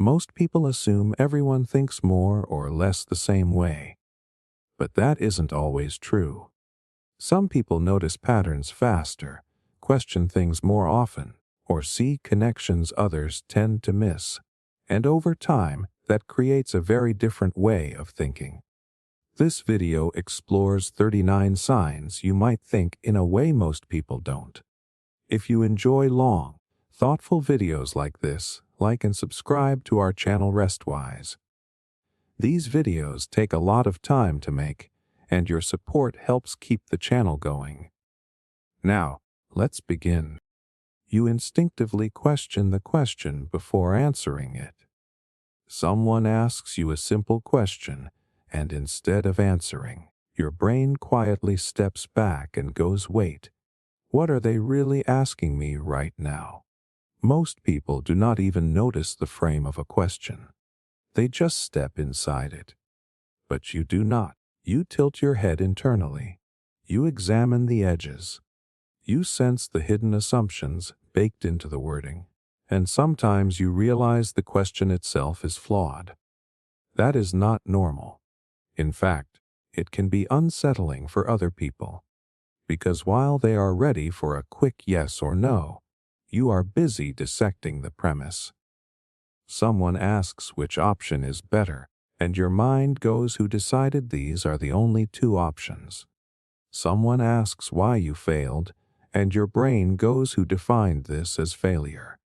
Most people assume everyone thinks more or less the same way. But that isn't always true. Some people notice patterns faster, question things more often, or see connections others tend to miss. And over time, that creates a very different way of thinking. This video explores 39 signs you might think in a way most people don't. If you enjoy long, thoughtful videos like this, like and subscribe to our channel Restwise. These videos take a lot of time to make, and your support helps keep the channel going. Now, let's begin. You instinctively question the question before answering it. Someone asks you a simple question, and instead of answering, your brain quietly steps back and goes, "Wait, what are they really asking me right now?" Most people do not even notice the frame of a question. They just step inside it. But you do not. You tilt your head internally. You examine the edges. You sense the hidden assumptions baked into the wording. And sometimes you realize the question itself is flawed. That is not normal. In fact, it can be unsettling for other people. Because while they are ready for a quick yes or no, you are busy dissecting the premise. Someone asks which option is better, and your mind goes, "Who decided these are the only two options?" Someone asks why you failed, and your brain goes, "Who defined this as failure?"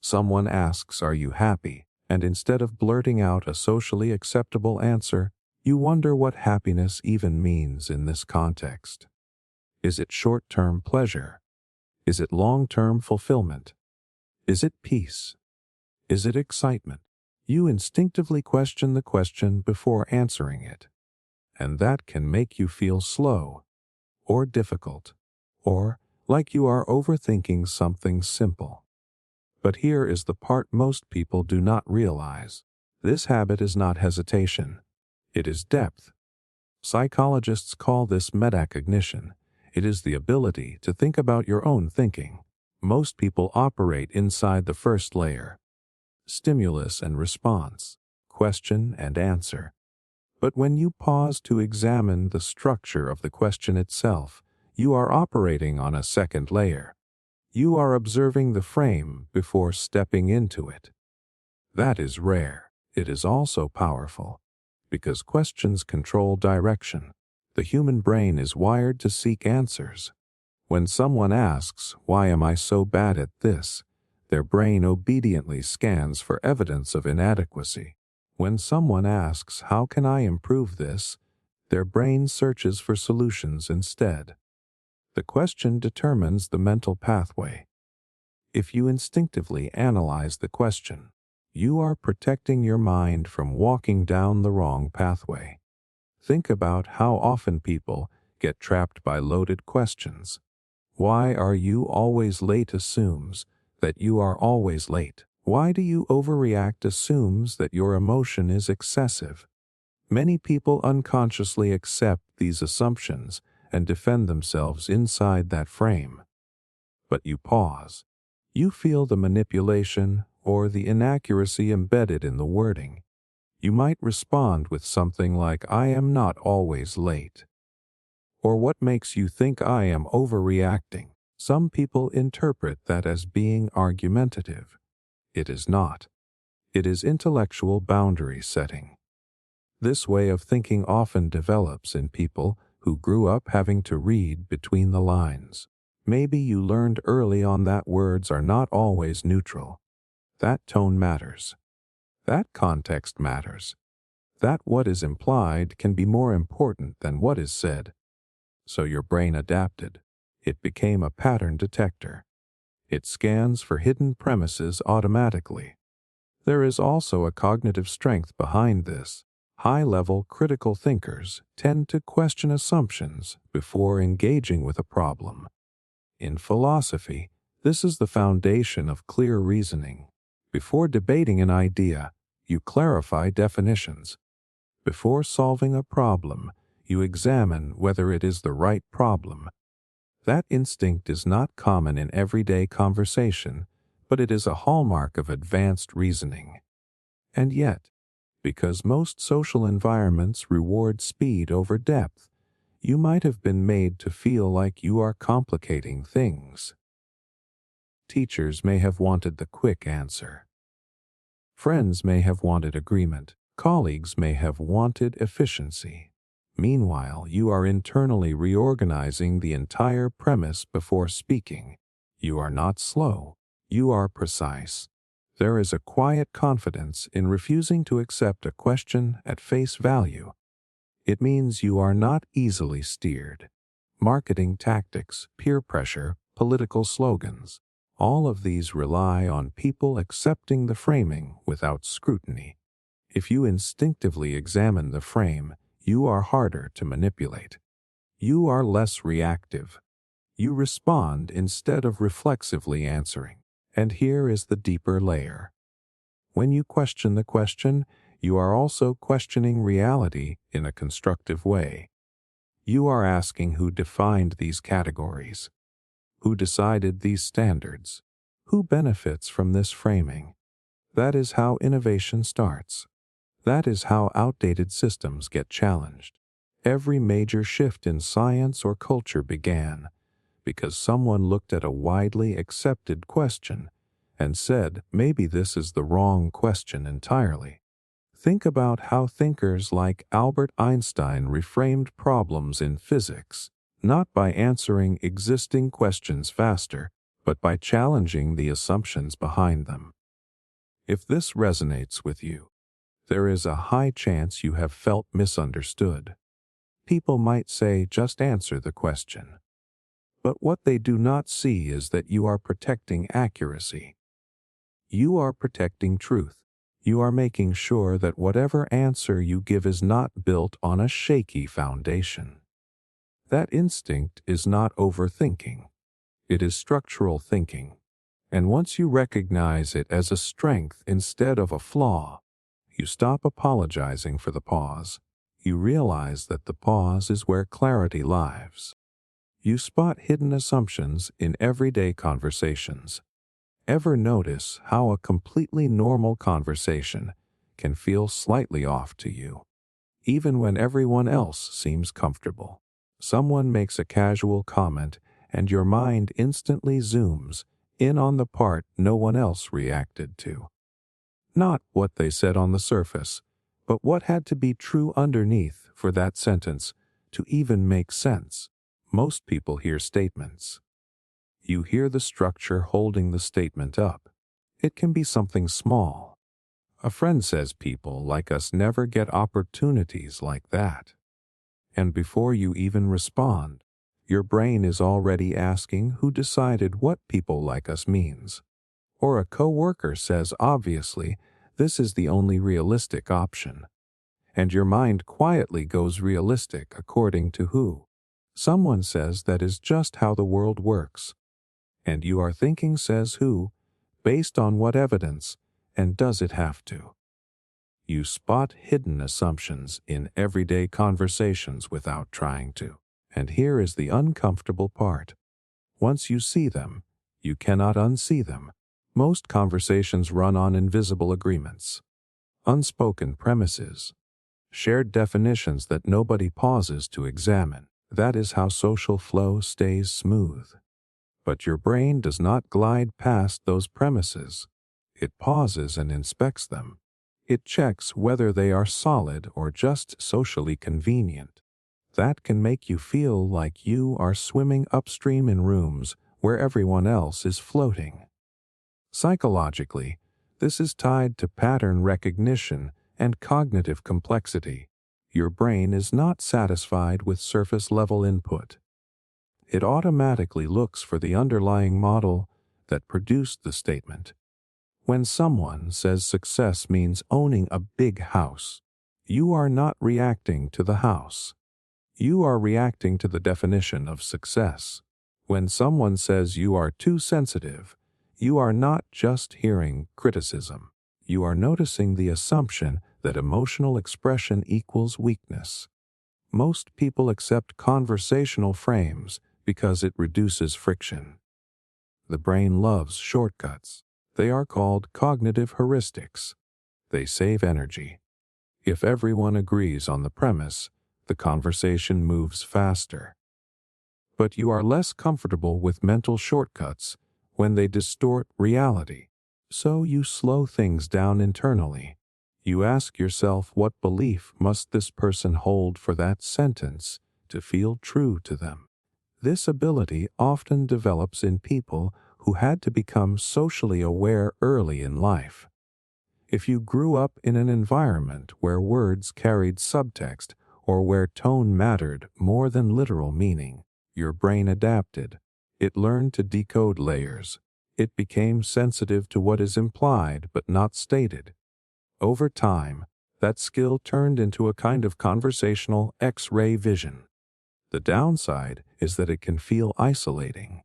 Someone asks, "Are you happy?" and instead of blurting out a socially acceptable answer, you wonder what happiness even means in this context. Is it short-term pleasure? Is it long-term fulfillment? Is it peace? Is it excitement? You instinctively question the question before answering it. And that can make you feel slow, or difficult, or like you are overthinking something simple. But here is the part most people do not realize. This habit is not hesitation. It is depth. Psychologists call this metacognition. It is the ability to think about your own thinking. Most people operate inside the first layer. Stimulus and response, question and answer. But when you pause to examine the structure of the question itself, you are operating on a second layer. You are observing the frame before stepping into it. That is rare. It is also powerful, because questions control direction. The human brain is wired to seek answers. When someone asks, "Why am I so bad at this?" their brain obediently scans for evidence of inadequacy. When someone asks, "How can I improve this?" their brain searches for solutions instead. The question determines the mental pathway. If you instinctively analyze the question, you are protecting your mind from walking down the wrong pathway. Think about how often people get trapped by loaded questions. Why are you always late assumes that you are always late. Why do you overreact assumes that your emotion is excessive. Many people unconsciously accept these assumptions and defend themselves inside that frame. But you pause. You feel the manipulation or the inaccuracy embedded in the wording. You might respond with something like, "I am not always late." Or, "What makes you think I am overreacting?" Some people interpret that as being argumentative. It is not. It is intellectual boundary setting. This way of thinking often develops in people who grew up having to read between the lines. Maybe you learned early on that words are not always neutral. That tone matters. That context matters. That what is implied can be more important than what is said. So your brain adapted. It became a pattern detector. It scans for hidden premises automatically. There is also a cognitive strength behind this. High-level critical thinkers tend to question assumptions before engaging with a problem. In philosophy, this is the foundation of clear reasoning. Before debating an idea, you clarify definitions. Before solving a problem, you examine whether it is the right problem. That instinct is not common in everyday conversation, but it is a hallmark of advanced reasoning. And yet, because most social environments reward speed over depth, you might have been made to feel like you are complicating things. Teachers may have wanted the quick answer. Friends may have wanted agreement. Colleagues may have wanted efficiency. Meanwhile, you are internally reorganizing the entire premise before speaking. You are not slow. You are precise. There is a quiet confidence in refusing to accept a question at face value. It means you are not easily steered. Marketing tactics, peer pressure, political slogans, all of these rely on people accepting the framing without scrutiny. If you instinctively examine the frame, you are harder to manipulate. You are less reactive. You respond instead of reflexively answering. And here is the deeper layer. When you question the question, you are also questioning reality in a constructive way. You are asking who defined these categories, who decided these standards, who benefits from this framing. That is how innovation starts. That is how outdated systems get challenged. Every major shift in science or culture began because someone looked at a widely accepted question and said, maybe this is the wrong question entirely. Think about how thinkers like Albert Einstein reframed problems in physics, not by answering existing questions faster, but by challenging the assumptions behind them. If this resonates with you, there is a high chance you have felt misunderstood. People might say, just answer the question. But what they do not see is that you are protecting accuracy. You are protecting truth. You are making sure that whatever answer you give is not built on a shaky foundation. That instinct is not overthinking. It is structural thinking. And once you recognize it as a strength instead of a flaw, you stop apologizing for the pause. You realize that the pause is where clarity lives. You spot hidden assumptions in everyday conversations. Ever notice how a completely normal conversation can feel slightly off to you, even when everyone else seems comfortable? Someone makes a casual comment and your mind instantly zooms in on the part no one else reacted to. Not what they said on the surface, but what had to be true underneath for that sentence to even make sense. Most people hear statements. You hear the structure holding the statement up. It can be something small. A friend says people like us never get opportunities like that. And before you even respond, your brain is already asking who decided what people like us means. Or a coworker says obviously, this is the only realistic option. And your mind quietly goes realistic according to who. Someone says that is just how the world works. And you are thinking says who, based on what evidence, and does it have to? You spot hidden assumptions in everyday conversations without trying to. And here is the uncomfortable part. Once you see them, you cannot unsee them. Most conversations run on invisible agreements, unspoken premises, shared definitions that nobody pauses to examine. That is how social flow stays smooth. But your brain does not glide past those premises. It pauses and inspects them. It checks whether they are solid or just socially convenient. That can make you feel like you are swimming upstream in rooms where everyone else is floating. Psychologically, this is tied to pattern recognition and cognitive complexity. Your brain is not satisfied with surface-level input. It automatically looks for the underlying model that produced the statement. When someone says success means owning a big house, you are not reacting to the house. You are reacting to the definition of success. When someone says you are too sensitive, you are not just hearing criticism. You are noticing the assumption that emotional expression equals weakness. Most people accept conversational frames because it reduces friction. The brain loves shortcuts. They are called cognitive heuristics. They save energy. If everyone agrees on the premise, the conversation moves faster. But you are less comfortable with mental shortcuts when they distort reality. So you slow things down internally. You ask yourself, what belief must this person hold for that sentence to feel true to them? This ability often develops in people who had to become socially aware early in life. If you grew up in an environment where words carried subtext or where tone mattered more than literal meaning, your brain adapted. It learned to decode layers. It became sensitive to what is implied but not stated. Over time, that skill turned into a kind of conversational X-ray vision. The downside is that it can feel isolating.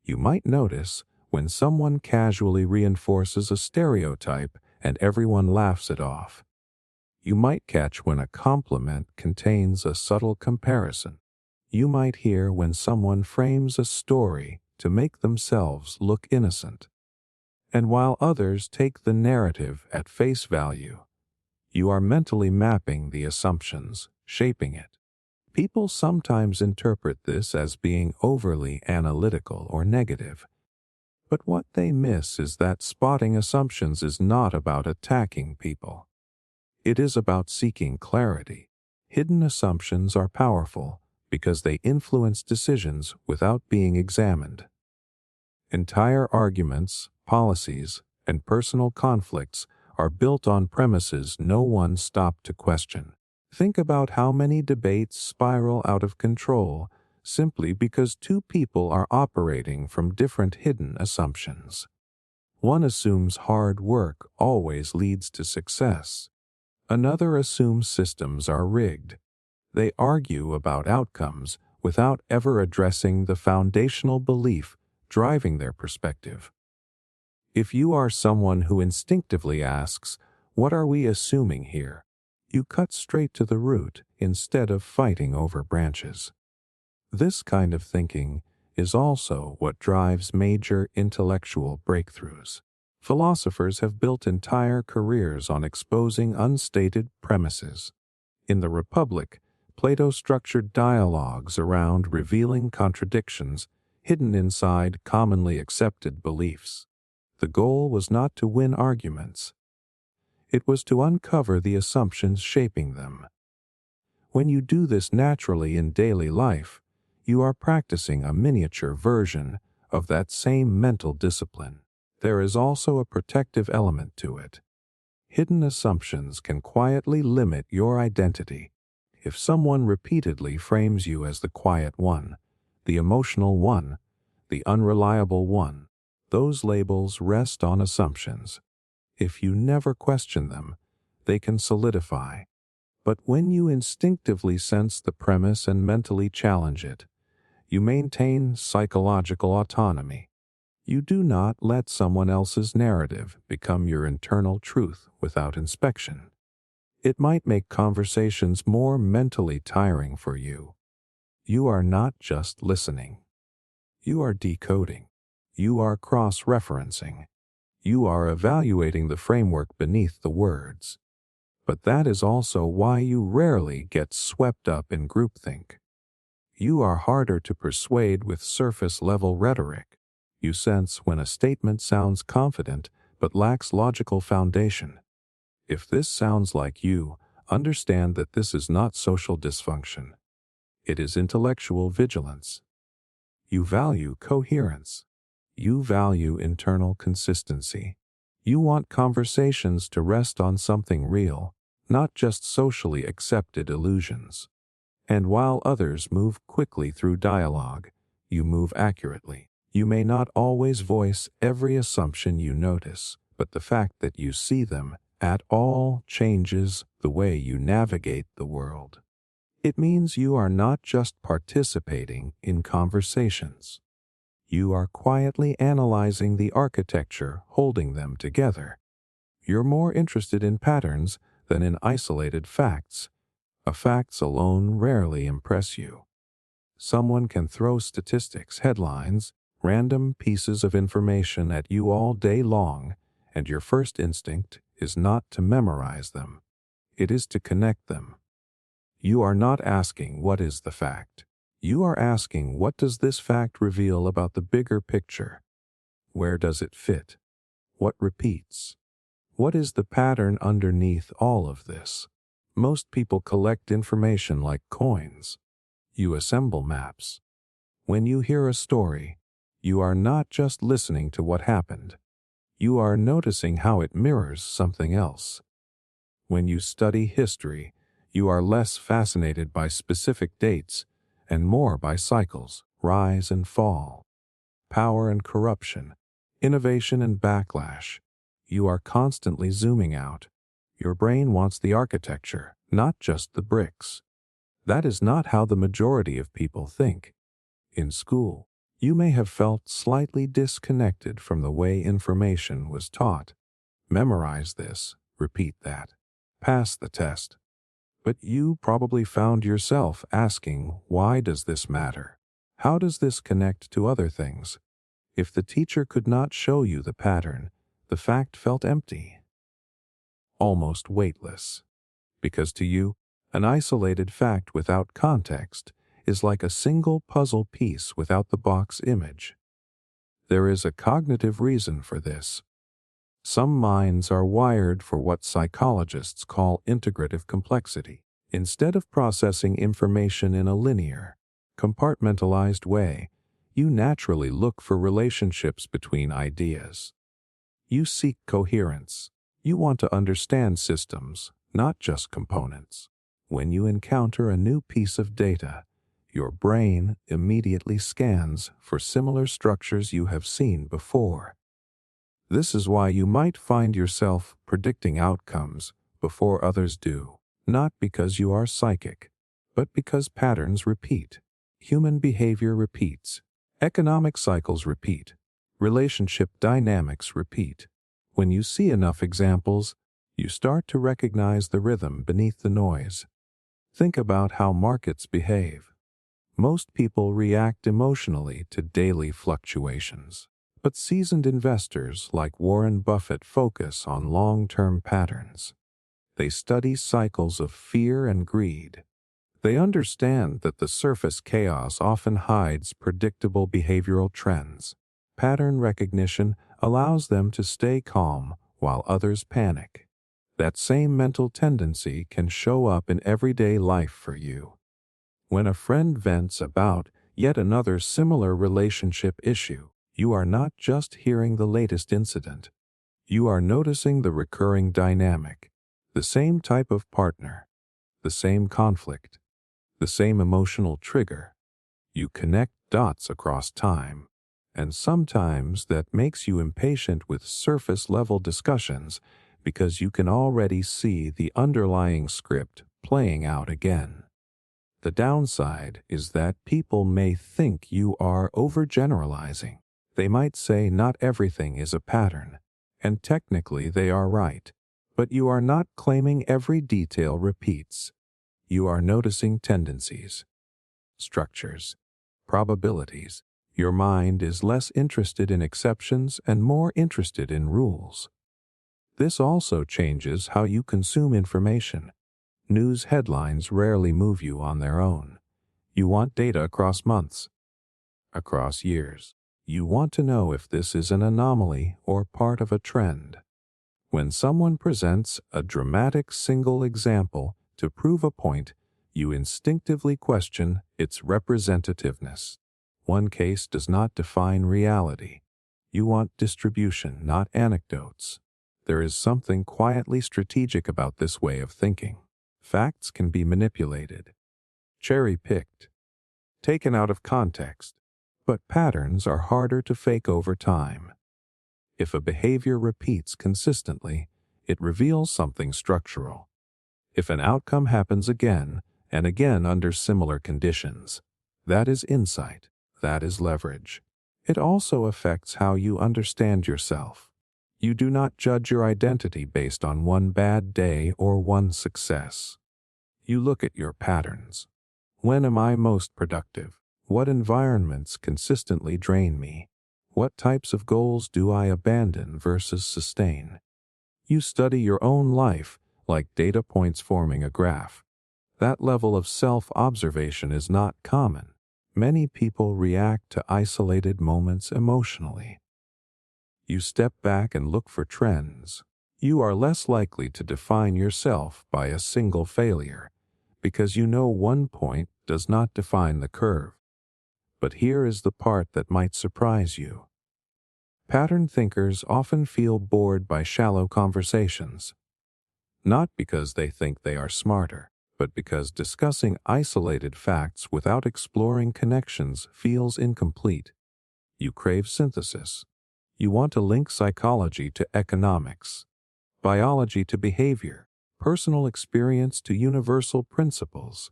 You might notice when someone casually reinforces a stereotype and everyone laughs it off. You might catch when a compliment contains a subtle comparison. You might hear when someone frames a story to make themselves look innocent. And while others take the narrative at face value, you are mentally mapping the assumptions, shaping it. People sometimes interpret this as being overly analytical or negative. But what they miss is that spotting assumptions is not about attacking people. It is about seeking clarity. Hidden assumptions are powerful because they influence decisions without being examined. Entire arguments, policies, and personal conflicts are built on premises no one stopped to question. Think about how many debates spiral out of control simply because two people are operating from different hidden assumptions. One assumes hard work always leads to success. Another assumes systems are rigged. They argue about outcomes without ever addressing the foundational belief driving their perspective. If you are someone who instinctively asks, "What are we assuming here?" you cut straight to the root instead of fighting over branches. This kind of thinking is also what drives major intellectual breakthroughs. Philosophers have built entire careers on exposing unstated premises. In the Republic, Plato structured dialogues around revealing contradictions hidden inside commonly accepted beliefs. The goal was not to win arguments. It was to uncover the assumptions shaping them. When you do this naturally in daily life, you are practicing a miniature version of that same mental discipline. There is also a protective element to it. Hidden assumptions can quietly limit your identity. If someone repeatedly frames you as the quiet one, the emotional one, the unreliable one, those labels rest on assumptions. If you never question them, they can solidify. But when you instinctively sense the premise and mentally challenge it, you maintain psychological autonomy. You do not let someone else's narrative become your internal truth without inspection. It might make conversations more mentally tiring for you. You are not just listening. You are decoding. You are cross-referencing. You are evaluating the framework beneath the words. But that is also why you rarely get swept up in groupthink. You are harder to persuade with surface-level rhetoric. You sense when a statement sounds confident but lacks logical foundation. If this sounds like you, understand that this is not social dysfunction. It is intellectual vigilance. You value coherence. You value internal consistency. You want conversations to rest on something real, not just socially accepted illusions. And while others move quickly through dialogue, you move accurately. You may not always voice every assumption you notice, but the fact that you see them at all changes the way you navigate the world. It means you are not just participating in conversations. You are quietly analyzing the architecture holding them together. You're more interested in patterns than in isolated facts. Facts alone rarely impress you. Someone can throw statistics, headlines, random pieces of information at you all day long, and your first instinct is not to memorize them. It is to connect them. You are not asking what is the fact. You are asking what does this fact reveal about the bigger picture? Where does it fit? What repeats? What is the pattern underneath all of this? Most people collect information like coins. You assemble maps. When you hear a story, you are not just listening to what happened. You are noticing how it mirrors something else. When you study history, you are less fascinated by specific dates and more by cycles, rise and fall, power and corruption, innovation and backlash. You are constantly zooming out. Your brain wants the architecture, not just the bricks. That is not how the majority of people think. In school, you may have felt slightly disconnected from the way information was taught. Memorize this, repeat that, pass the test. But you probably found yourself asking, why does this matter? How does this connect to other things? If the teacher could not show you the pattern, the fact felt empty, almost weightless. Because to you, an isolated fact without context is like a single puzzle piece without the box image. There is a cognitive reason for this. Some minds are wired for what psychologists call integrative complexity. Instead of processing information in a linear, compartmentalized way, you naturally look for relationships between ideas. You seek coherence. You want to understand systems, not just components. When you encounter a new piece of data, your brain immediately scans for similar structures you have seen before. This is why you might find yourself predicting outcomes before others do, not because you are psychic, but because patterns repeat. Human behavior repeats. Economic cycles repeat. Relationship dynamics repeat. When you see enough examples, you start to recognize the rhythm beneath the noise. Think about how markets behave. Most people react emotionally to daily fluctuations. But seasoned investors like Warren Buffett focus on long-term patterns. They study cycles of fear and greed. They understand that the surface chaos often hides predictable behavioral trends. Pattern recognition allows them to stay calm while others panic. That same mental tendency can show up in everyday life for you. When a friend vents about yet another similar relationship issue, you are not just hearing the latest incident. You are noticing the recurring dynamic, the same type of partner, the same conflict, the same emotional trigger. You connect dots across time, and sometimes that makes you impatient with surface-level discussions because you can already see the underlying script playing out again. The downside is that people may think you are overgeneralizing. They might say not everything is a pattern, and technically they are right, but you are not claiming every detail repeats. You are noticing tendencies, structures, probabilities. Your mind is less interested in exceptions and more interested in rules. This also changes how you consume information. News headlines rarely move you on their own. You want data across months, across years. You want to know if this is an anomaly or part of a trend. When someone presents a dramatic single example to prove a point, you instinctively question its representativeness. One case does not define reality. You want distribution, not anecdotes. There is something quietly strategic about this way of thinking. Facts can be manipulated, cherry-picked, taken out of context, but patterns are harder to fake over time. If a behavior repeats consistently, it reveals something structural. If an outcome happens again and again under similar conditions, that is insight, that is leverage. It also affects how you understand yourself. You do not judge your identity based on one bad day or one success. You look at your patterns. When am I most productive? What environments consistently drain me? What types of goals do I abandon versus sustain? You study your own life like data points forming a graph. That level of self-observation is not common. Many people react to isolated moments emotionally. You step back and look for trends. You are less likely to define yourself by a single failure, because you know one point does not define the curve. But here is the part that might surprise you. Pattern thinkers often feel bored by shallow conversations, not because they think they are smarter, but because discussing isolated facts without exploring connections feels incomplete. You crave synthesis. You want to link psychology to economics, biology to behavior, personal experience to universal principles.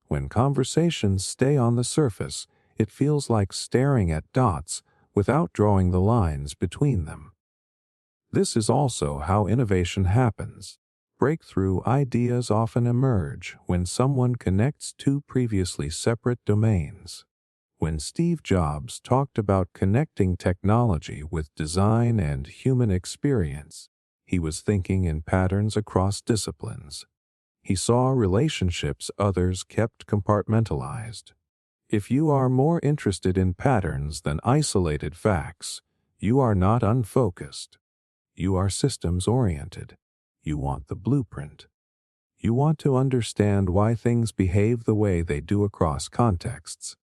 When conversations stay on the surface, it feels like staring at dots without drawing the lines between them. This is also how innovation happens. Breakthrough ideas often emerge when someone connects two previously separate domains. When Steve Jobs talked about connecting technology with design and human experience, he was thinking in patterns across disciplines. He saw relationships others kept compartmentalized. If you are more interested in patterns than isolated facts, you are not unfocused. You are systems-oriented. You want the blueprint. You want to understand why things behave the way they do across contexts.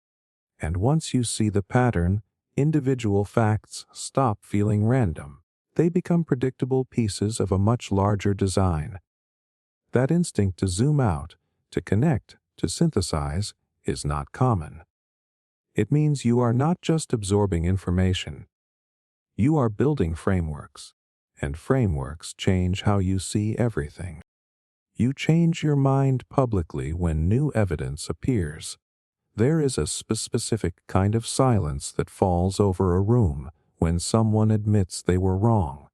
And once you see the pattern, individual facts stop feeling random. They become predictable pieces of a much larger design. That instinct to zoom out, to connect, to synthesize, is not common. It means you are not just absorbing information. You are building frameworks, and frameworks change how you see everything. You change your mind publicly when new evidence appears. There is a specific kind of silence that falls over a room when someone admits they were wrong.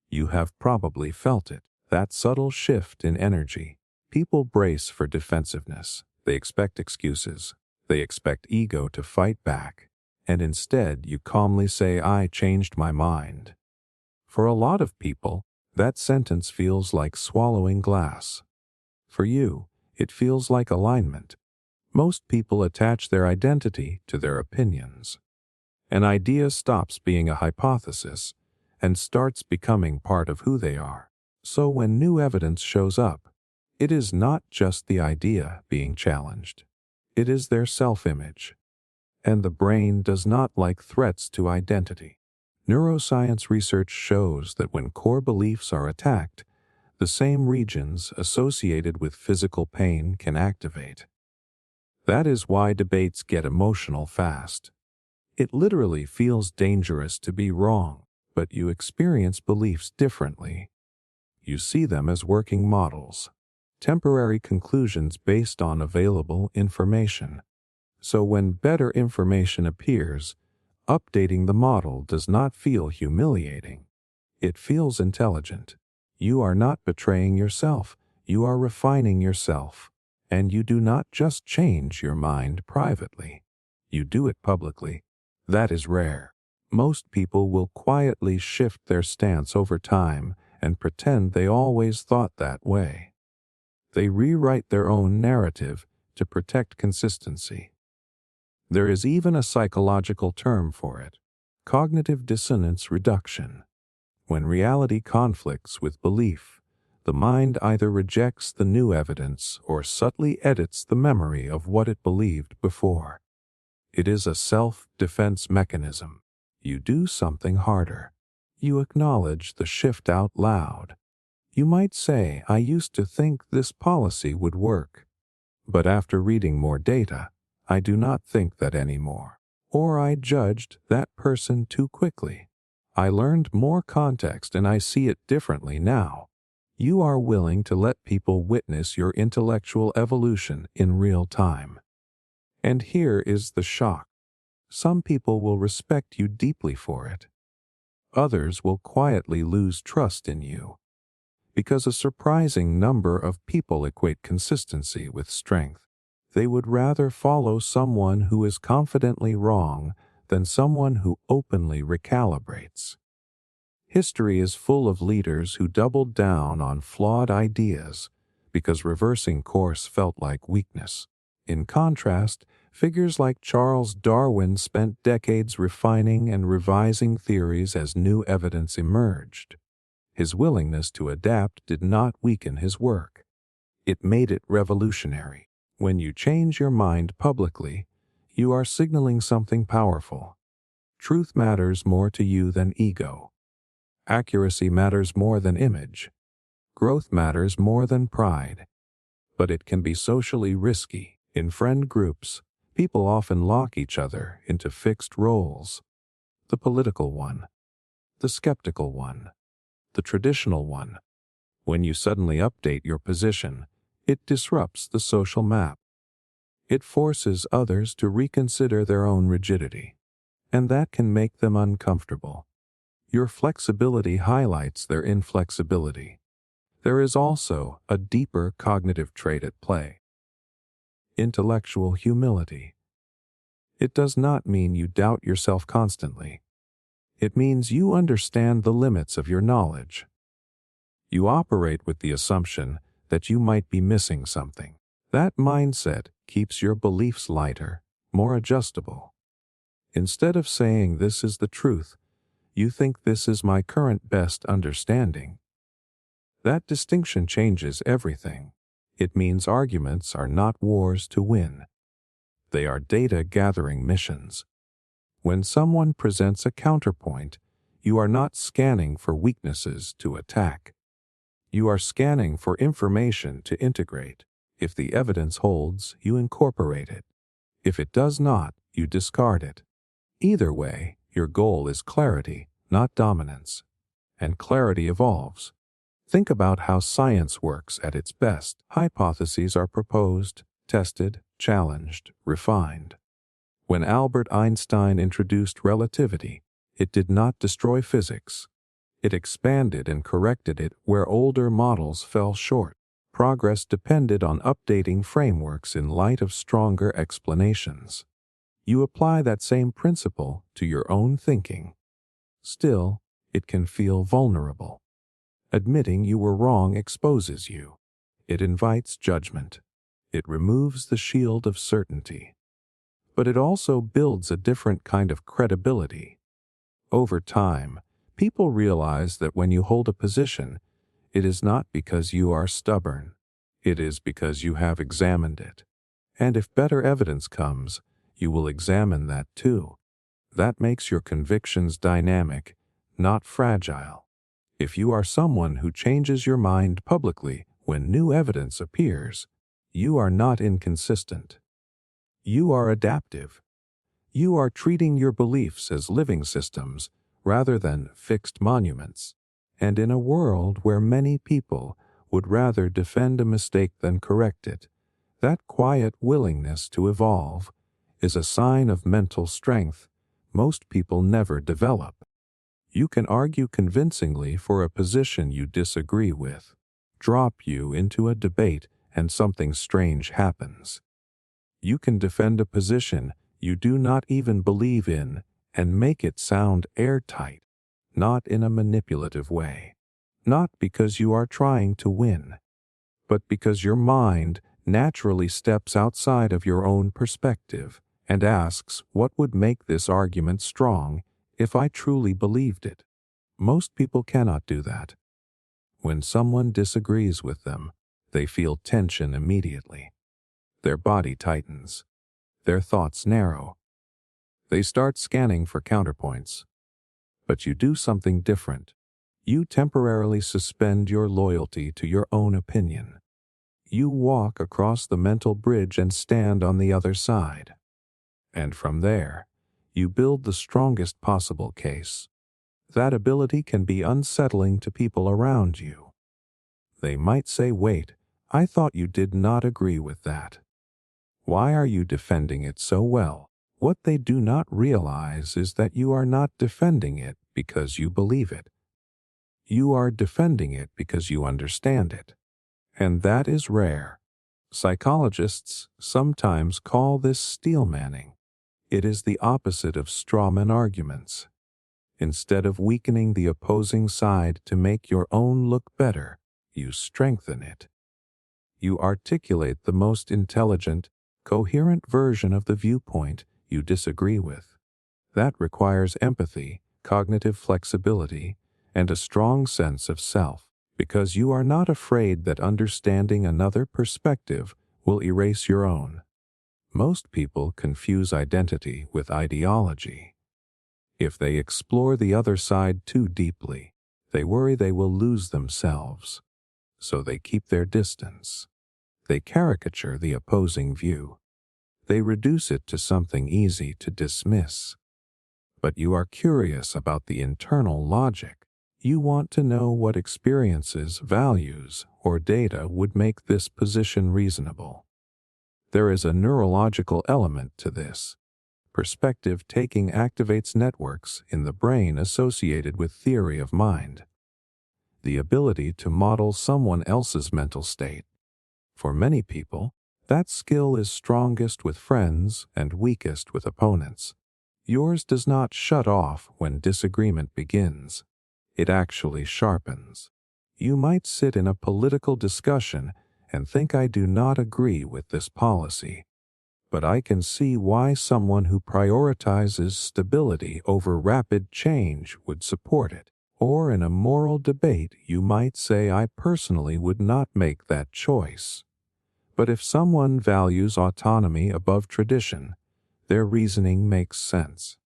You have probably felt it, that subtle shift in energy. People brace for defensiveness. They expect excuses. They expect ego to fight back. And instead, you calmly say, "I changed my mind." For a lot of people, that sentence feels like swallowing glass. For you, it feels like alignment. Most people attach their identity to their opinions. An idea stops being a hypothesis and starts becoming part of who they are. So when new evidence shows up, it is not just the idea being challenged. It is their self-image. And the brain does not like threats to identity. Neuroscience research shows that when core beliefs are attacked, the same regions associated with physical pain can activate. That is why debates get emotional fast. It literally feels dangerous to be wrong, but you experience beliefs differently. You see them as working models, temporary conclusions based on available information. So when better information appears, updating the model does not feel humiliating. It feels intelligent. You are not betraying yourself. You are refining yourself. And you do not just change your mind privately. You do it publicly. That is rare. Most people will quietly shift their stance over time and pretend they always thought that way. They rewrite their own narrative to protect consistency. There is even a psychological term for it: cognitive dissonance reduction. When reality conflicts with belief, the mind either rejects the new evidence or subtly edits the memory of what it believed before. It is a self-defense mechanism. You do something harder. You acknowledge the shift out loud. You might say, "I used to think this policy would work, but after reading more data, I do not think that anymore." Or, "I judged that person too quickly. I learned more context and I see it differently now." You are willing to let people witness your intellectual evolution in real time. And here is the shock. Some people will respect you deeply for it. Others will quietly lose trust in you, because a surprising number of people equate consistency with strength. They would rather follow someone who is confidently wrong than someone who openly recalibrates. History is full of leaders who doubled down on flawed ideas because reversing course felt like weakness. In contrast, figures like Charles Darwin spent decades refining and revising theories as new evidence emerged. His willingness to adapt did not weaken his work. It made it revolutionary. When you change your mind publicly, you are signaling something powerful. Truth matters more to you than ego. Accuracy matters more than image. Growth matters more than pride. But it can be socially risky. In friend groups, people often lock each other into fixed roles. The political one, the skeptical one, the traditional one. When you suddenly update your position, it disrupts the social map. It forces others to reconsider their own rigidity, and that can make them uncomfortable. Your flexibility highlights their inflexibility. There is also a deeper cognitive trait at play: intellectual humility. It does not mean you doubt yourself constantly. It means you understand the limits of your knowledge. You operate with the assumption that you might be missing something. That mindset keeps your beliefs lighter, more adjustable. Instead of saying this is the truth, you think this is my current best understanding. That distinction changes everything. It means arguments are not wars to win. They are data-gathering missions. When someone presents a counterpoint, you are not scanning for weaknesses to attack. You are scanning for information to integrate. If the evidence holds, you incorporate it. If it does not, you discard it. Either way, your goal is clarity, not dominance. And clarity evolves. Think about how science works at its best. Hypotheses are proposed, tested, challenged, refined. When Albert Einstein introduced relativity, it did not destroy physics. It expanded and corrected it where older models fell short. Progress depended on updating frameworks in light of stronger explanations. You apply that same principle to your own thinking. Still, it can feel vulnerable. Admitting you were wrong exposes you. It invites judgment. It removes the shield of certainty. But it also builds a different kind of credibility. Over time, people realize that when you hold a position, it is not because you are stubborn. It is because you have examined it. And if better evidence comes, you will examine that too. That makes your convictions dynamic, not fragile. If you are someone who changes your mind publicly when new evidence appears, you are not inconsistent. You are adaptive. You are treating your beliefs as living systems rather than fixed monuments. And in a world where many people would rather defend a mistake than correct it, that quiet willingness to evolve is a sign of mental strength most people never develop. You can argue convincingly for a position you disagree with. Drop you into a debate and something strange happens. You can defend a position you do not even believe in and make it sound airtight, not in a manipulative way. Not because you are trying to win, but because your mind naturally steps outside of your own perspective and asks what would make this argument strong if I truly believed it. Most people cannot do that. When someone disagrees with them, they feel tension immediately. Their body tightens. Their thoughts narrow. They start scanning for counterpoints. But you do something different. You temporarily suspend your loyalty to your own opinion. You walk across the mental bridge and stand on the other side. And from there, you build the strongest possible case. That ability can be unsettling to people around you. They might say, "Wait, I thought you did not agree with that. Why are you defending it so well?" What they do not realize is that you are not defending it because you believe it. You are defending it because you understand it. And that is rare. Psychologists sometimes call this steel manning. It is the opposite of strawman arguments. Instead of weakening the opposing side to make your own look better, you strengthen it. You articulate the most intelligent, coherent version of the viewpoint you disagree with. That requires empathy, cognitive flexibility, and a strong sense of self, because you are not afraid that understanding another perspective will erase your own. Most people confuse identity with ideology. If they explore the other side too deeply, they worry they will lose themselves. So they keep their distance. They caricature the opposing view. They reduce it to something easy to dismiss. But you are curious about the internal logic. You want to know what experiences, values, or data would make this position reasonable. There is a neurological element to this. Perspective taking activates networks in the brain associated with theory of mind. The ability to model someone else's mental state. For many people, that skill is strongest with friends and weakest with opponents. Yours does not shut off when disagreement begins. It actually sharpens. You might sit in a political discussion and think, I do not agree with this policy, but I can see why someone who prioritizes stability over rapid change would support it. Or in a moral debate, you might say, I personally would not make that choice. But if someone values autonomy above tradition, their reasoning makes sense.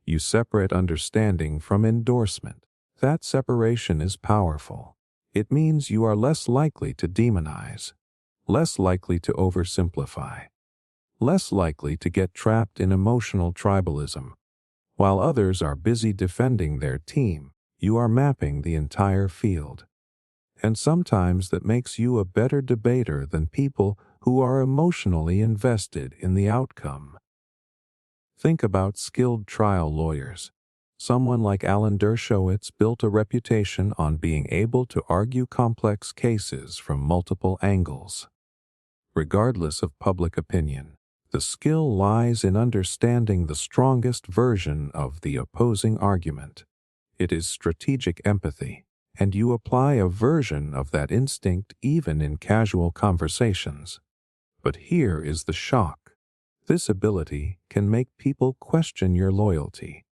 You separate understanding from endorsement. That separation is powerful. It means you are less likely to demonize, less likely to oversimplify, less likely to get trapped in emotional tribalism. While others are busy defending their team, you are mapping the entire field. And sometimes that makes you a better debater than people who are emotionally invested in the outcome. Think about skilled trial lawyers. Someone like Alan Dershowitz built a reputation on being able to argue complex cases from multiple angles. Regardless of public opinion, the skill lies in understanding the strongest version of the opposing argument. It is strategic empathy, and you apply a version of that instinct even in casual conversations. But here is the shock. This ability can make people question your loyalty.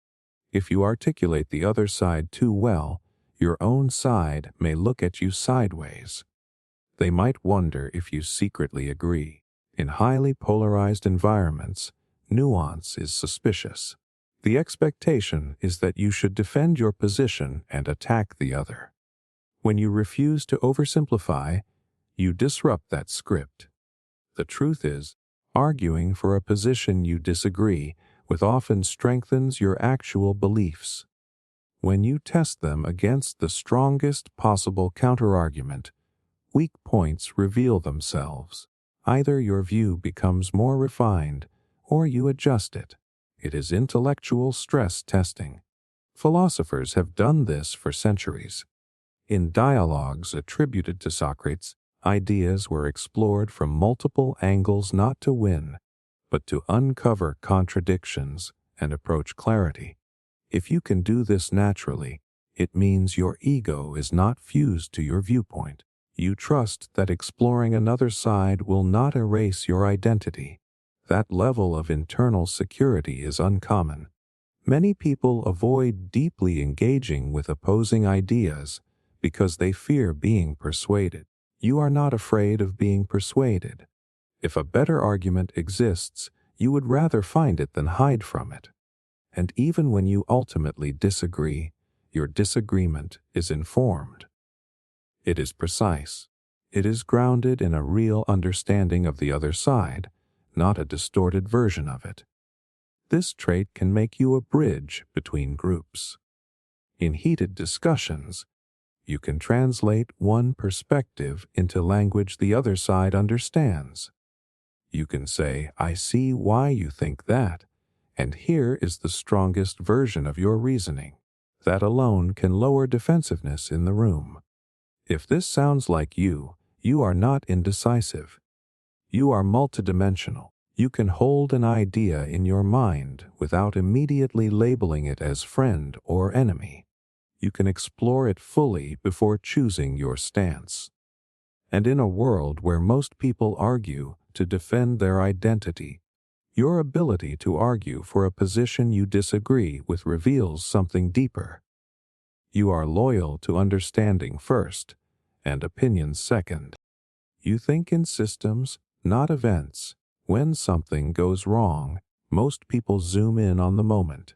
If you articulate the other side too well, your own side may look at you sideways. They might wonder if you secretly agree. In highly polarized environments, nuance is suspicious. The expectation is that you should defend your position and attack the other. When you refuse to oversimplify, you disrupt that script. The truth is, arguing for a position you disagree with often strengthens your actual beliefs. When you test them against the strongest possible counterargument, weak points reveal themselves. Either your view becomes more refined, or you adjust it. It is intellectual stress testing. Philosophers have done this for centuries. In dialogues attributed to Socrates, ideas were explored from multiple angles not to win, but to uncover contradictions and approach clarity. If you can do this naturally, it means your ego is not fused to your viewpoint. You trust that exploring another side will not erase your identity. That level of internal security is uncommon. Many people avoid deeply engaging with opposing ideas because they fear being persuaded. You are not afraid of being persuaded. If a better argument exists, you would rather find it than hide from it. And even when you ultimately disagree, your disagreement is informed. It is precise. It is grounded in a real understanding of the other side, not a distorted version of it. This trait can make you a bridge between groups. In heated discussions, you can translate one perspective into language the other side understands. You can say, I see why you think that, and here is the strongest version of your reasoning. That alone can lower defensiveness in the room. If this sounds like you are not indecisive. You are multidimensional. You can hold an idea in your mind without immediately labeling it as friend or enemy. You can explore it fully before choosing your stance. And in a world where most people argue to defend their identity, your ability to argue for a position you disagree with reveals something deeper. You are loyal to understanding first, and opinions second. You think in systems, not events. When something goes wrong, most people zoom in on the moment,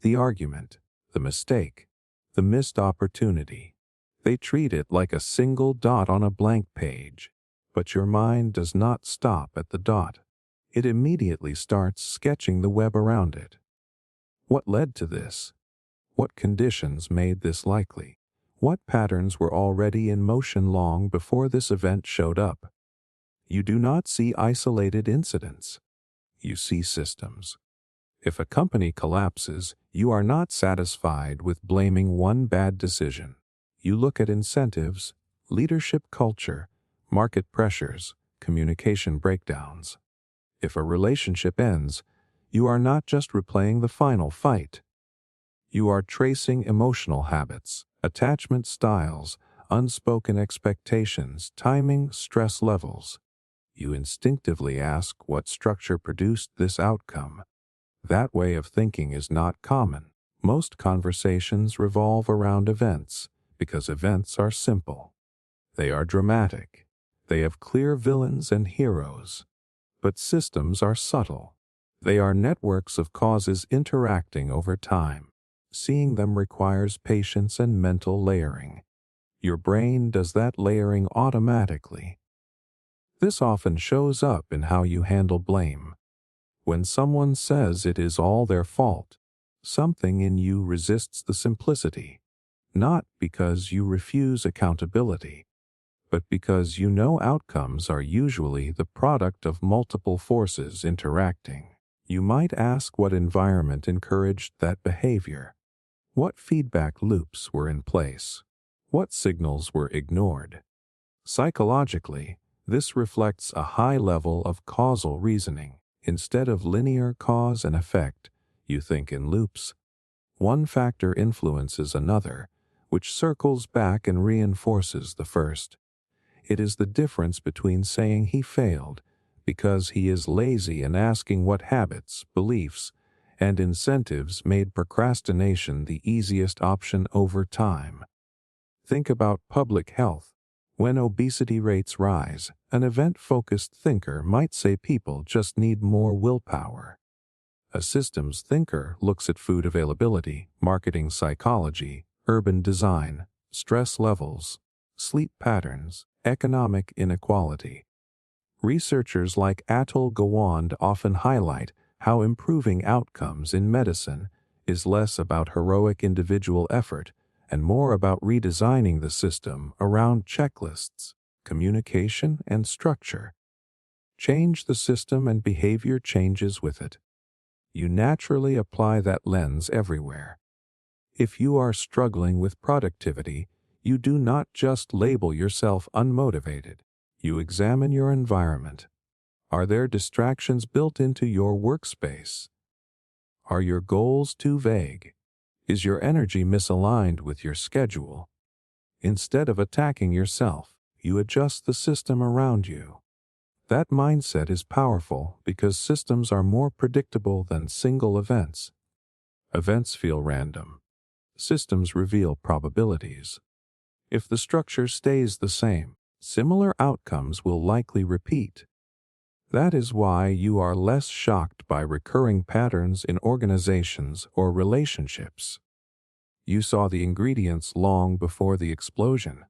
the argument, the mistake, the missed opportunity. They treat it like a single dot on a blank page, but your mind does not stop at the dot. It immediately starts sketching the web around it. What led to this? What conditions made this likely? What patterns were already in motion long before this event showed up? You do not see isolated incidents. You see systems. If a company collapses, you are not satisfied with blaming one bad decision. You look at incentives, leadership culture, market pressures, communication breakdowns. If a relationship ends, you are not just replaying the final fight. You are tracing emotional habits, attachment styles, unspoken expectations, timing, stress levels. You instinctively ask what structure produced this outcome. That way of thinking is not common. Most conversations revolve around events because events are simple. They are dramatic. They have clear villains and heroes. But systems are subtle. They are networks of causes interacting over time. Seeing them requires patience and mental layering. Your brain does that layering automatically. This often shows up in how you handle blame. When someone says it is all their fault, something in you resists the simplicity, not because you refuse accountability, but because you know outcomes are usually the product of multiple forces interacting. You might ask what environment encouraged that behavior. What feedback loops were in place? What signals were ignored? Psychologically, this reflects a high level of causal reasoning. Instead of linear cause and effect, you think in loops. One factor influences another, which circles back and reinforces the first. It is the difference between saying he failed because he is lazy and asking what habits, beliefs, and incentives made procrastination the easiest option over time. Think about public health. When obesity rates rise, an event-focused thinker might say people just need more willpower. A systems thinker looks at food availability, marketing psychology, urban design, stress levels, sleep patterns, economic inequality. Researchers like Atul Gawande often highlight how improving outcomes in medicine is less about heroic individual effort and more about redesigning the system around checklists, communication, and structure. Change the system and behavior changes with it. You naturally apply that lens everywhere. If you are struggling with productivity, you do not just label yourself unmotivated. You examine your environment. Are there distractions built into your workspace? Are your goals too vague? Is your energy misaligned with your schedule? Instead of attacking yourself, you adjust the system around you. That mindset is powerful because systems are more predictable than single events. Events feel random. Systems reveal probabilities. If the structure stays the same, similar outcomes will likely repeat. That is why you are less shocked by recurring patterns in organizations or relationships. You saw the ingredients long before the explosion.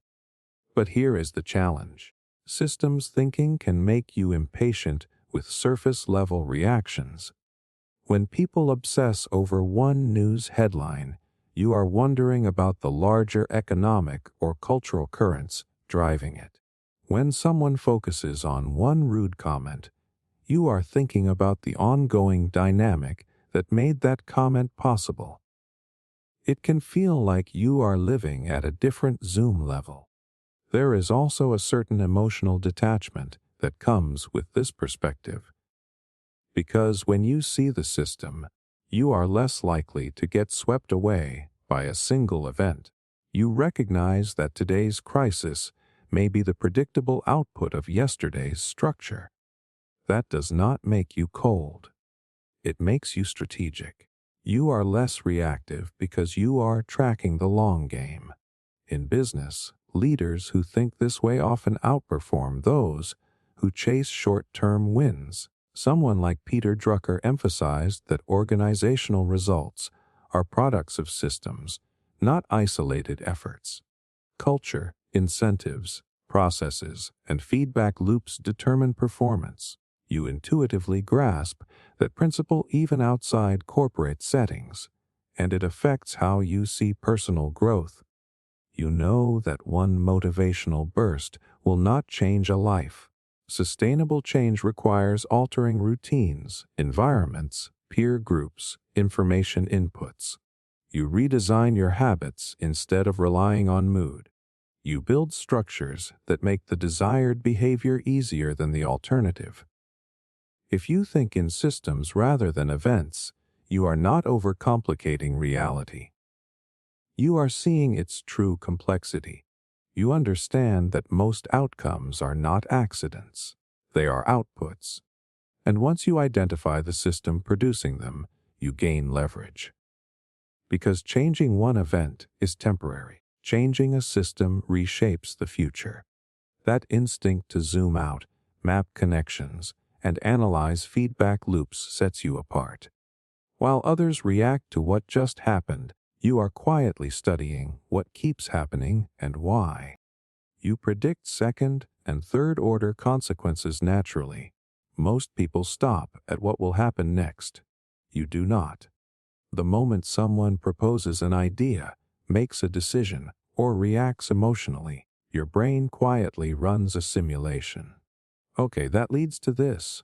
But here is the challenge. Systems thinking can make you impatient with surface-level reactions. When people obsess over one news headline, you are wondering about the larger economic or cultural currents driving it. When someone focuses on one rude comment, you are thinking about the ongoing dynamic that made that comment possible. It can feel like you are living at a different zoom level. There is also a certain emotional detachment that comes with this perspective. Because when you see the system, you are less likely to get swept away by a single event. You recognize that today's crisis may be the predictable output of yesterday's structure. That does not make you cold. It makes you strategic. You are less reactive because you are tracking the long game. In business, leaders who think this way often outperform those who chase short-term wins. Someone like Peter Drucker emphasized that organizational results are products of systems, not isolated efforts. Culture, incentives, processes, and feedback loops determine performance. You intuitively grasp that principle even outside corporate settings, and it affects how you see personal growth. You know that one motivational burst will not change a life. Sustainable change requires altering routines, environments, peer groups, information inputs. You redesign your habits instead of relying on mood. You build structures that make the desired behavior easier than the alternative. If you think in systems rather than events, you are not overcomplicating reality. You are seeing its true complexity. You understand that most outcomes are not accidents. They are outputs. And once you identify the system producing them, you gain leverage. Because changing one event is temporary. Changing a system reshapes the future. That instinct to zoom out, map connections, and analyze feedback loops sets you apart. While others react to what just happened, you are quietly studying what keeps happening and why. You predict second and third order consequences naturally. Most people stop at what will happen next. You do not. The moment someone proposes an idea, makes a decision, or reacts emotionally, your brain quietly runs a simulation. Okay, that leads to this.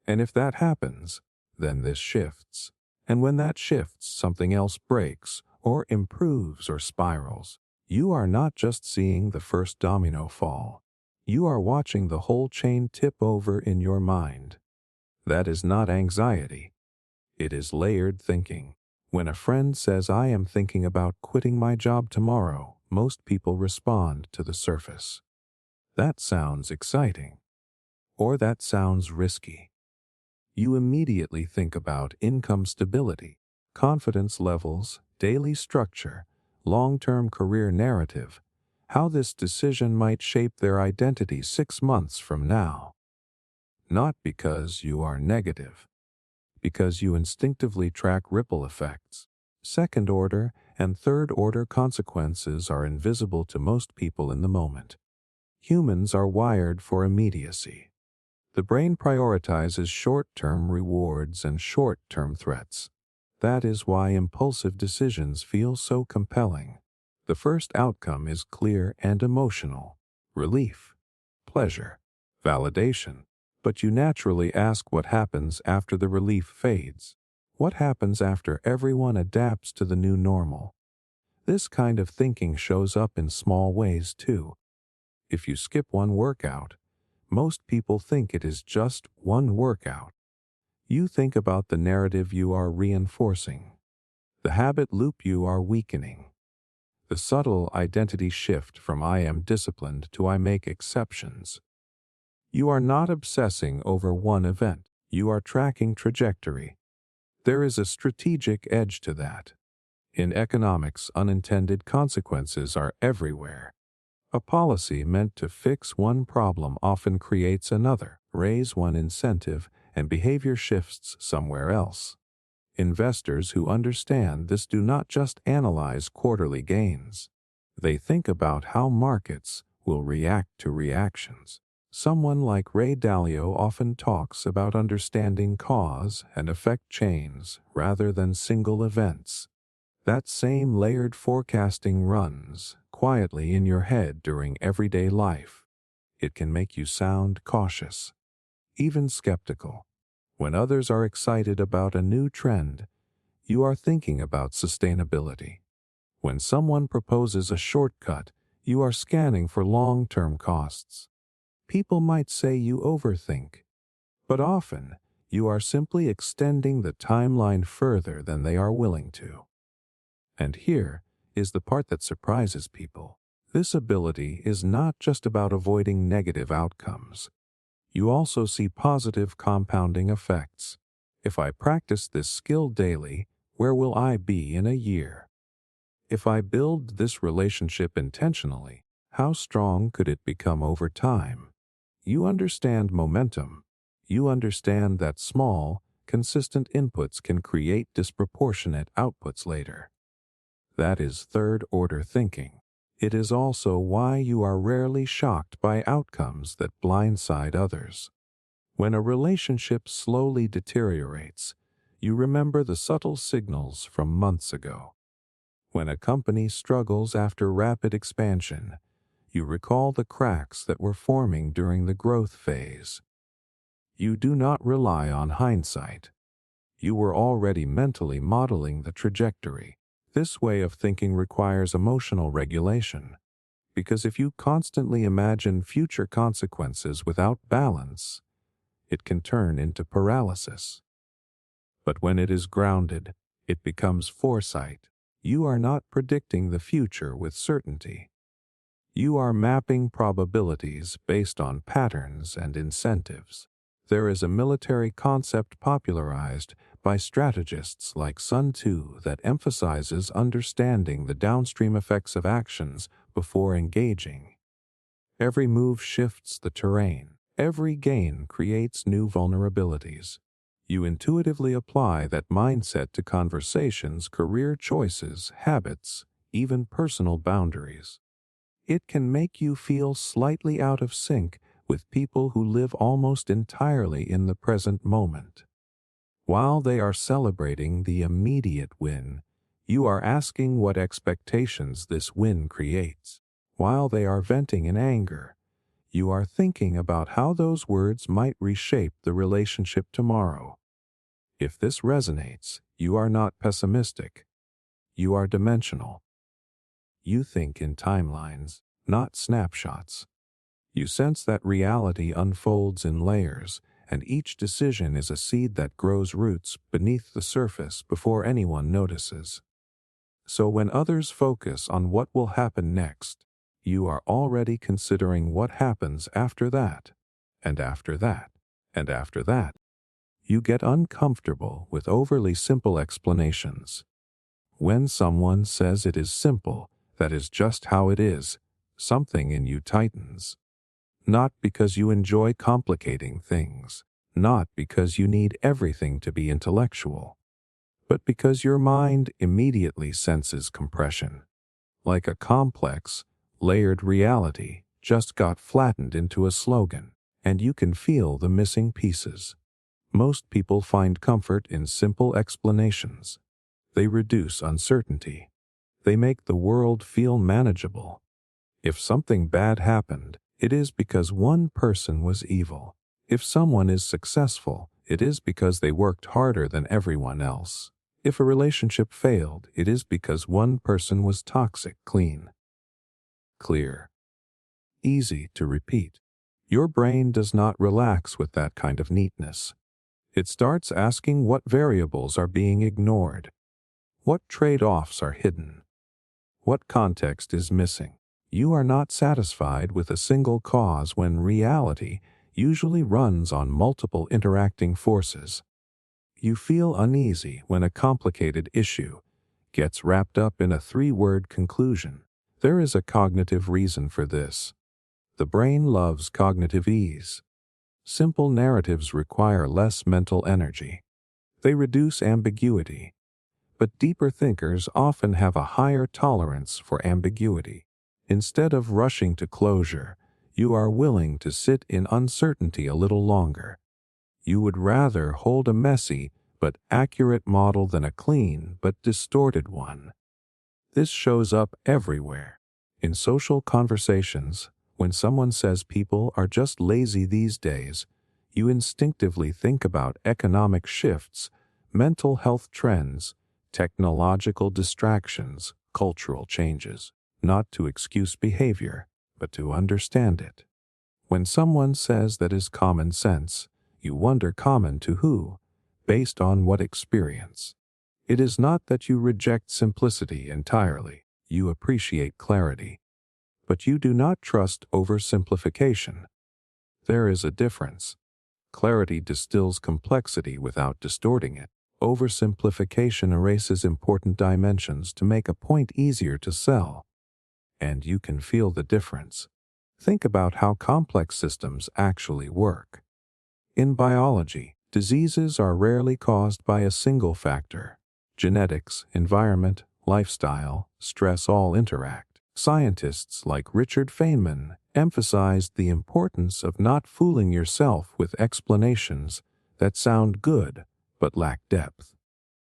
And if that happens, then this shifts. And when that shifts, something else breaks, or improves or spirals. You are not just seeing the first domino fall. You are watching the whole chain tip over in your mind. That is not anxiety. It is layered thinking. When a friend says, "I am thinking about quitting my job tomorrow," most people respond to the surface. That sounds exciting. Or that sounds risky. You immediately think about income stability, confidence levels, daily structure, long-term career narrative, how this decision might shape their identity 6 months from now. Not because you are negative, because you instinctively track ripple effects. Second-order and third-order consequences are invisible to most people in the moment. Humans are wired for immediacy. The brain prioritizes short-term rewards and short-term threats. That is why impulsive decisions feel so compelling. The first outcome is clear and emotional: relief, pleasure, validation. But you naturally ask what happens after the relief fades. What happens after everyone adapts to the new normal? This kind of thinking shows up in small ways too. If you skip one workout, most people think it is just one workout. You think about the narrative you are reinforcing, the habit loop you are weakening, the subtle identity shift from "I am disciplined" to "I make exceptions." You are not obsessing over one event. You are tracking trajectory. There is a strategic edge to that. In economics, unintended consequences are everywhere. A policy meant to fix one problem often creates another. Raise one incentive, and behavior shifts somewhere else. Investors who understand this do not just analyze quarterly gains. They think about how markets will react to reactions. Someone like Ray Dalio often talks about understanding cause and effect chains rather than single events. That same layered forecasting runs quietly in your head during everyday life. It can make you sound cautious, even skeptical. When others are excited about a new trend, you are thinking about sustainability. When someone proposes a shortcut, you are scanning for long-term costs. People might say you overthink, but often You are simply extending the timeline further than they are willing to. And here is the part that surprises people. This ability is not just about avoiding negative outcomes. You also see positive compounding effects. If I practice this skill daily, where will I be in a year? If I build this relationship intentionally, how strong could it become over time? You understand momentum. You understand that small, consistent inputs can create disproportionate outputs later. That is third-order thinking. It is also why you are rarely shocked by outcomes that blindside others. When a relationship slowly deteriorates, you remember the subtle signals from months ago. When a company struggles after rapid expansion, you recall the cracks that were forming during the growth phase. You do not rely on hindsight. You were already mentally modeling the trajectory. This way of thinking requires emotional regulation, because if you constantly imagine future consequences without balance, it can turn into paralysis. But when it is grounded, it becomes foresight. You are not predicting the future with certainty. You are mapping probabilities based on patterns and incentives. There is a military concept popularized by strategists like Sun Tzu that emphasizes understanding the downstream effects of actions before engaging. Every move shifts the terrain. Every gain creates new vulnerabilities. You intuitively apply that mindset to conversations, career choices, habits, even personal boundaries. It can make you feel slightly out of sync with people who live almost entirely in the present moment. While they are celebrating the immediate win, you are asking what expectations this win creates. While they are venting in anger, you are thinking about how those words might reshape the relationship tomorrow. If this resonates, you are not pessimistic. You are dimensional. You think in timelines, not snapshots. You sense that reality unfolds in layers, and each decision is a seed that grows roots beneath the surface before anyone notices. So when others focus on what will happen next, you are already considering what happens after that, and after that, and after that. You get uncomfortable with overly simple explanations. When someone says it is simple, that is just how it is, something in you tightens. Not because you enjoy complicating things, not because you need everything to be intellectual, but because your mind immediately senses compression. Like a complex, layered reality just got flattened into a slogan, and you can feel the missing pieces. Most people find comfort in simple explanations. They reduce uncertainty. They make the world feel manageable. If something bad happened, it is because one person was evil. If someone is successful, it is because they worked harder than everyone else. If a relationship failed, it is because one person was toxic. Clean. Clear. Easy to repeat. Your brain does not relax with that kind of neatness. It starts asking what variables are being ignored. What trade-offs are hidden? What context is missing? You are not satisfied with a single cause when reality usually runs on multiple interacting forces. You feel uneasy when a complicated issue gets wrapped up in a three-word conclusion. There is a cognitive reason for this. The brain loves cognitive ease. Simple narratives require less mental energy. They reduce ambiguity. But deeper thinkers often have a higher tolerance for ambiguity. Instead of rushing to closure, you are willing to sit in uncertainty a little longer. You would rather hold a messy but accurate model than a clean but distorted one. This shows up everywhere. In social conversations, when someone says people are just lazy these days, you instinctively think about economic shifts, mental health trends, technological distractions, cultural changes, not to excuse behavior, but to understand it. When someone says that is common sense, You wonder common to who, based on what experience. It is not that you reject simplicity entirely. You appreciate clarity. But you do not trust oversimplification. There is a difference. Clarity distills complexity without distorting it. Oversimplification erases important dimensions to make a point easier to sell. And you can feel the difference. Think about how complex systems actually work. In biology, diseases are rarely caused by a single factor. Genetics, environment, lifestyle, stress all interact. Scientists like Richard Feynman emphasized the importance of not fooling yourself with explanations that sound good but lack depth.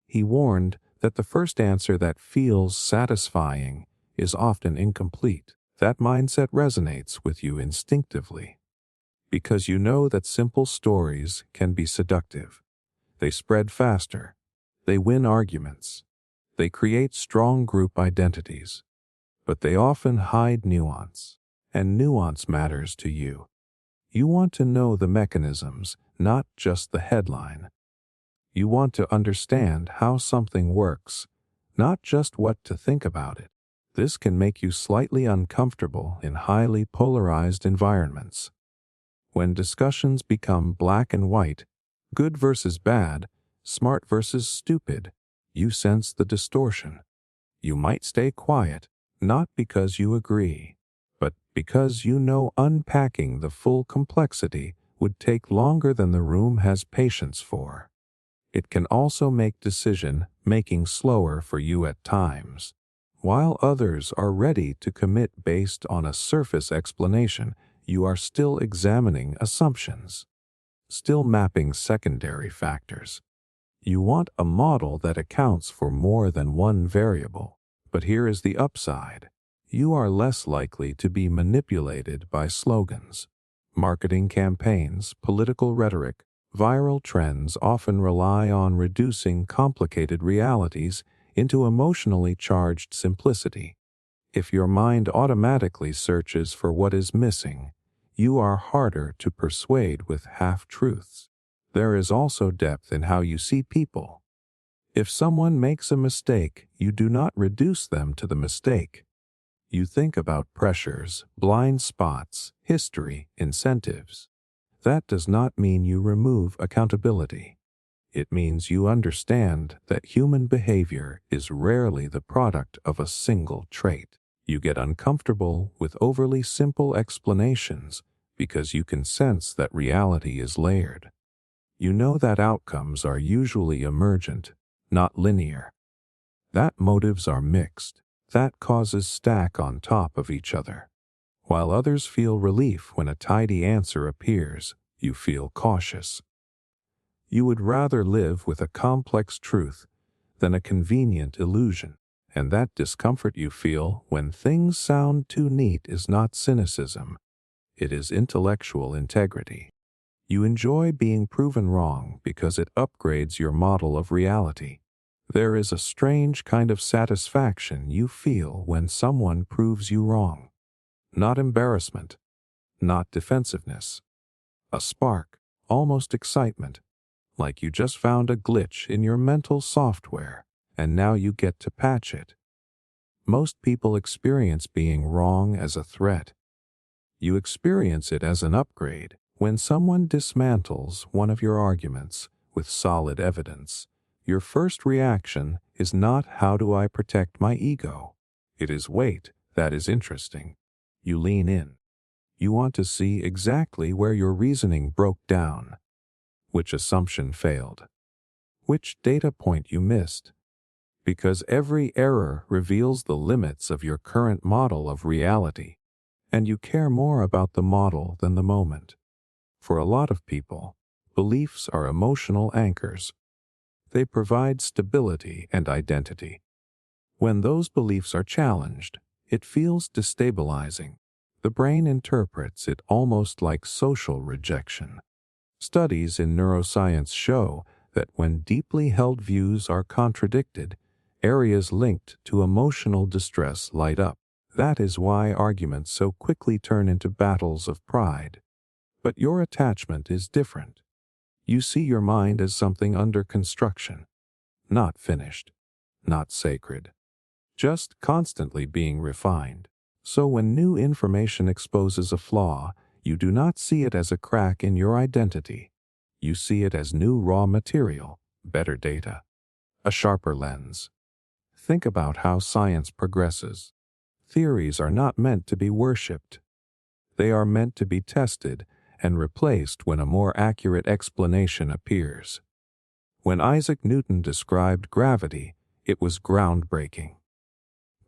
He warned that the first answer that feels satisfying is often incomplete. That mindset resonates with you instinctively, because you know that simple stories can be seductive. They spread faster. They win arguments. They create strong group identities. But they often hide nuance, and nuance matters to you. You want to know the mechanisms, not just the headline. You want to understand how something works, not just what to think about it. This can make you slightly uncomfortable in highly polarized environments. When discussions become black and white, good versus bad, smart versus stupid, you sense the distortion. You might stay quiet, not because you agree, but because you know unpacking the full complexity would take longer than the room has patience for. It can also make decision-making slower for you at times. While others are ready to commit based on a surface explanation, you are still examining assumptions, still mapping secondary factors. You want a model that accounts for more than one variable. But here is the upside. You are less likely to be manipulated by slogans. Marketing campaigns, political rhetoric, viral trends often rely on reducing complicated realities into emotionally charged simplicity. If your mind automatically searches for what is missing, you are harder to persuade with half-truths. There is also depth in how you see people. If someone makes a mistake, you do not reduce them to the mistake. You think about pressures, blind spots, history, incentives. That does not mean you remove accountability. It means you understand that human behavior is rarely the product of a single trait. You get uncomfortable with overly simple explanations because you can sense that reality is layered. You know that outcomes are usually emergent, not linear. That motives are mixed. That causes stack on top of each other. While others feel relief when a tidy answer appears, you feel cautious. You would rather live with a complex truth than a convenient illusion, and that discomfort you feel when things sound too neat is not cynicism. It is intellectual integrity. You enjoy being proven wrong because it upgrades your model of reality. There is a strange kind of satisfaction you feel when someone proves you wrong. Not embarrassment, not defensiveness. A spark, almost excitement, like you just found a glitch in your mental software, and now you get to patch it. Most people experience being wrong as a threat. You experience it as an upgrade when someone dismantles one of your arguments with solid evidence. Your first reaction is not "how do I protect my ego?" It is "wait, that is interesting." You lean in. You want to see exactly where your reasoning broke down, which assumption failed, which data point you missed, because every error reveals the limits of your current model of reality, and you care more about the model than the moment. For a lot of people, beliefs are emotional anchors. They provide stability and identity. When those beliefs are challenged, it feels destabilizing. The brain interprets it almost like social rejection. Studies in neuroscience show that when deeply held views are contradicted, areas linked to emotional distress light up. That is why arguments so quickly turn into battles of pride. But your attachment is different. You see your mind as something under construction, not finished, not sacred, just constantly being refined. So when new information exposes a flaw, you do not see it as a crack in your identity. You see it as new raw material, better data, a sharper lens. Think about how science progresses. Theories are not meant to be worshipped. They are meant to be tested and replaced when a more accurate explanation appears. When Isaac Newton described gravity, it was groundbreaking.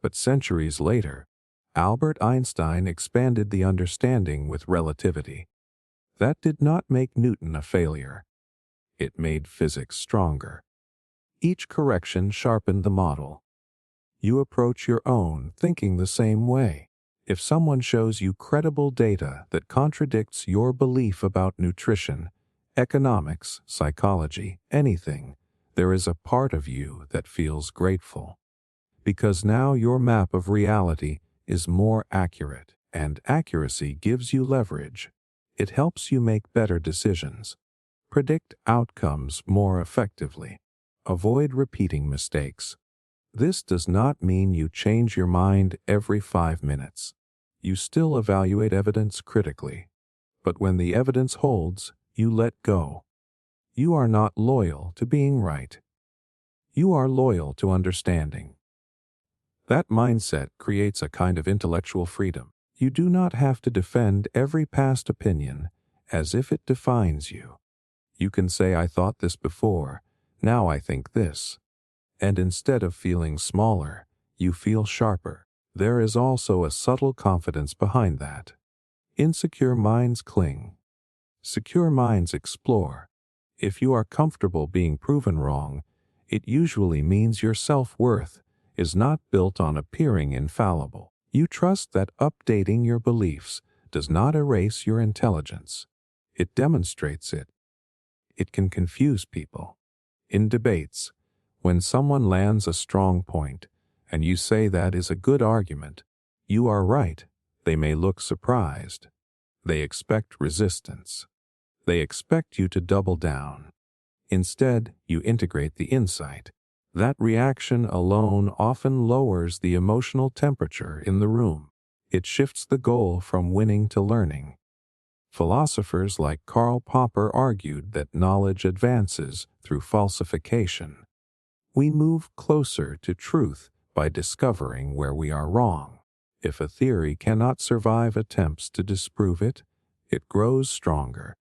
But centuries later, Albert Einstein expanded the understanding with relativity. That did not make Newton a failure. It made physics stronger. Each correction sharpened the model. You approach your own thinking the same way. If someone shows you credible data that contradicts your belief about nutrition, economics, psychology, anything, there is a part of you that feels grateful. Because now your map of reality is more accurate, and accuracy gives you leverage. It helps you make better decisions, predict outcomes more effectively, avoid repeating mistakes. This does not mean you change your mind every 5 minutes. You still evaluate evidence critically. But when the evidence holds, you let go. You are not loyal to being right. You are loyal to understanding. That mindset creates a kind of intellectual freedom. You do not have to defend every past opinion as if it defines you. You can say, I thought this before, now I think this. And instead of feeling smaller, you feel sharper. There is also a subtle confidence behind that. Insecure minds cling. Secure minds explore. If you are comfortable being proven wrong, it usually means your self-worth is not built on appearing infallible. You trust that updating your beliefs does not erase your intelligence. It demonstrates it. It can confuse people. In debates, when someone lands a strong point, and you say that is a good argument, you are right, they may look surprised. They expect resistance. They expect you to double down. Instead, you integrate the insight. That reaction alone often lowers the emotional temperature in the room. It shifts the goal from winning to learning. Philosophers like Karl Popper argued that knowledge advances through falsification. We move closer to truth by discovering where we are wrong. If a theory cannot survive attempts to disprove it, it grows stronger.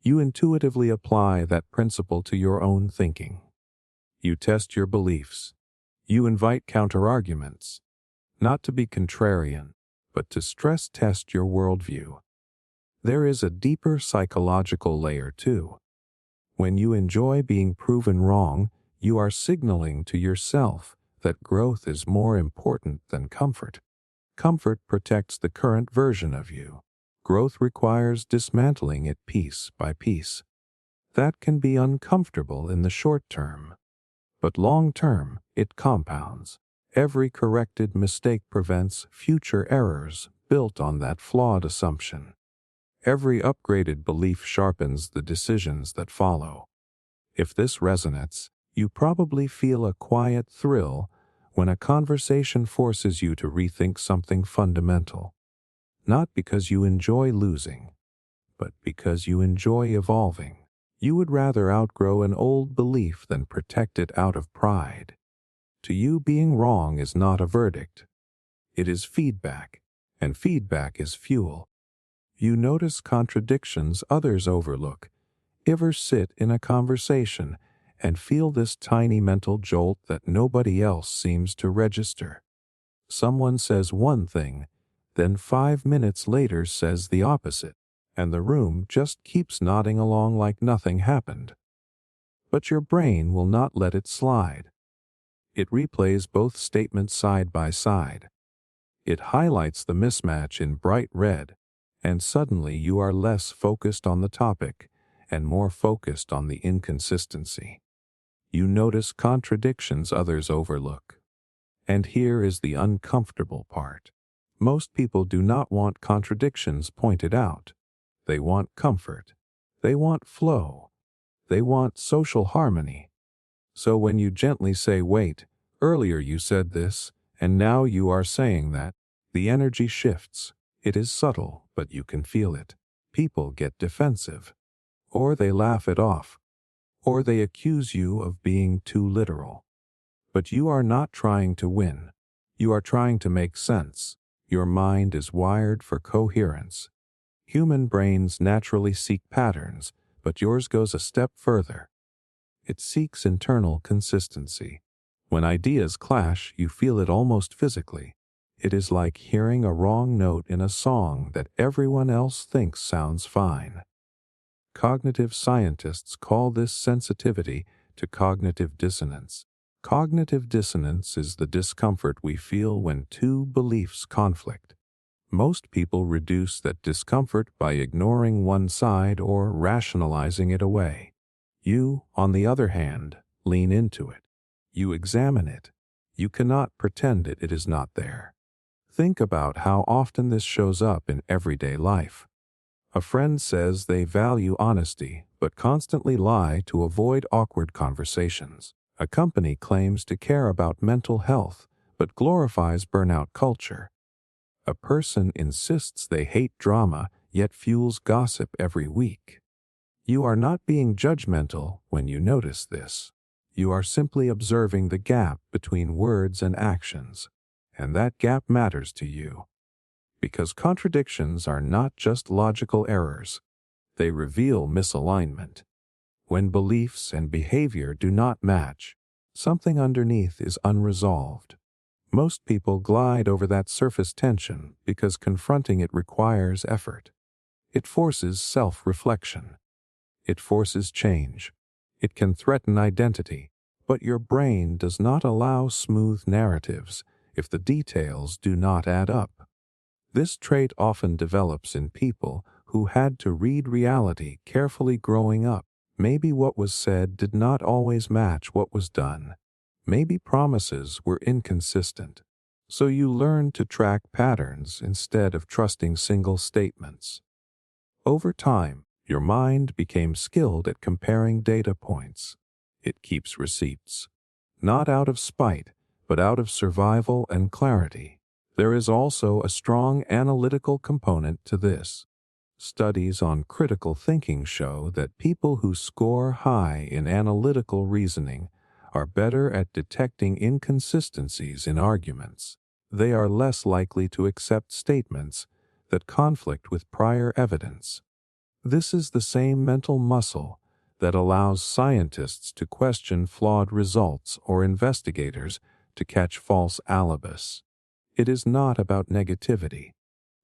You intuitively apply that principle to your own thinking. You test your beliefs. You invite counterarguments, not to be contrarian, but to stress test your worldview. There is a deeper psychological layer too. When you enjoy being proven wrong, you are signaling to yourself that growth is more important than comfort. Comfort protects the current version of you. Growth requires dismantling it piece by piece. That can be uncomfortable in the short term, but long term, it compounds. Every corrected mistake prevents future errors built on that flawed assumption. Every upgraded belief sharpens the decisions that follow. If this resonates, you probably feel a quiet thrill when a conversation forces you to rethink something fundamental. Not because you enjoy losing, but because you enjoy evolving. You would rather outgrow an old belief than protect it out of pride. To you, being wrong is not a verdict. It is feedback, and feedback is fuel. You notice contradictions others overlook. Ever sit in a conversation and feel this tiny mental jolt that nobody else seems to register? Someone says one thing, then 5 minutes later says the opposite, and the room just keeps nodding along like nothing happened. But your brain will not let it slide. It replays both statements side by side. It highlights the mismatch in bright red, and suddenly you are less focused on the topic and more focused on the inconsistency. You notice contradictions others overlook. And here is the uncomfortable part. Most people do not want contradictions pointed out. They want comfort. They want flow. They want social harmony. So when you gently say, "Wait, earlier you said this, and now you are saying that," the energy shifts. It is subtle, but you can feel it. People get defensive, or they laugh it off, or they accuse you of being too literal. But you are not trying to win. You are trying to make sense. Your mind is wired for coherence. Human brains naturally seek patterns, but yours goes a step further. It seeks internal consistency. When ideas clash, you feel it almost physically. It is like hearing a wrong note in a song that everyone else thinks sounds fine. Cognitive scientists call this sensitivity to cognitive dissonance. Cognitive dissonance is the discomfort we feel when two beliefs conflict. Most people reduce that discomfort by ignoring one side or rationalizing it away. You, on the other hand, lean into it. You examine it. You cannot pretend it is not there. Think about how often this shows up in everyday life. A friend says they value honesty, but constantly lie to avoid awkward conversations. A company claims to care about mental health, but glorifies burnout culture. A person insists they hate drama, yet fuels gossip every week. You are not being judgmental when you notice this. You are simply observing the gap between words and actions, and that gap matters to you. Because contradictions are not just logical errors. They reveal misalignment. When beliefs and behavior do not match, something underneath is unresolved. Most people glide over that surface tension because confronting it requires effort. It forces self-reflection. It forces change. It can threaten identity, but your brain does not allow smooth narratives if the details do not add up. This trait often develops in people who had to read reality carefully growing up. Maybe what was said did not always match what was done. Maybe promises were inconsistent. So you learned to track patterns instead of trusting single statements. Over time, your mind became skilled at comparing data points. It keeps receipts, not out of spite, but out of survival and clarity. There is also a strong analytical component to this. Studies on critical thinking show that people who score high in analytical reasoning are better at detecting inconsistencies in arguments. They are less likely to accept statements that conflict with prior evidence. This is the same mental muscle that allows scientists to question flawed results or investigators to catch false alibis. It is not about negativity.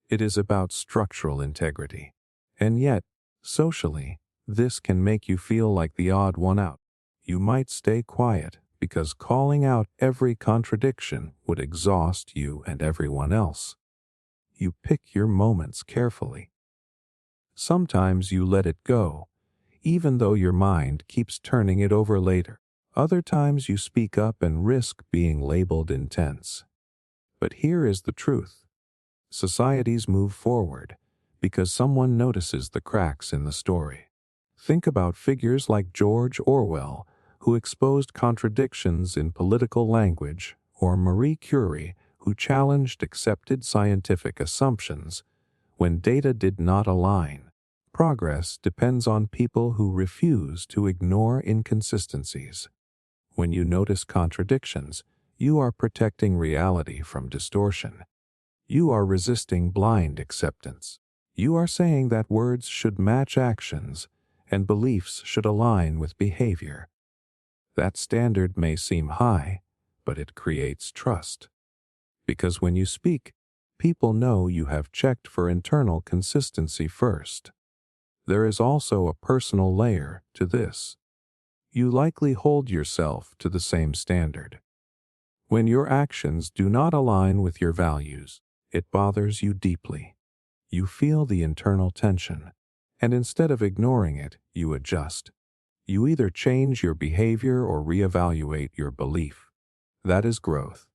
It is about structural integrity. And yet, socially, this can make you feel like the odd one out. You might stay quiet because calling out every contradiction would exhaust you and everyone else. You pick your moments carefully. Sometimes you let it go, even though your mind keeps turning it over later. Other times you speak up and risk being labeled intense. But here is the truth. Societies move forward because someone notices the cracks in the story. Think about figures like George Orwell, who exposed contradictions in political language, or Marie Curie, who challenged accepted scientific assumptions when data did not align. Progress depends on people who refuse to ignore inconsistencies. When you notice contradictions, you are protecting reality from distortion. You are resisting blind acceptance. You are saying that words should match actions and beliefs should align with behavior. That standard may seem high, but it creates trust. Because when you speak, people know you have checked for internal consistency first. There is also a personal layer to this. You likely hold yourself to the same standard. When your actions do not align with your values, it bothers you deeply. You feel the internal tension, and instead of ignoring it, you adjust. You either change your behavior or reevaluate your belief. That is growth.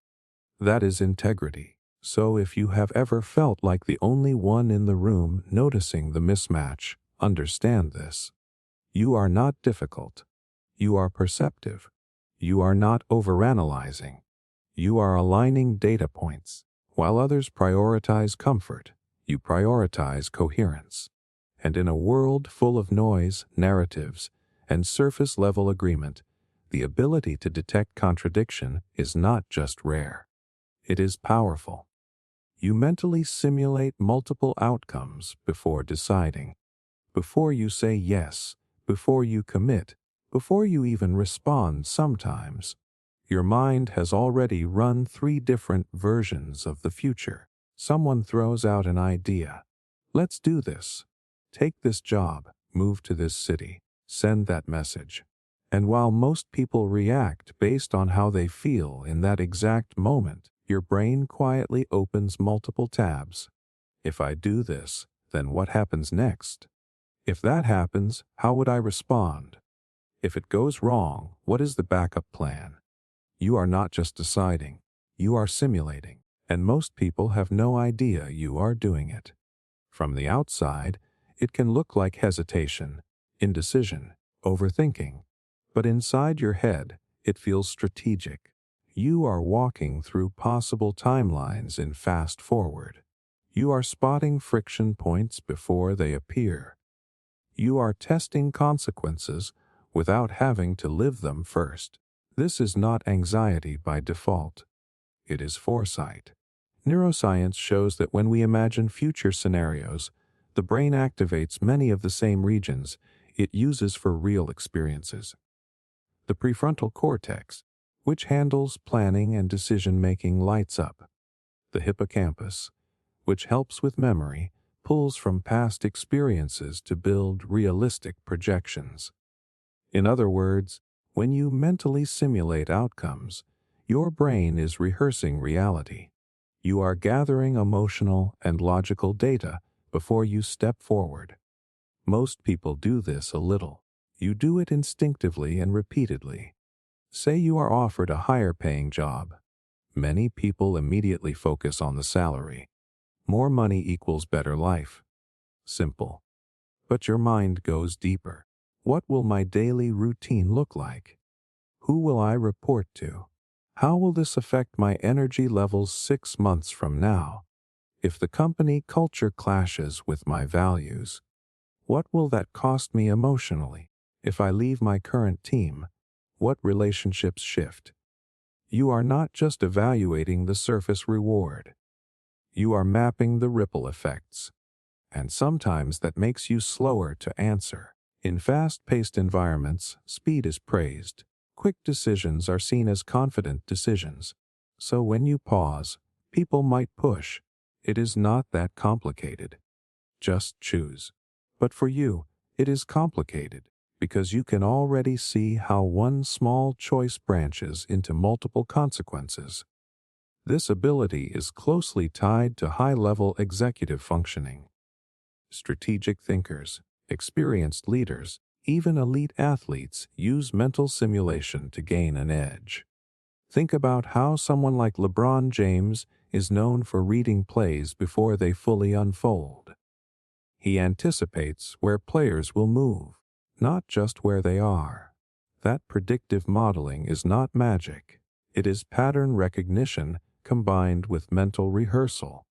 That is integrity. So if you have ever felt like the only one in the room noticing the mismatch, understand this. You are not difficult. You are perceptive. You are not overanalyzing. You are aligning data points. While others prioritize comfort, you prioritize coherence. And in a world full of noise, narratives, and surface-level agreement, the ability to detect contradiction is not just rare. It is powerful. You mentally simulate multiple outcomes before deciding. Before you say yes, before you commit, before you even respond sometimes, your mind has already run 3 different versions of the future. Someone throws out an idea. Let's do this. Take this job, move to this city, send that message. And while most people react based on how they feel in that exact moment, your brain quietly opens multiple tabs. If I do this, then what happens next? If that happens, how would I respond? If it goes wrong, what is the backup plan? You are not just deciding, you are simulating, and most people have no idea you are doing it. From the outside, it can look like hesitation, indecision, overthinking, but inside your head, it feels strategic. You are walking through possible timelines in fast forward. You are spotting friction points before they appear. You are testing consequences without having to live them first. This is not anxiety by default. It is foresight. Neuroscience shows that when we imagine future scenarios, the brain activates many of the same regions it uses for real experiences. The prefrontal cortex, which handles planning and decision-making, lights up. The hippocampus, which helps with memory, pulls from past experiences to build realistic projections. In other words, when you mentally simulate outcomes, your brain is rehearsing reality. You are gathering emotional and logical data before you step forward. Most people do this a little. You do it instinctively and repeatedly. Say you are offered a higher-paying job. Many people immediately focus on the salary. More money equals better life. Simple. But your mind goes deeper. What will my daily routine look like? Who will I report to? How will this affect my energy levels 6 months from now? If the company culture clashes with my values, what will that cost me emotionally? If I leave my current team, what relationships shift? You are not just evaluating the surface reward. You are mapping the ripple effects. And sometimes that makes you slower to answer. In fast-paced environments, speed is praised. Quick decisions are seen as confident decisions. So when you pause, people might push. It is not that complicated. Just choose. But for you, it is complicated because you can already see how one small choice branches into multiple consequences. This ability is closely tied to high-level executive functioning. Strategic thinkers, experienced leaders, even elite athletes use mental simulation to gain an edge. Think about how someone like LeBron James is known for reading plays before they fully unfold. He anticipates where players will move, not just where they are. That predictive modeling is not magic. It is pattern recognition combined with mental rehearsal.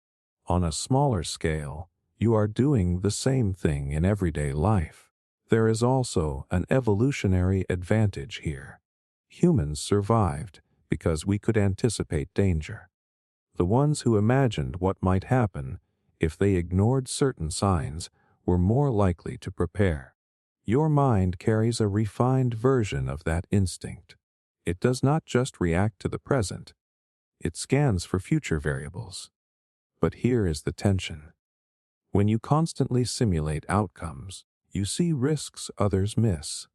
On a smaller scale, you are doing the same thing in everyday life. There is also an evolutionary advantage here. Humans survived because we could anticipate danger. The ones who imagined what might happen if they ignored certain signs were more likely to prepare. Your mind carries a refined version of that instinct. It does not just react to the present, it scans for future variables. But here is the tension. When you constantly simulate outcomes, you see risks others miss,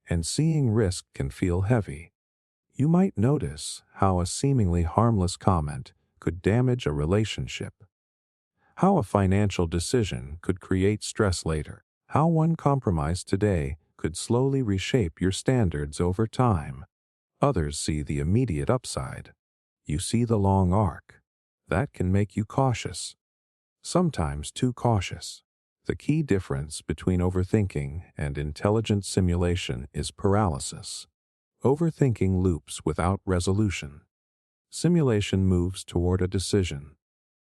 and seeing risk can feel heavy. You might notice how a seemingly harmless comment could damage a relationship, how a financial decision could create stress later, how one compromise today could slowly reshape your standards over time. Others see the immediate upside. You see the long arc. That can make you cautious, sometimes too cautious. The key difference between overthinking and intelligent simulation is paralysis. Overthinking loops without resolution. Simulation moves toward a decision.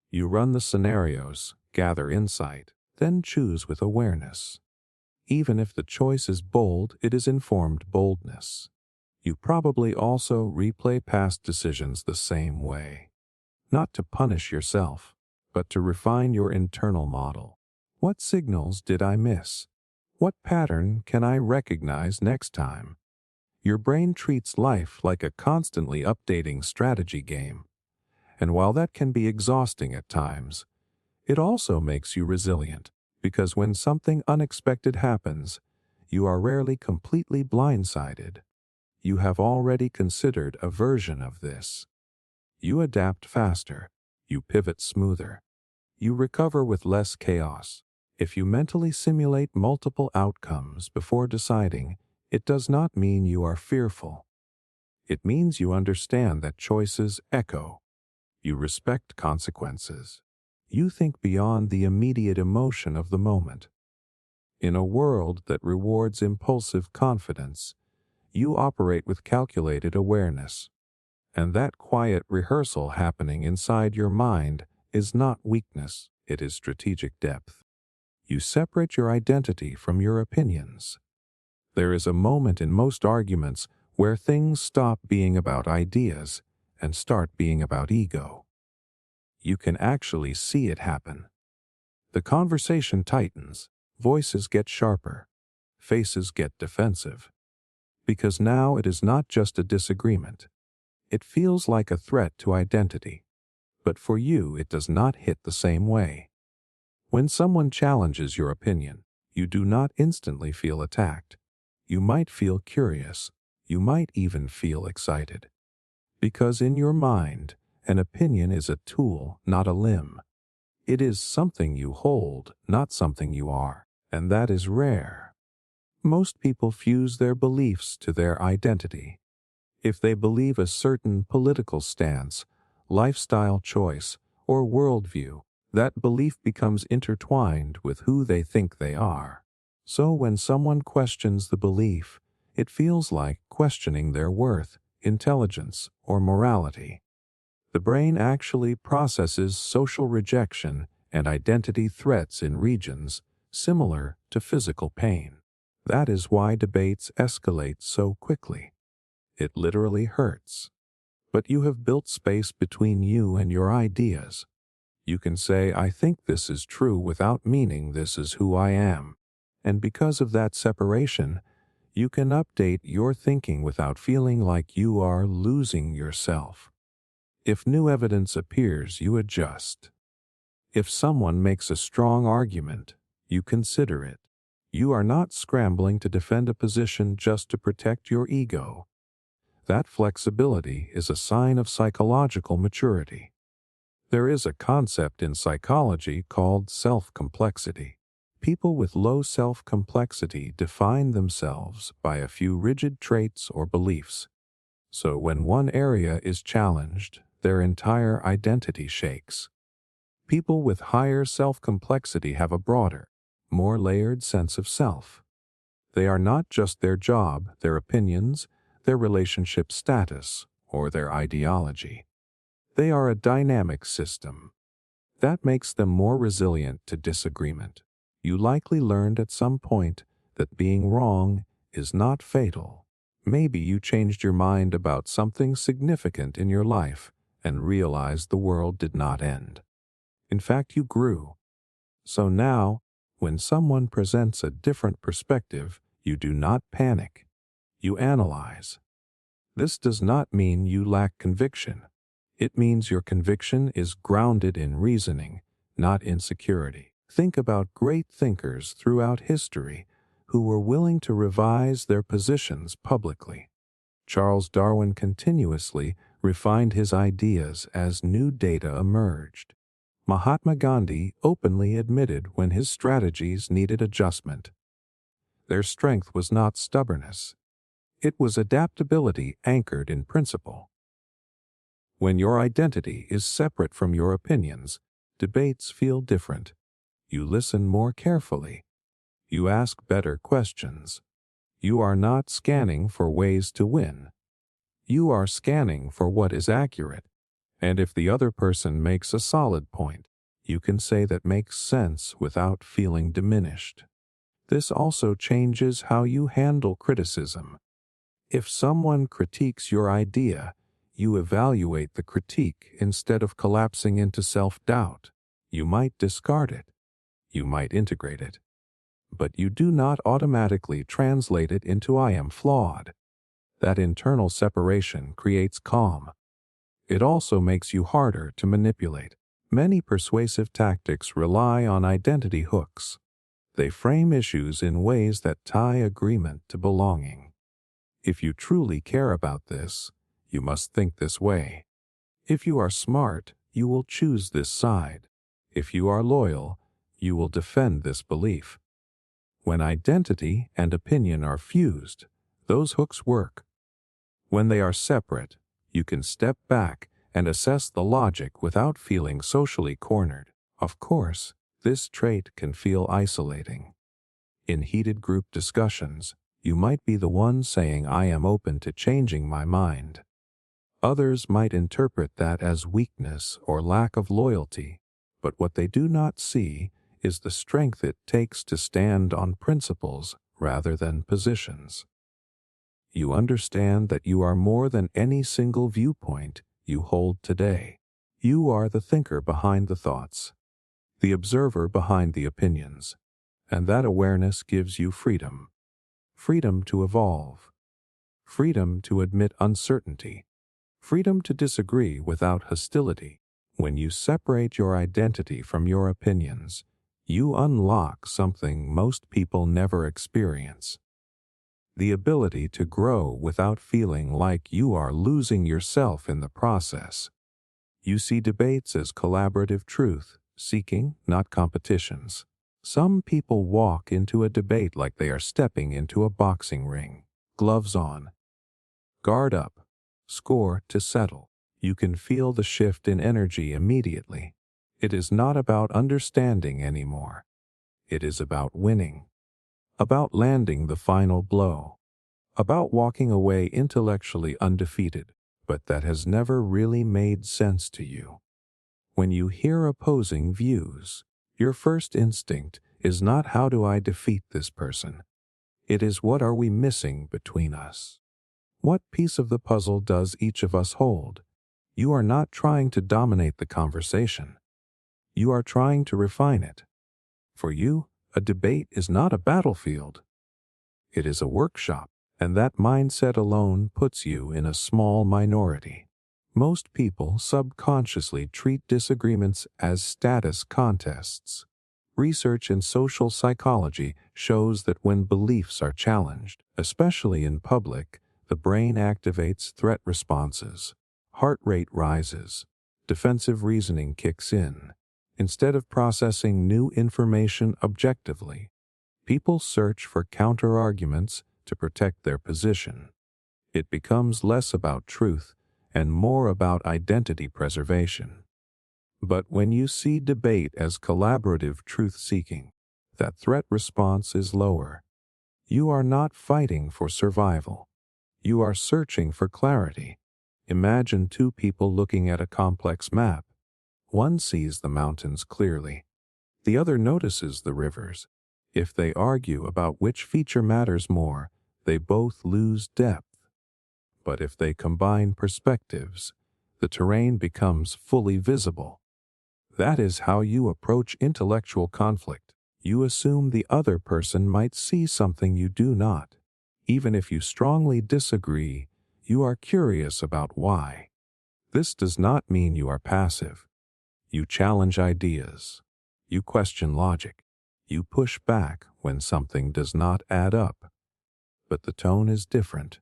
You run the scenarios, gather insight, then choose with awareness. Even if the choice is bold, it is informed boldness. You probably also replay past decisions the same way. Not to punish yourself, but to refine your internal model. What signals did I miss? What pattern can I recognize next time? Your brain treats life like a constantly updating strategy game. And while that can be exhausting at times, it also makes you resilient, because when something unexpected happens, you are rarely completely blindsided. You have already considered a version of this. You adapt faster. You pivot smoother. You recover with less chaos. If you mentally simulate multiple outcomes before deciding, it does not mean you are fearful. It means you understand that choices echo. You respect consequences. You think beyond the immediate emotion of the moment. In a world that rewards impulsive confidence, you operate with calculated awareness. And that quiet rehearsal happening inside your mind is not weakness, it is strategic depth. You separate your identity from your opinions. There is a moment in most arguments where things stop being about ideas and start being about ego. You can actually see it happen. The conversation tightens, voices get sharper, faces get defensive. Because now it is not just a disagreement. It feels like a threat to identity. But for you, it does not hit the same way. When someone challenges your opinion, you do not instantly feel attacked. You might feel curious. You might even feel excited. Because in your mind, an opinion is a tool, not a limb. It is something you hold, not something you are, and that is rare. Most people fuse their beliefs to their identity. If they believe a certain political stance, lifestyle choice, or worldview, that belief becomes intertwined with who they think they are. So when someone questions the belief, it feels like questioning their worth, intelligence, or morality. The brain actually processes social rejection and identity threats in regions similar to physical pain. That is why debates escalate so quickly. It literally hurts. But you have built space between you and your ideas. You can say, I think this is true without meaning this is who I am. And because of that separation, you can update your thinking without feeling like you are losing yourself. If new evidence appears, you adjust. If someone makes a strong argument, you consider it. You are not scrambling to defend a position just to protect your ego. That flexibility is a sign of psychological maturity. There is a concept in psychology called self-complexity. People with low self-complexity define themselves by a few rigid traits or beliefs. So when one area is challenged, their entire identity shakes. People with higher self-complexity have a broader, more layered sense of self. They are not just their job, their opinions, their relationship status, or their ideology. They are a dynamic system. That makes them more resilient to disagreement. You likely learned at some point that being wrong is not fatal. Maybe you changed your mind about something significant in your life and realized the world did not end. In fact, you grew. So now, when someone presents a different perspective, you do not panic. You analyze. This does not mean you lack conviction. It means your conviction is grounded in reasoning, not insecurity. Think about great thinkers throughout history who were willing to revise their positions publicly. Charles Darwin continuously refined his ideas as new data emerged. Mahatma Gandhi openly admitted when his strategies needed adjustment. Their strength was not stubbornness. It was adaptability anchored in principle. When your identity is separate from your opinions, debates feel different. You listen more carefully. You ask better questions. You are not scanning for ways to win. You are scanning for what is accurate. And if the other person makes a solid point, you can say that makes sense without feeling diminished. This also changes how you handle criticism. If someone critiques your idea, you evaluate the critique instead of collapsing into self-doubt. You might discard it. You might integrate it. But you do not automatically translate it into "I am flawed." That internal separation creates calm. It also makes you harder to manipulate. Many persuasive tactics rely on identity hooks. They frame issues in ways that tie agreement to belonging. If you truly care about this, you must think this way. If you are smart, you will choose this side. If you are loyal, you will defend this belief. When identity and opinion are fused, those hooks work. When they are separate, you can step back and assess the logic without feeling socially cornered. Of course, this trait can feel isolating. In heated group discussions, you might be the one saying, "I am open to changing my mind." Others might interpret that as weakness or lack of loyalty, but what they do not see is the strength it takes to stand on principles rather than positions. You understand that you are more than any single viewpoint you hold today. You are the thinker behind the thoughts, the observer behind the opinions, and that awareness gives you freedom. Freedom to evolve. Freedom to admit uncertainty. Freedom to disagree without hostility. When you separate your identity from your opinions, you unlock something most people never experience. The ability to grow without feeling like you are losing yourself in the process. You see debates as collaborative truth seeking, not competitions. Some people walk into a debate like they are stepping into a boxing ring. Gloves on. Guard up. Score to settle. You can feel the shift in energy immediately. It is not about understanding anymore. It is about winning. About landing the final blow. About walking away intellectually undefeated, but that has never really made sense to you. When you hear opposing views, your first instinct is not "how do I defeat this person?" It is "what are we missing between us?" What piece of the puzzle does each of us hold? You are not trying to dominate the conversation. You are trying to refine it. For you, a debate is not a battlefield. It is a workshop, and that mindset alone puts you in a small minority. Most people subconsciously treat disagreements as status contests. Research in social psychology shows that when beliefs are challenged, especially in public, the brain activates threat responses. Heart rate rises. Defensive reasoning kicks in. Instead of processing new information objectively, people search for counterarguments to protect their position. It becomes less about truth and more about identity preservation. But when you see debate as collaborative truth-seeking, that threat response is lower. You are not fighting for survival. You are searching for clarity. Imagine two people looking at a complex map. One sees the mountains clearly. The other notices the rivers. If they argue about which feature matters more, they both lose depth. But if they combine perspectives, the terrain becomes fully visible. That is how you approach intellectual conflict. You assume the other person might see something you do not. Even if you strongly disagree, you are curious about why. This does not mean you are passive. You challenge ideas. You question logic. You push back when something does not add up. But the tone is different.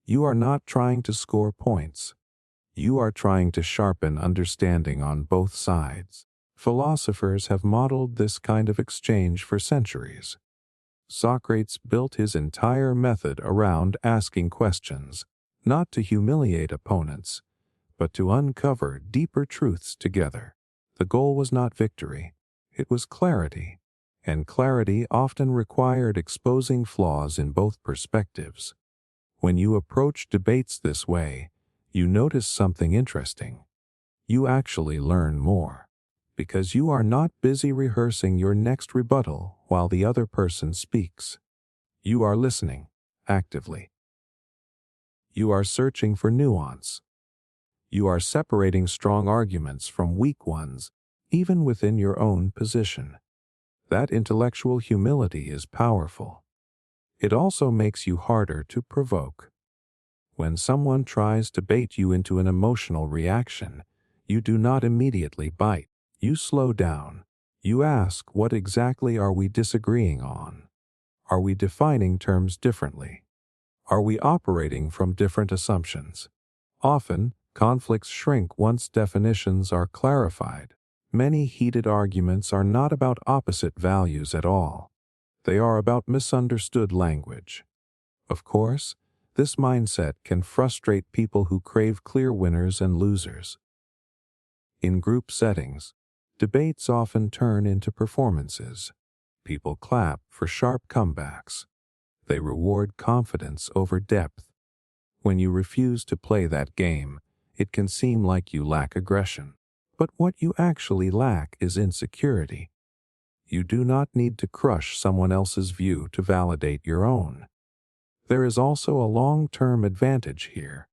You are not trying to score points. You are trying to sharpen understanding on both sides. Philosophers have modeled this kind of exchange for centuries. Socrates built his entire method around asking questions, not to humiliate opponents, but to uncover deeper truths together. The goal was not victory. It was clarity, and clarity often required exposing flaws in both perspectives. When you approach debates this way, you notice something interesting. You actually learn more, because you are not busy rehearsing your next rebuttal while the other person speaks. You are listening, actively. You are searching for nuance. You are separating strong arguments from weak ones, even within your own position. That intellectual humility is powerful. It also makes you harder to provoke. When someone tries to bait you into an emotional reaction, you do not immediately bite. You slow down. You ask, what exactly are we disagreeing on? Are we defining terms differently? Are we operating from different assumptions? Often, conflicts shrink once definitions are clarified. Many heated arguments are not about opposite values at all. They are about misunderstood language. Of course, this mindset can frustrate people who crave clear winners and losers. In group settings, debates often turn into performances. People clap for sharp comebacks. They reward confidence over depth. When you refuse to play that game, it can seem like you lack aggression. But what you actually lack is insecurity. You do not need to crush someone else's view to validate your own. There is also a long-term advantage here.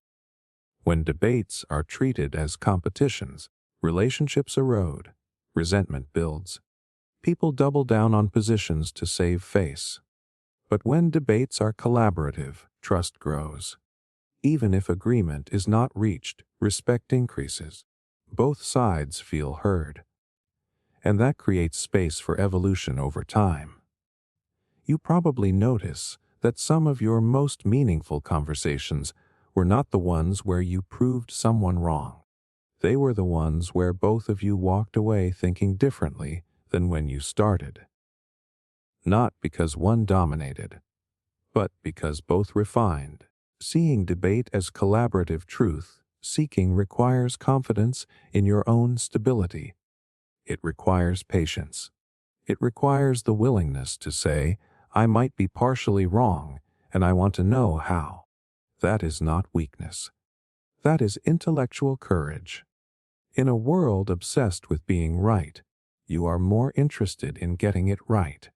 When debates are treated as competitions, relationships erode, resentment builds. People double down on positions to save face. But when debates are collaborative, trust grows. Even if agreement is not reached, respect increases. Both sides feel heard. And that creates space for evolution over time. You probably notice that some of your most meaningful conversations were not the ones where you proved someone wrong. They were the ones where both of you walked away thinking differently than when you started. Not because one dominated, but because both refined. Seeing debate as collaborative truth seeking requires confidence in your own stability. It requires patience. It requires the willingness to say, I might be partially wrong, and I want to know how. That is not weakness. That is intellectual courage. In a world obsessed with being right, you are more interested in getting it right.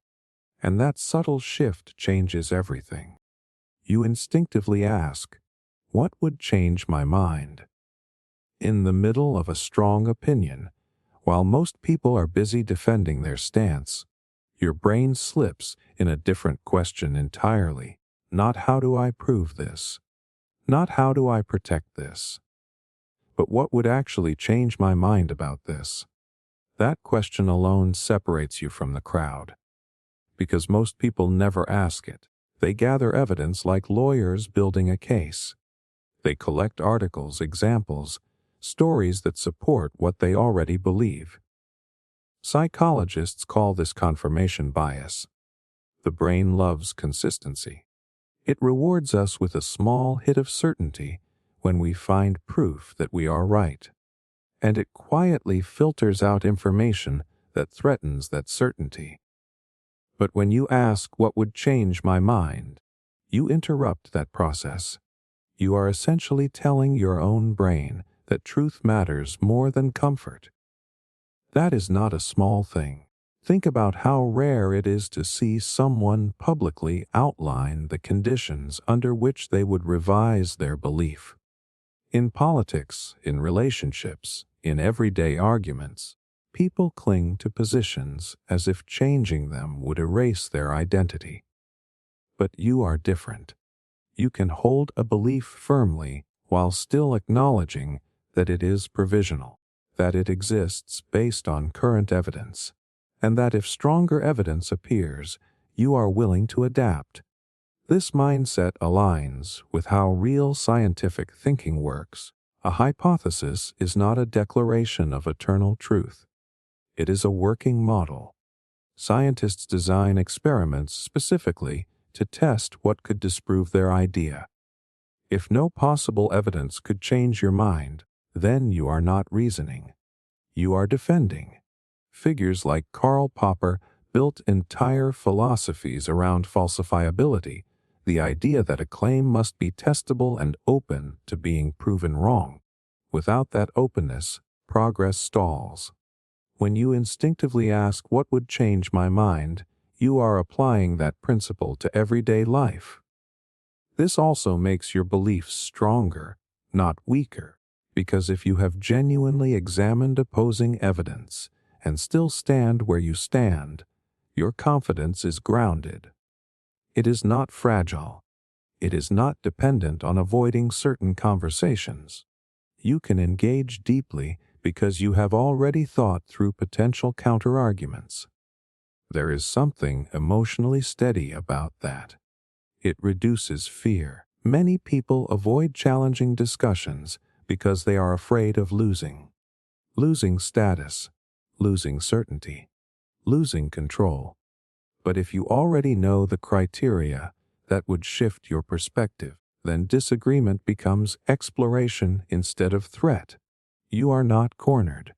And that subtle shift changes everything. You instinctively ask, what would change my mind? In the middle of a strong opinion, while most people are busy defending their stance, your brain slips in a different question entirely. Not how do I prove this? Not how do I protect this? But what would actually change my mind about this? That question alone separates you from the crowd. Because most people never ask it. They gather evidence like lawyers building a case. They collect articles, examples, stories that support what they already believe. Psychologists call this confirmation bias. The brain loves consistency. It rewards us with a small hit of certainty when we find proof that we are right. And it quietly filters out information that threatens that certainty. But when you ask what would change my mind, you interrupt that process. You are essentially telling your own brain that truth matters more than comfort. That is not a small thing. Think about how rare it is to see someone publicly outline the conditions under which they would revise their belief. In politics, in relationships, in everyday arguments, people cling to positions as if changing them would erase their identity. But you are different. You can hold a belief firmly while still acknowledging that it is provisional, that it exists based on current evidence, and that if stronger evidence appears, you are willing to adapt. This mindset aligns with how real scientific thinking works. A hypothesis is not a declaration of eternal truth. It is a working model. Scientists design experiments specifically to test what could disprove their idea. If no possible evidence could change your mind, then you are not reasoning. You are defending. Figures like Karl Popper built entire philosophies around falsifiability, the idea that a claim must be testable and open to being proven wrong. Without that openness, progress stalls. When you instinctively ask what would change my mind, you are applying that principle to everyday life. This also makes your beliefs stronger, not weaker, because if you have genuinely examined opposing evidence and still stand where you stand, your confidence is grounded. It is not fragile. It is not dependent on avoiding certain conversations. You can engage deeply because you have already thought through potential counterarguments. There is something emotionally steady about that. It reduces fear. Many people avoid challenging discussions because they are afraid of losing. Losing status, losing certainty, losing control. But if you already know the criteria that would shift your perspective, then disagreement becomes exploration instead of threat. You are not cornered.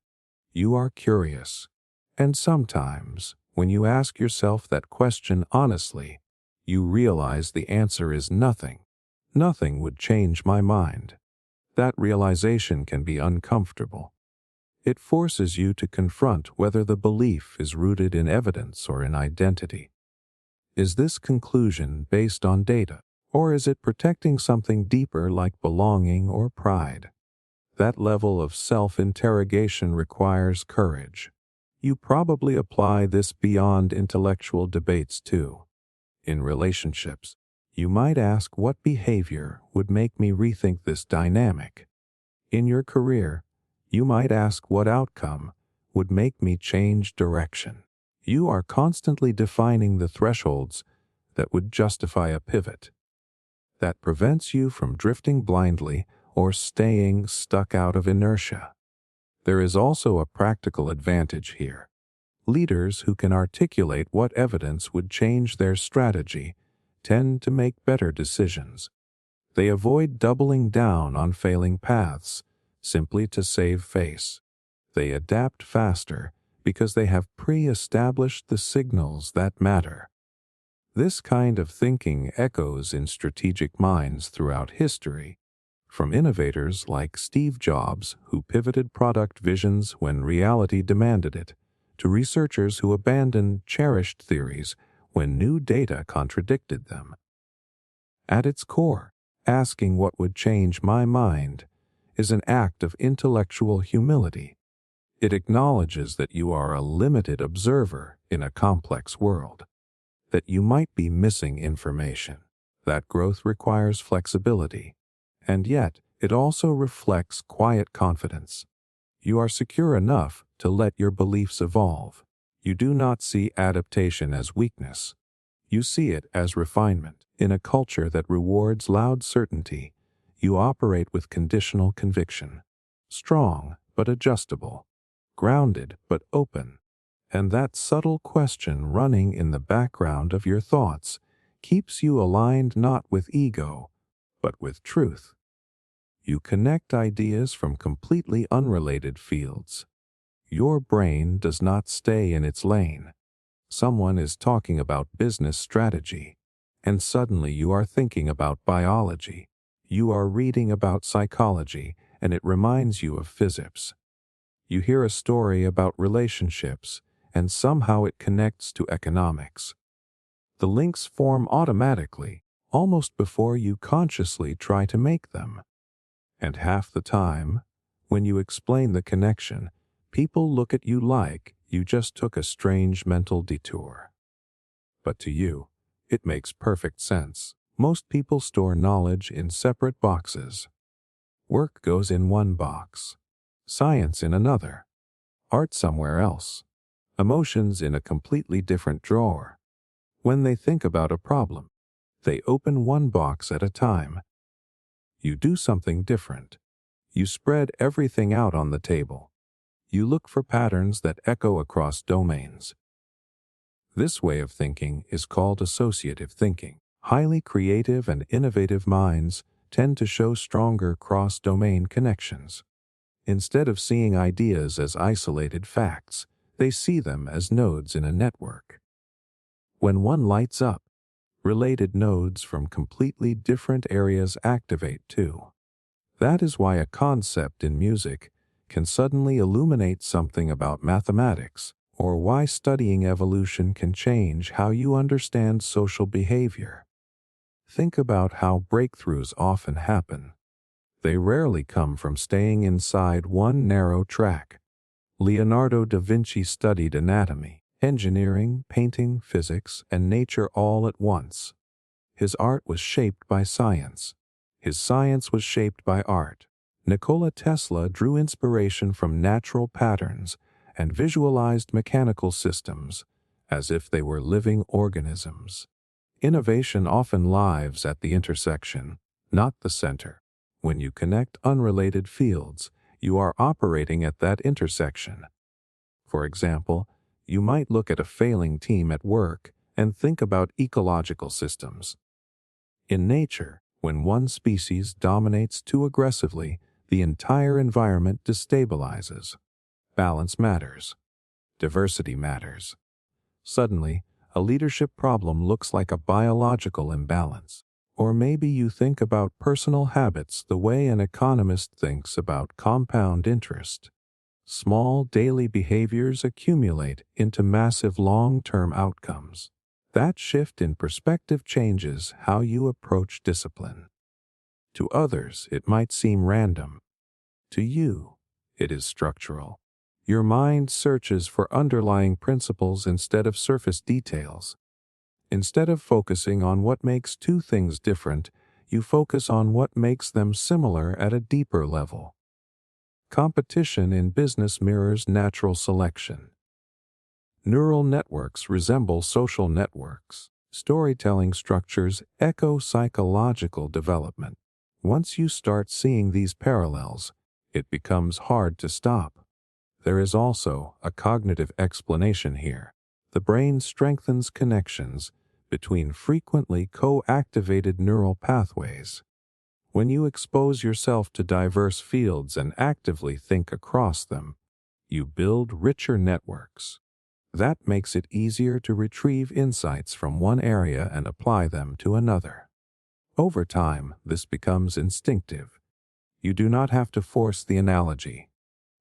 You are curious. And sometimes, when you ask yourself that question honestly, you realize the answer is nothing. Nothing would change my mind. That realization can be uncomfortable. It forces you to confront whether the belief is rooted in evidence or in identity. Is this conclusion based on data, or is it protecting something deeper like belonging or pride? That level of self-interrogation requires courage. You probably apply this beyond intellectual debates too. In relationships, you might ask what behavior would make me rethink this dynamic. In your career, you might ask what outcome would make me change direction. You are constantly defining the thresholds that would justify a pivot. That prevents you from drifting blindly or staying stuck out of inertia. There is also a practical advantage here. Leaders who can articulate what evidence would change their strategy tend to make better decisions. They avoid doubling down on failing paths simply to save face. They adapt faster because they have pre-established the signals that matter. This kind of thinking echoes in strategic minds throughout history, from innovators like Steve Jobs, who pivoted product visions when reality demanded it, to researchers who abandoned cherished theories when new data contradicted them. At its core, asking what would change my mind is an act of intellectual humility. It acknowledges that you are a limited observer in a complex world, that you might be missing information, that growth requires flexibility, and yet it also reflects quiet confidence. You are secure enough to let your beliefs evolve. You do not see adaptation as weakness. You see it as refinement. In a culture that rewards loud certainty, you operate with conditional conviction. Strong but adjustable. Grounded but open. And that subtle question running in the background of your thoughts keeps you aligned not with ego, but with truth. You connect ideas from completely unrelated fields. Your brain does not stay in its lane. Someone is talking about business strategy, and suddenly you are thinking about biology. You are reading about psychology, and it reminds you of physics. You hear a story about relationships, and somehow it connects to economics. The links form automatically, almost before you consciously try to make them. And half the time, when you explain the connection, people look at you like you just took a strange mental detour. But to you, it makes perfect sense. Most people store knowledge in separate boxes. Work goes in one box, science in another, art somewhere else, emotions in a completely different drawer. When they think about a problem, they open one box at a time. You do something different. You spread everything out on the table. You look for patterns that echo across domains. This way of thinking is called associative thinking. Highly creative and innovative minds tend to show stronger cross-domain connections. Instead of seeing ideas as isolated facts, They see them as nodes in a network. When one lights up, related nodes from completely different areas activate too. That is why a concept in music can suddenly illuminate something about mathematics, or why studying evolution can change how you understand social behavior. Think about how breakthroughs often happen. They rarely come from staying inside one narrow track. Leonardo da Vinci studied anatomy, engineering, painting, physics, and nature all at once. His art was shaped by science. His science was shaped by art. Nikola Tesla drew inspiration from natural patterns and visualized mechanical systems as if they were living organisms. Innovation often lies at the intersection, not the center. When you connect unrelated fields, you are operating at that intersection. For example, you might look at a failing team at work and think about ecological systems. In nature, when one species dominates too aggressively, the entire environment destabilizes. Balance matters. Diversity matters. Suddenly, a leadership problem looks like a biological imbalance. Or maybe you think about personal habits the way an economist thinks about compound interest. Small daily behaviors accumulate into massive long-term outcomes. That shift in perspective changes how you approach discipline. To others, it might seem random. To you, it is structural. Your mind searches for underlying principles instead of surface details. Instead of focusing on what makes two things different, you focus on what makes them similar at a deeper level. Competition in business mirrors natural selection. Neural networks resemble social networks. Storytelling structures echo psychological development. Once you start seeing these parallels, it becomes hard to stop. There is also a cognitive explanation here. The brain strengthens connections between frequently co-activated neural pathways. When you expose yourself to diverse fields and actively think across them, you build richer networks. That makes it easier to retrieve insights from one area and apply them to another. Over time, this becomes instinctive. You do not have to force the analogy.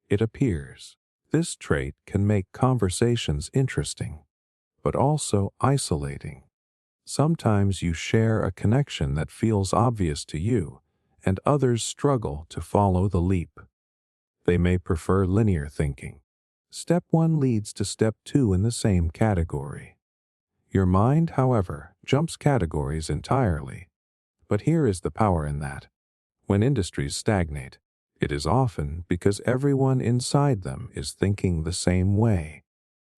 It appears. This trait can make conversations interesting, but also isolating. Sometimes you share a connection that feels obvious to you, and others struggle to follow the leap. They may prefer linear thinking. Step 1 leads to step 2 in the same category. Your mind, however, jumps categories entirely. But here is the power in that. When industries stagnate, it is often because everyone inside them is thinking the same way.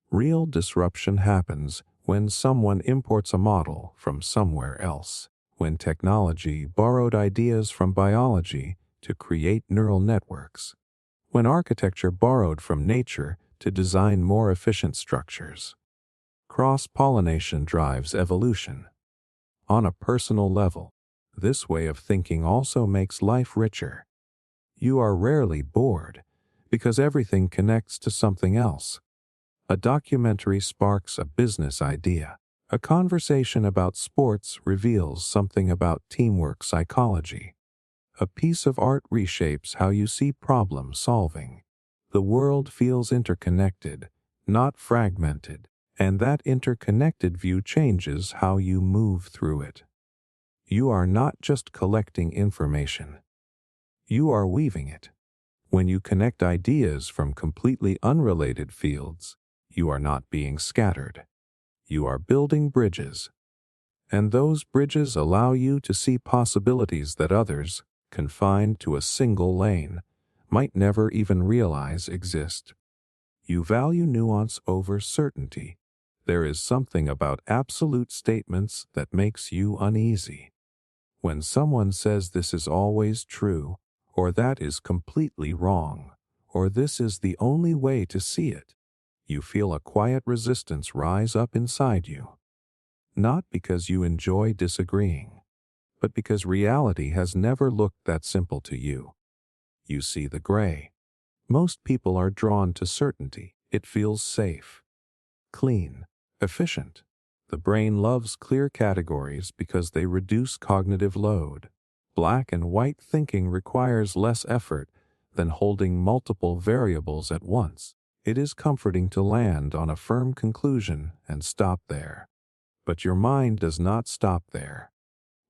Real disruption happens when someone imports a model from somewhere else, when technology borrowed ideas from biology to create neural networks, when architecture borrowed from nature to design more efficient structures. Cross-pollination drives evolution. On a personal level, this way of thinking also makes life richer. You are rarely bored because everything connects to something else. A documentary sparks a business idea. A conversation about sports reveals something about teamwork psychology. A piece of art reshapes how you see problem solving. The world feels interconnected, not fragmented, and that interconnected view changes how you move through it. You are not just collecting information. You are weaving it. When you connect ideas from completely unrelated fields, you are not being scattered. You are building bridges. And those bridges allow you to see possibilities that others, confined to a single lane, might never even realize exist. You value nuance over certainty. There is something about absolute statements that makes you uneasy. When someone says this is always true, or that is completely wrong, or this is the only way to see it, you feel a quiet resistance rise up inside you. Not because you enjoy disagreeing, but because reality has never looked that simple to you. You see the gray. Most people are drawn to certainty It feels safe, clean, efficient. The brain loves clear categories because they reduce cognitive load. Black and white thinking requires less effort than holding multiple variables at once. It is comforting to land on a firm conclusion and stop there. But your mind does not stop there.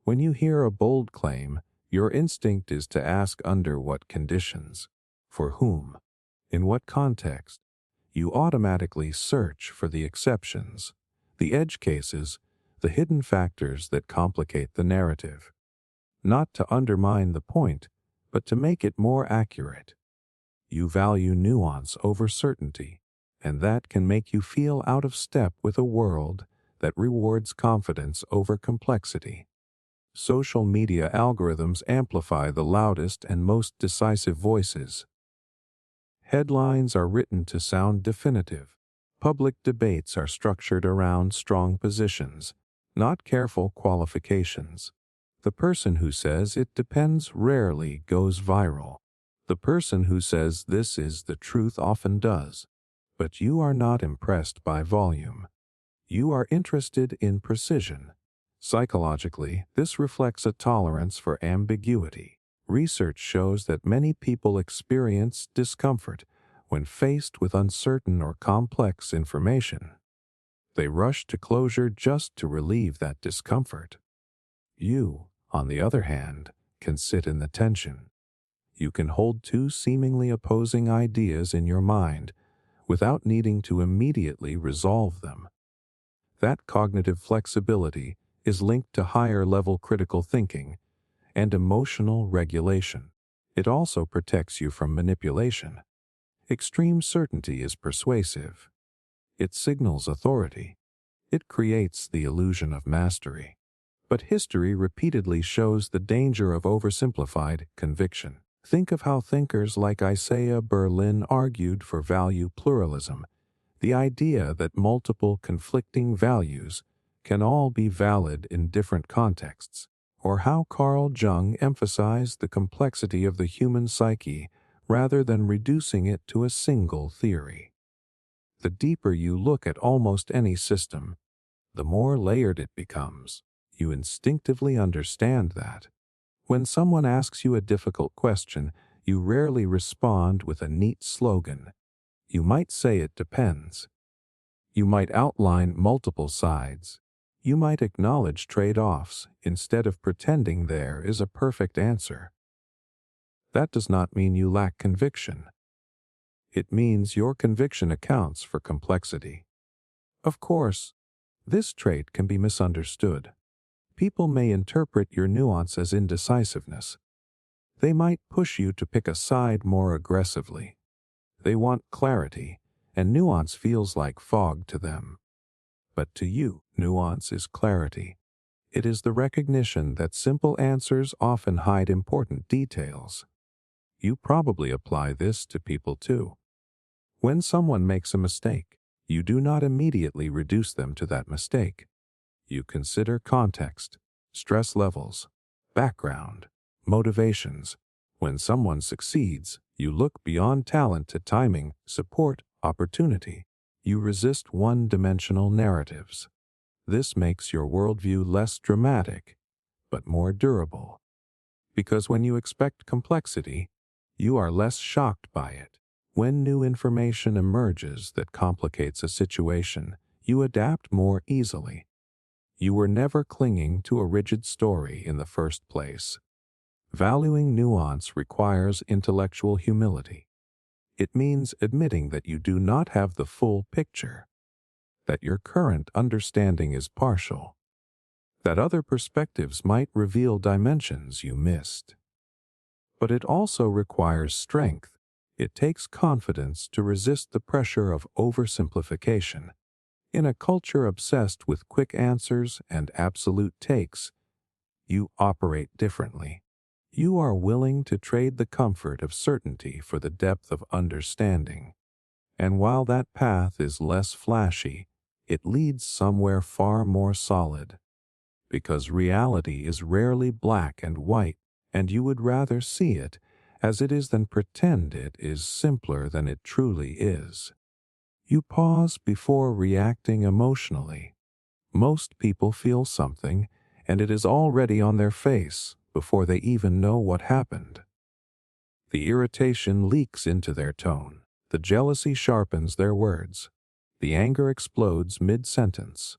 When you hear a bold claim, your instinct is to ask under what conditions, for whom, in what context. You automatically search for the exceptions, the edge cases, the hidden factors that complicate the narrative. Not to undermine the point, but to make it more accurate. You value nuance over certainty, and that can make you feel out of step with a world that rewards confidence over complexity. Social media algorithms amplify the loudest and most decisive voices. Headlines are written to sound definitive. Public debates are structured around strong positions, not careful qualifications. The person who says it depends rarely goes viral. The person who says this is the truth often does. But you are not impressed by volume. You are interested in precision. Psychologically, this reflects a tolerance for ambiguity. Research shows that many people experience discomfort when faced with uncertain or complex information. They rush to closure just to relieve that discomfort. You, on the other hand, can sit in the tension. You can hold two seemingly opposing ideas in your mind without needing to immediately resolve them. That cognitive flexibility is linked to higher-level critical thinking and emotional regulation. It also protects you from manipulation. Extreme certainty is persuasive. It signals authority. It creates the illusion of mastery. But history repeatedly shows the danger of oversimplified conviction. Think of how thinkers like Isaiah Berlin argued for value pluralism, the idea that multiple conflicting values can all be valid in different contexts, or how Carl Jung emphasized the complexity of the human psyche rather than reducing it to a single theory. The deeper you look at almost any system, the more layered it becomes. You instinctively understand that. When someone asks you a difficult question, you rarely respond with a neat slogan. You might say it depends. You might outline multiple sides. You might acknowledge trade-offs instead of pretending there is a perfect answer. That does not mean you lack conviction. It means your conviction accounts for complexity. Of course, this trait can be misunderstood. People may interpret your nuance as indecisiveness. They might push you to pick a side more aggressively. They want clarity, and nuance feels like fog to them. But to you, nuance is clarity. It is the recognition that simple answers often hide important details. You probably apply this to people too. When someone makes a mistake, you do not immediately reduce them to that mistake. You consider context, stress levels, background, motivations. When someone succeeds, you look beyond talent to timing, support, opportunity. You resist one-dimensional narratives. This makes your worldview less dramatic, but more durable. Because when you expect complexity, you are less shocked by it. When new information emerges that complicates a situation, you adapt more easily. You were never clinging to a rigid story in the first place. Valuing nuance requires intellectual humility. It means admitting that you do not have the full picture, that your current understanding is partial, that other perspectives might reveal dimensions you missed. But it also requires strength. It takes confidence to resist the pressure of oversimplification. In a culture obsessed with quick answers and absolute takes, you operate differently. You are willing to trade the comfort of certainty for the depth of understanding. And while that path is less flashy, it leads somewhere far more solid. Because reality is rarely black and white, and you would rather see it as it is than pretend it is simpler than it truly is. You pause before reacting emotionally. Most people feel something, and it is already on their face before they even know what happened. The irritation leaks into their tone. The jealousy sharpens their words. The anger explodes mid-sentence.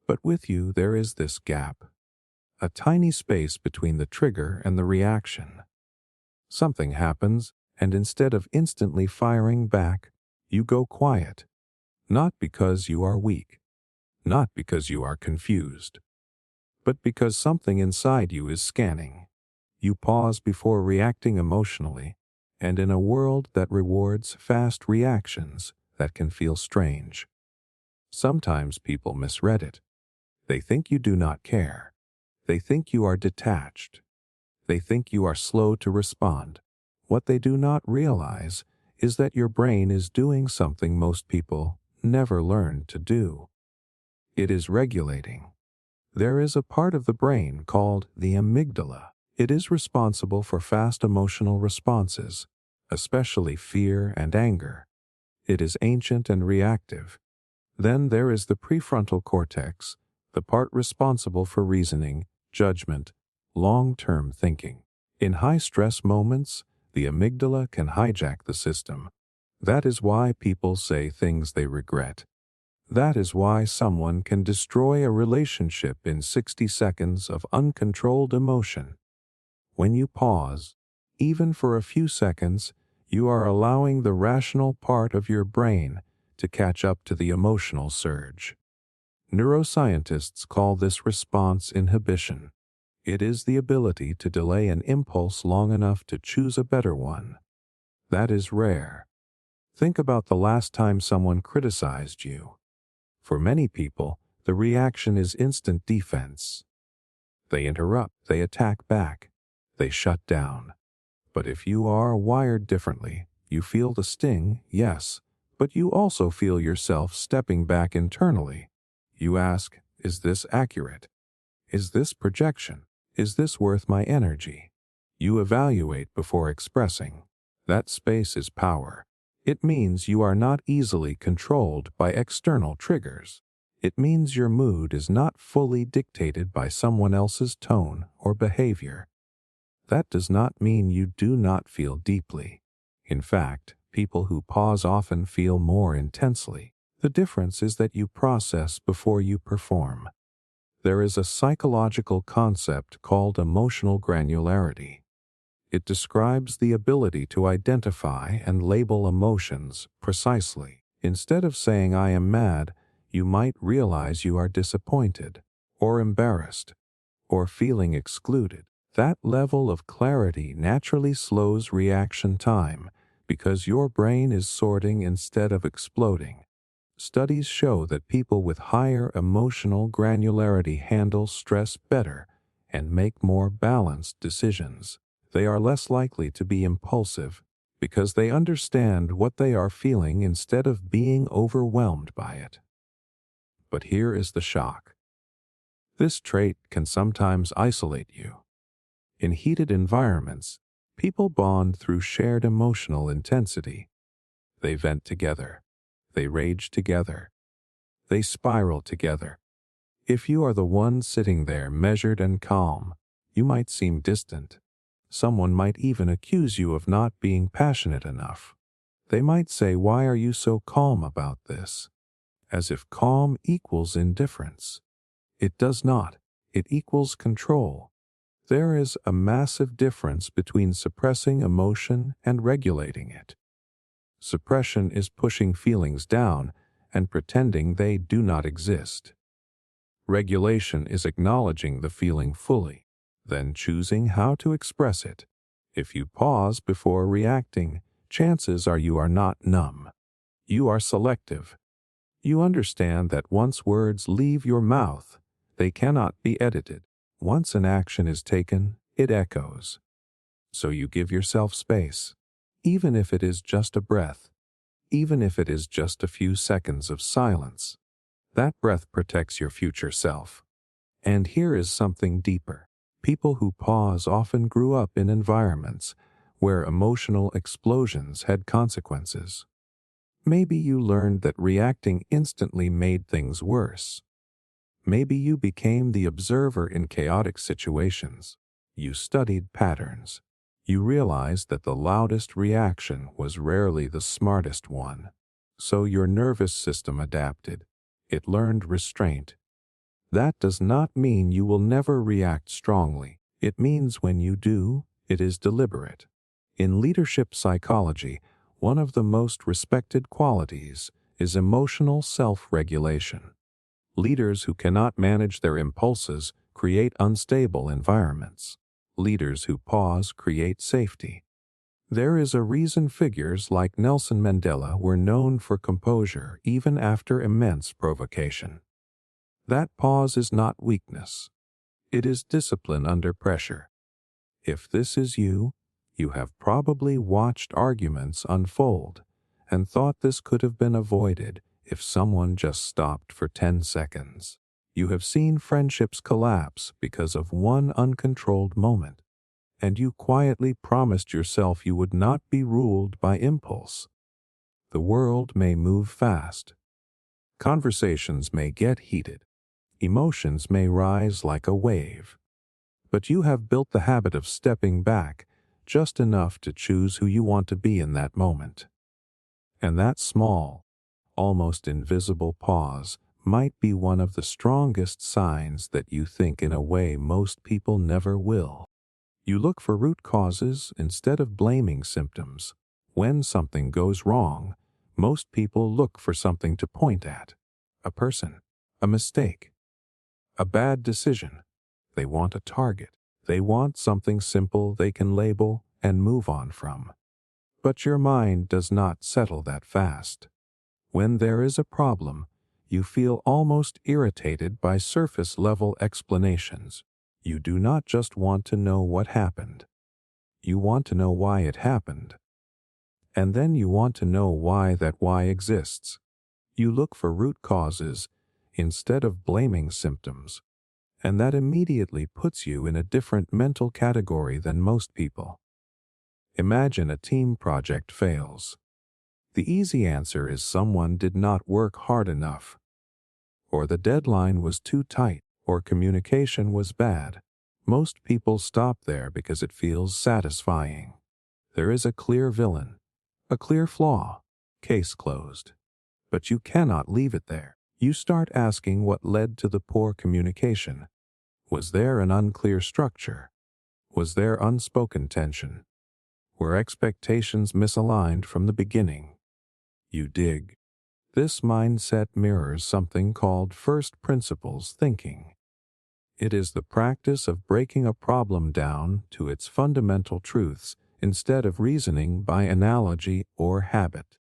But with you, there is this gap, a tiny space between the trigger and the reaction. Something happens, and instead of instantly firing back, you go quiet. Not because you are weak, not because you are confused, but because something inside you is scanning. You pause before reacting emotionally, and in a world that rewards fast reactions, that can feel strange. Sometimes people misread it. They think you do not care. They think you are detached. They think you are slow to respond. What they do not realize is that your brain is doing something most people never learn to do. It is regulating. There is a part of the brain called the amygdala. It is responsible for fast emotional responses, especially fear and anger. It is ancient and reactive. Then there is the prefrontal cortex, the part responsible for reasoning, judgment, long-term thinking. In high-stress moments, the amygdala can hijack the system. That is why people say things they regret. That is why someone can destroy a relationship in 60 seconds of uncontrolled emotion. When you pause, even for a few seconds, you are allowing the rational part of your brain to catch up to the emotional surge. Neuroscientists call this response inhibition. It is the ability to delay an impulse long enough to choose a better one. That is rare. Think about the last time someone criticized you. For many people, the reaction is instant defense. They interrupt, they attack back, they shut down. But if you are wired differently, you feel the sting, yes, but you also feel yourself stepping back internally. You ask, is this accurate? Is this projection? Is this worth my energy? You evaluate before expressing. That space is power. It means you are not easily controlled by external triggers. It means your mood is not fully dictated by someone else's tone or behavior. That does not mean you do not feel deeply. In fact, people who pause often feel more intensely. The difference is that you process before you perform. There is a psychological concept called emotional granularity. It describes the ability to identify and label emotions precisely. Instead of saying I am mad, you might realize you are disappointed, or embarrassed, or feeling excluded. That level of clarity naturally slows reaction time because your brain is sorting instead of exploding. Studies show that people with higher emotional granularity handle stress better and make more balanced decisions. They are less likely to be impulsive because they understand what they are feeling instead of being overwhelmed by it. But here is the shock. This trait can sometimes isolate you. In heated environments, people bond through shared emotional intensity. They vent together. They rage together. They spiral together. If you are the one sitting there measured and calm, you might seem distant. Someone might even accuse you of not being passionate enough. They might say, "Why are you so calm about this?" As if calm equals indifference. It does not. It equals control. There is a massive difference between suppressing emotion and regulating it. Suppression is pushing feelings down and pretending they do not exist. Regulation is acknowledging the feeling fully, then choosing how to express it. If you pause before reacting, chances are you are not numb. You are selective. You understand that once words leave your mouth, they cannot be edited. Once an action is taken, it echoes. So you give yourself space, even if it is just a breath, even if it is just a few seconds of silence. That breath protects your future self. And here is something deeper. People who pause often grew up in environments where emotional explosions had consequences. Maybe you learned that reacting instantly made things worse. Maybe you became the observer in chaotic situations. You studied patterns. You realized that the loudest reaction was rarely the smartest one. So your nervous system adapted. It learned restraint. That does not mean you will never react strongly. It means when you do, it is deliberate. In leadership psychology, one of the most respected qualities is emotional self-regulation. Leaders who cannot manage their impulses create unstable environments. Leaders who pause create safety. There is a reason figures like Nelson Mandela were known for composure even after immense provocation. That pause is not weakness. It is discipline under pressure. If this is you, you have probably watched arguments unfold and thought this could have been avoided if someone just stopped for 10 seconds. You have seen friendships collapse because of one uncontrolled moment, and you quietly promised yourself you would not be ruled by impulse. The world may move fast. Conversations may get heated. Emotions may rise like a wave. But you have built the habit of stepping back just enough to choose who you want to be in that moment. And that small, almost invisible pause might be one of the strongest signs that you think in a way most people never will. You look for root causes instead of blaming symptoms. When something goes wrong, most people look for something to point at. A person, a mistake, a bad decision. They want a target. They want something simple they can label and move on from. But your mind does not settle that fast. When there is a problem, you feel almost irritated by surface-level explanations. You do not just want to know what happened. You want to know why it happened. And then you want to know why that why exists. You look for root causes instead of blaming symptoms. And that immediately puts you in a different mental category than most people. Imagine a team project fails. The easy answer is someone did not work hard enough, or the deadline was too tight, or communication was bad. Most people stop there because it feels satisfying. There is a clear villain, a clear flaw, case closed. But you cannot leave it there. You start asking what led to the poor communication. Was there an unclear structure? Was there unspoken tension? Were expectations misaligned from the beginning? You dig. This mindset mirrors something called first principles thinking. It is the practice of breaking a problem down to its fundamental truths instead of reasoning by analogy or habit.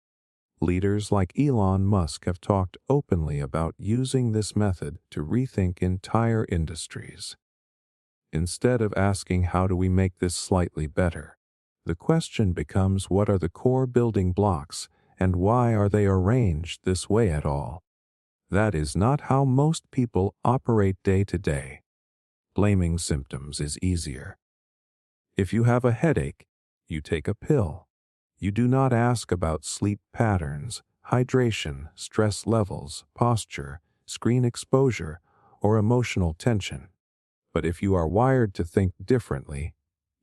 Leaders like Elon Musk have talked openly about using this method to rethink entire industries. Instead of asking how do we make this slightly better, the question becomes what are the core building blocks and why are they arranged this way at all? That is not how most people operate day to day. Blaming symptoms is easier. If you have a headache, you take a pill. You do not ask about sleep patterns, hydration, stress levels, posture, screen exposure, or emotional tension. But if you are wired to think differently,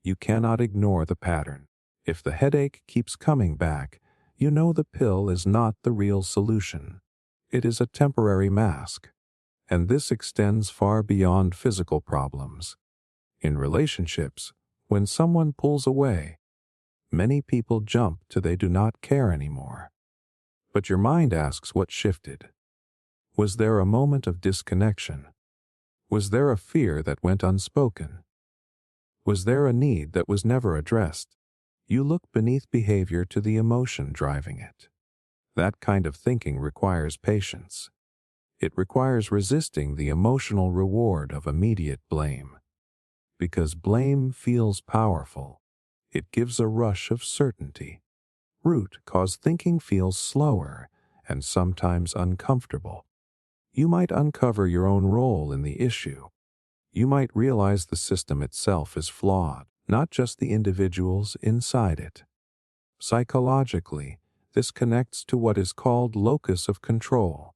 you cannot ignore the pattern. If the headache keeps coming back, you know the pill is not the real solution. It is a temporary mask. And this extends far beyond physical problems. In relationships, when someone pulls away, many people jump to they do not care anymore. But your mind asks what shifted. Was there a moment of disconnection? Was there a fear that went unspoken? Was there a need that was never addressed? You look beneath behavior to the emotion driving it. That kind of thinking requires patience. It requires resisting the emotional reward of immediate blame. Because blame feels powerful. It gives a rush of certainty. Root cause thinking feels slower and sometimes uncomfortable. You might uncover your own role in the issue. You might realize the system itself is flawed, not just the individuals inside it. Psychologically, This connects to what is called locus of control.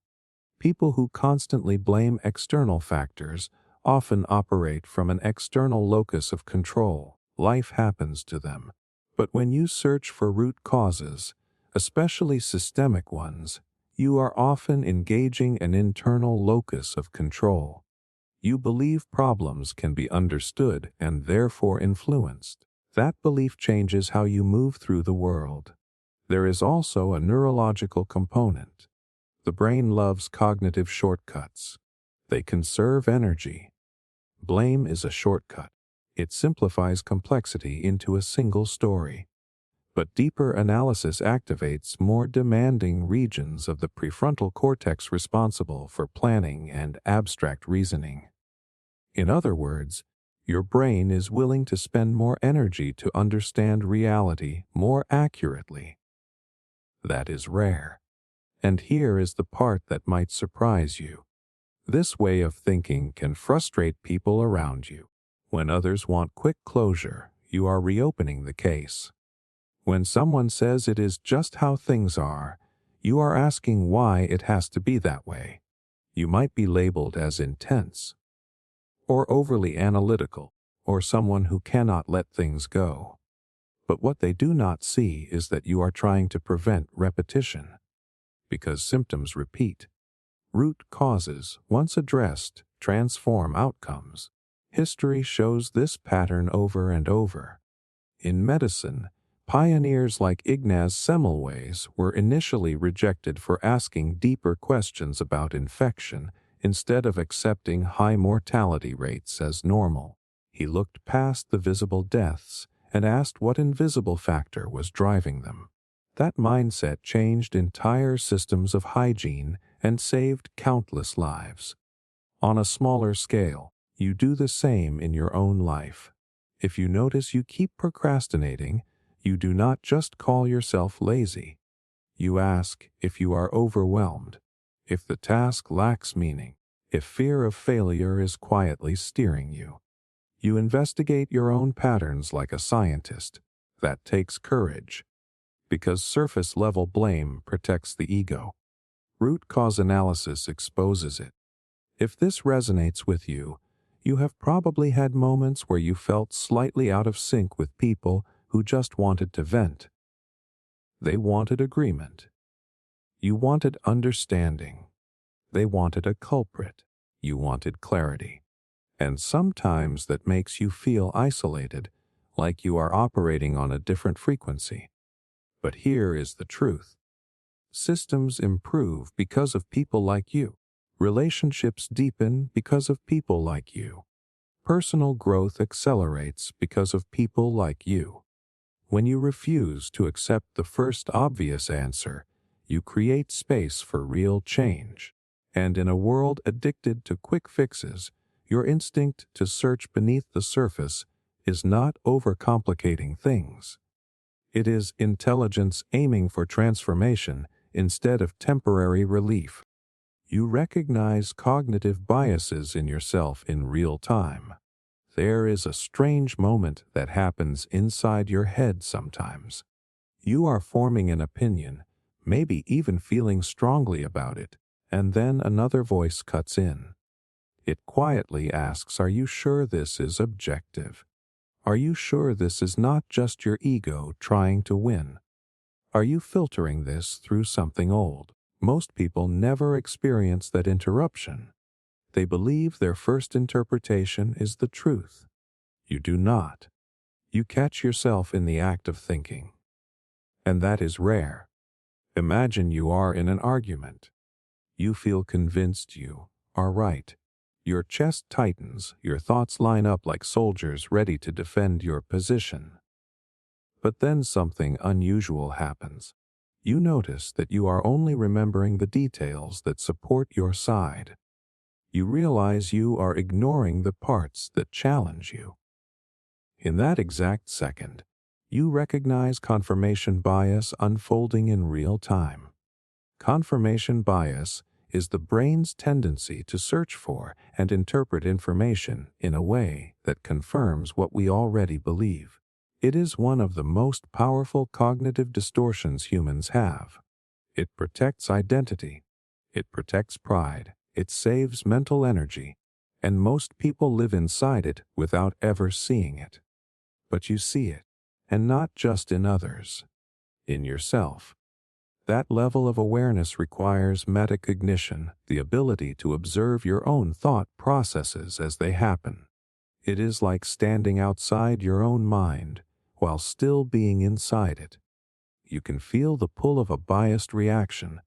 People who constantly blame external factors often operate from an external locus of control. Life happens to them. But when you search for root causes, especially systemic ones, you are often engaging an internal locus of control. You believe problems can be understood and therefore influenced. That belief changes how you move through the world. There is also a neurological component. The brain loves cognitive shortcuts. They conserve energy. Blame is a shortcut. It simplifies complexity into a single story. But deeper analysis activates more demanding regions of the prefrontal cortex responsible for planning and abstract reasoning. In other words, your brain is willing to spend more energy to understand reality more accurately. That is rare. And here is the part that might surprise you. This way of thinking can frustrate people around you. When others want quick closure, you are reopening the case. When someone says it is just how things are, you are asking why it has to be that way. You might be labeled as intense, or overly analytical, or someone who cannot let things go. But what they do not see is that you are trying to prevent repetition. Because symptoms repeat. Root causes, once addressed, transform outcomes. History shows this pattern over and over. In medicine, pioneers like Ignaz Semmelweis were initially rejected for asking deeper questions about infection instead of accepting high mortality rates as normal. He looked past the visible deaths and asked what invisible factor was driving them. That mindset changed entire systems of hygiene and saved countless lives. On a smaller scale, you do the same in your own life. If you notice you keep procrastinating, you do not just call yourself lazy. You ask if you are overwhelmed, if the task lacks meaning, if fear of failure is quietly steering you. You investigate your own patterns like a scientist. That takes courage. Because surface-level blame protects the ego. Root cause analysis exposes it. If this resonates with you, you have probably had moments where you felt slightly out of sync with people who just wanted to vent. They wanted agreement. You wanted understanding. They wanted a culprit. You wanted clarity. And sometimes that makes you feel isolated, like you are operating on a different frequency. But here is the truth. Systems improve because of people like you. Relationships deepen because of people like you. Personal growth accelerates because of people like you. When you refuse to accept the first obvious answer, you create space for real change. And in a world addicted to quick fixes, your instinct to search beneath the surface is not overcomplicating things. It is intelligence aiming for transformation instead of temporary relief. You recognize cognitive biases in yourself in real time. There is a strange moment that happens inside your head sometimes. You are forming an opinion, maybe even feeling strongly about it, and then another voice cuts in. It quietly asks, "Are you sure this is objective? Are you sure this is not just your ego trying to win? Are you filtering this through something old?" Most people never experience that interruption. They believe their first interpretation is the truth. You do not. You catch yourself in the act of thinking. And that is rare. Imagine you are in an argument. You feel convinced you are right. Your chest tightens, your thoughts line up like soldiers ready to defend your position. But then something unusual happens. You notice that you are only remembering the details that support your side. You realize you are ignoring the parts that challenge you. In that exact second, you recognize confirmation bias unfolding in real time. Confirmation bias is the brain's tendency to search for and interpret information in a way that confirms what we already believe. It is one of the most powerful cognitive distortions humans have. It protects identity. It protects pride. It saves mental energy. And most people live inside it without ever seeing it. But you see it, and not just in others, in yourself. That level of awareness requires metacognition, the ability to observe your own thought processes as they happen. It is like standing outside your own mind while still being inside it. You can feel the pull of a biased reaction,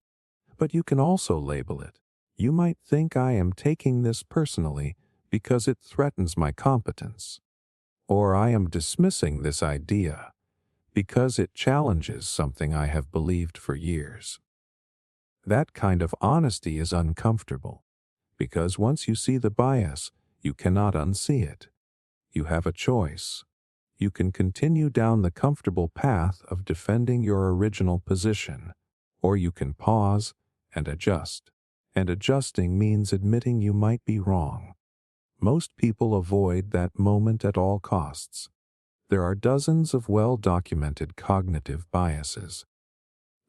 but you can also label it. You might think I am taking this personally because it threatens my competence, or I am dismissing this idea because it challenges something I have believed for years. That kind of honesty is uncomfortable, because once you see the bias, you cannot unsee it. You have a choice. You can continue down the comfortable path of defending your original position, or you can pause and adjust. And adjusting means admitting you might be wrong. Most people avoid that moment at all costs. There are dozens of well-documented cognitive biases.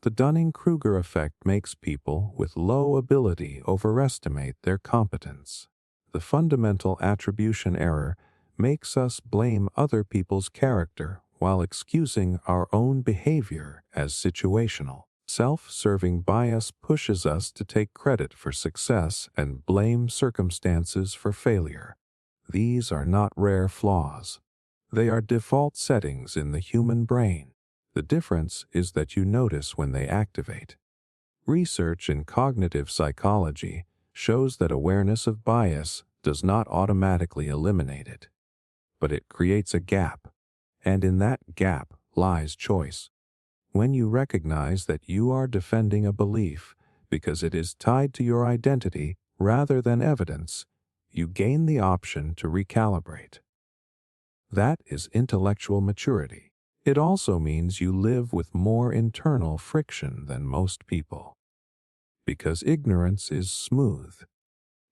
The Dunning-Kruger effect makes people with low ability overestimate their competence. The fundamental attribution error makes us blame other people's character while excusing our own behavior as situational. Self-serving bias pushes us to take credit for success and blame circumstances for failure. These are not rare flaws. They are default settings in the human brain. The difference is that you notice when they activate. Research in cognitive psychology shows that awareness of bias does not automatically eliminate it, but it creates a gap, and in that gap lies choice. When you recognize that you are defending a belief because it is tied to your identity rather than evidence, you gain the option to recalibrate. That is intellectual maturity. It also means you live with more internal friction than most people. Because ignorance is smooth.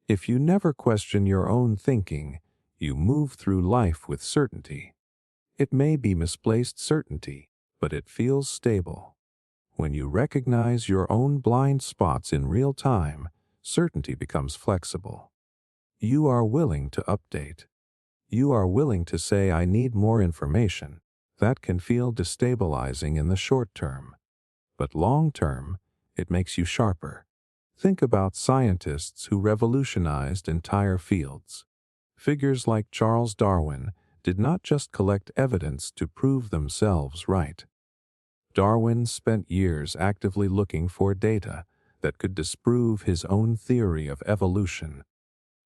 If you never question your own thinking, you move through life with certainty. It may be misplaced certainty, but it feels stable. When you recognize your own blind spots in real time, certainty becomes flexible. You are willing to update. You are willing to say, I need more information. That can feel destabilizing in the short term, but long term, it makes you sharper. Think about scientists who revolutionized entire fields. Figures like Charles Darwin did not just collect evidence to prove themselves right. Darwin spent years actively looking for data that could disprove his own theory of evolution.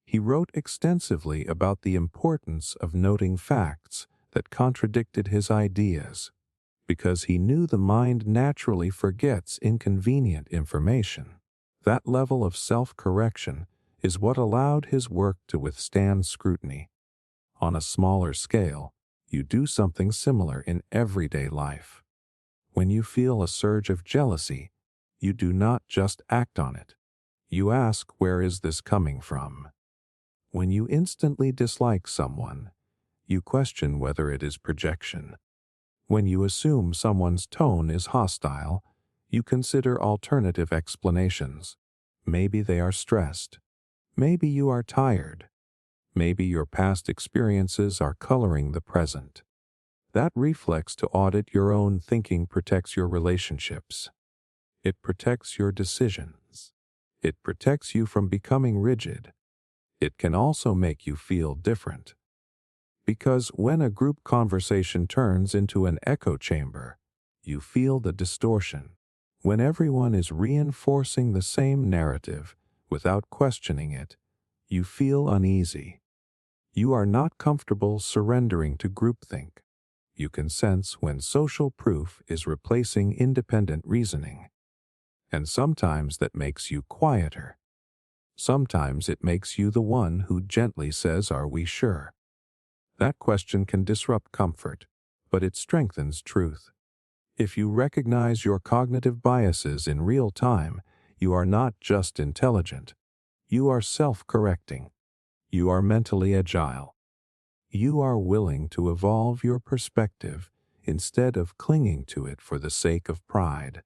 He wrote extensively about the importance of noting facts that contradicted his ideas, because he knew the mind naturally forgets inconvenient information. That level of self-correction is what allowed his work to withstand scrutiny. On a smaller scale, you do something similar in everyday life. When you feel a surge of jealousy, you do not just act on it. You ask, where is this coming from? When you instantly dislike someone, you question whether it is projection. When you assume someone's tone is hostile, you consider alternative explanations. Maybe they are stressed. Maybe you are tired. Maybe your past experiences are coloring the present. That reflex to audit your own thinking protects your relationships. It protects your decisions. It protects you from becoming rigid. It can also make you feel different. Because when a group conversation turns into an echo chamber, you feel the distortion. When everyone is reinforcing the same narrative without questioning it, you feel uneasy. You are not comfortable surrendering to groupthink. You can sense when social proof is replacing independent reasoning. And sometimes that makes you quieter. Sometimes it makes you the one who gently says, are we sure? That question can disrupt comfort, but it strengthens truth. If you recognize your cognitive biases in real time, you are not just intelligent. You are self-correcting. You are mentally agile. You are willing to evolve your perspective instead of clinging to it for the sake of pride.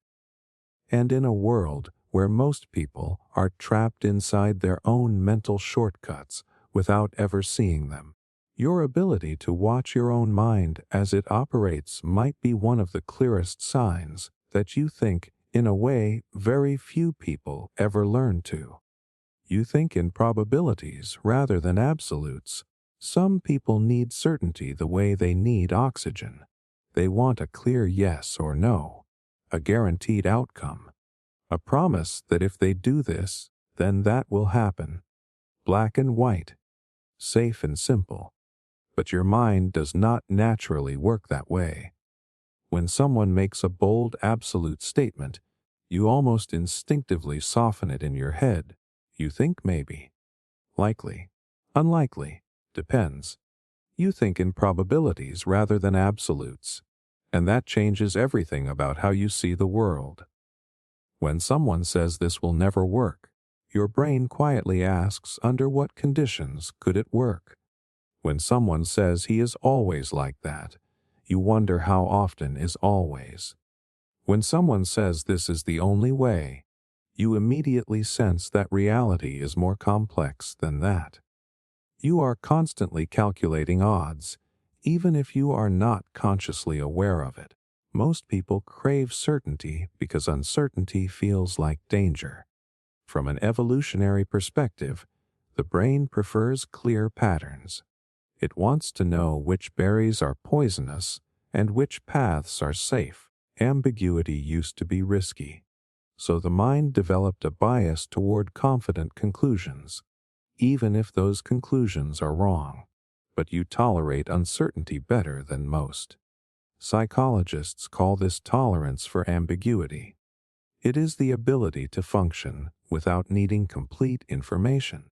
And in a world where most people are trapped inside their own mental shortcuts without ever seeing them, your ability to watch your own mind as it operates might be one of the clearest signs that you think in a way very few people ever learn to. You think in probabilities rather than absolutes. Some people need certainty the way they need oxygen. They want a clear yes or no, a guaranteed outcome, a promise that if they do this, then that will happen. Black and white, safe and simple. But your mind does not naturally work that way. When someone makes a bold absolute statement, you almost instinctively soften it in your head. You think maybe, likely, unlikely, depends. You think in probabilities rather than absolutes, and that changes everything about how you see the world. When someone says this will never work, your brain quietly asks, under what conditions could it work? When someone says he is always like that, you wonder how often is always. When someone says this is the only way, you immediately sense that reality is more complex than that. You are constantly calculating odds, even if you are not consciously aware of it. Most people crave certainty because uncertainty feels like danger. From an evolutionary perspective, the brain prefers clear patterns. It wants to know which berries are poisonous and which paths are safe. Ambiguity used to be risky, so the mind developed a bias toward confident conclusions, even if those conclusions are wrong. But you tolerate uncertainty better than most. Psychologists call this tolerance for ambiguity. It is the ability to function without needing complete information.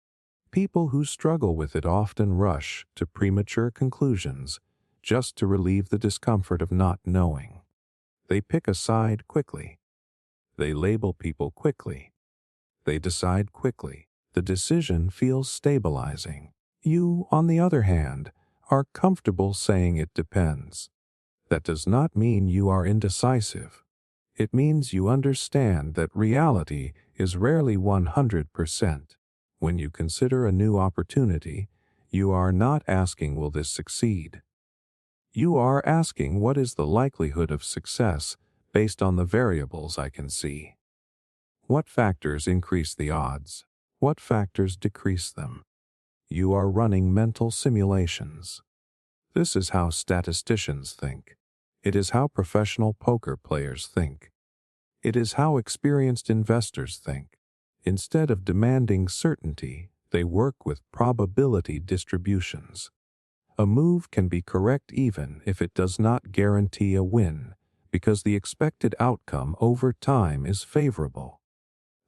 People who struggle with it often rush to premature conclusions just to relieve the discomfort of not knowing. They pick a side quickly. They label people quickly. They decide quickly. The decision feels stabilizing. You, on the other hand, are comfortable saying it depends. That does not mean you are indecisive. It means you understand that reality is rarely 100%. When you consider a new opportunity, you are not asking, will this succeed? You are asking, what is the likelihood of success based on the variables I can see? What factors increase the odds? What factors decrease them? You are running mental simulations. This is how statisticians think. It is how professional poker players think. It is how experienced investors think. Instead of demanding certainty, they work with probability distributions. A move can be correct even if it does not guarantee a win, because the expected outcome over time is favorable.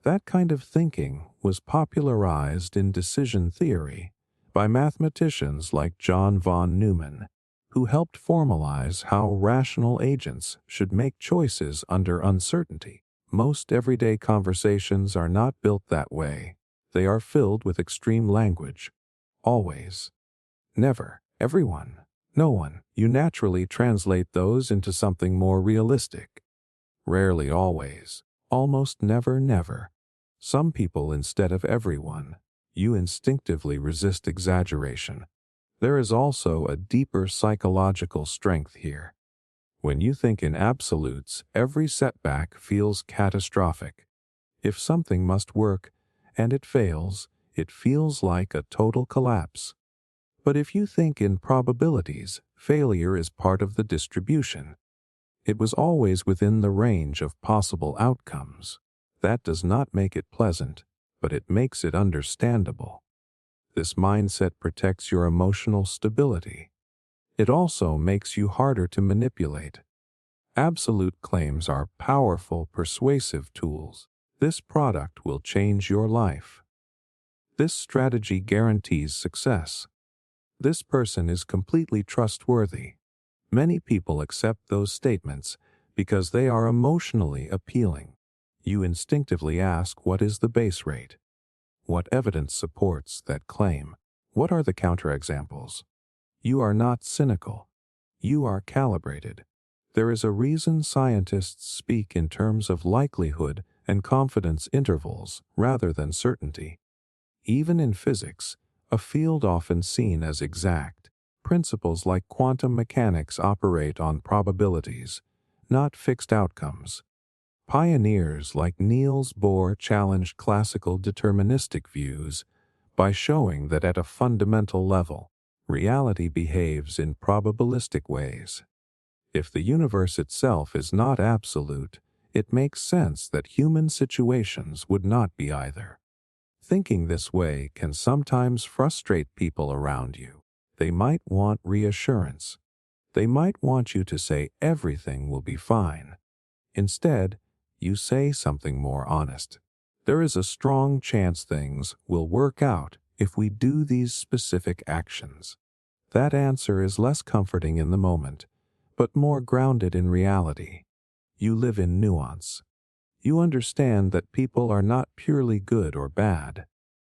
That kind of thinking was popularized in decision theory by mathematicians like John von Neumann, who helped formalize how rational agents should make choices under uncertainty. Most everyday conversations are not built that way. They are filled with extreme language. Always. Never. Everyone. No one. You naturally translate those into something more realistic. Rarely always. Almost never never. Some people instead of everyone. You instinctively resist exaggeration. There is also a deeper psychological strength here. When you think in absolutes, every setback feels catastrophic. If something must work and it fails, it feels like a total collapse. But if you think in probabilities, failure is part of the distribution. It was always within the range of possible outcomes. That does not make it pleasant, but it makes it understandable. This mindset protects your emotional stability. It also makes you harder to manipulate. Absolute claims are powerful, persuasive tools. This product will change your life. This strategy guarantees success. This person is completely trustworthy. Many people accept those statements because they are emotionally appealing. You instinctively ask, what is the base rate? What evidence supports that claim? What are the counterexamples? You are not cynical. You are calibrated. There is a reason scientists speak in terms of likelihood and confidence intervals rather than certainty. Even in physics, a field often seen as exact, principles like quantum mechanics operate on probabilities, not fixed outcomes. Pioneers like Niels Bohr challenged classical deterministic views by showing that at a fundamental level, reality behaves in probabilistic ways. If the universe itself is not absolute, it makes sense that human situations would not be either. Thinking this way can sometimes frustrate people around you. They might want reassurance. They might want you to say everything will be fine. Instead, you say something more honest. There is a strong chance things will work out if we do these specific actions. That answer is less comforting in the moment, but more grounded in reality. You live in nuance. You understand that people are not purely good or bad.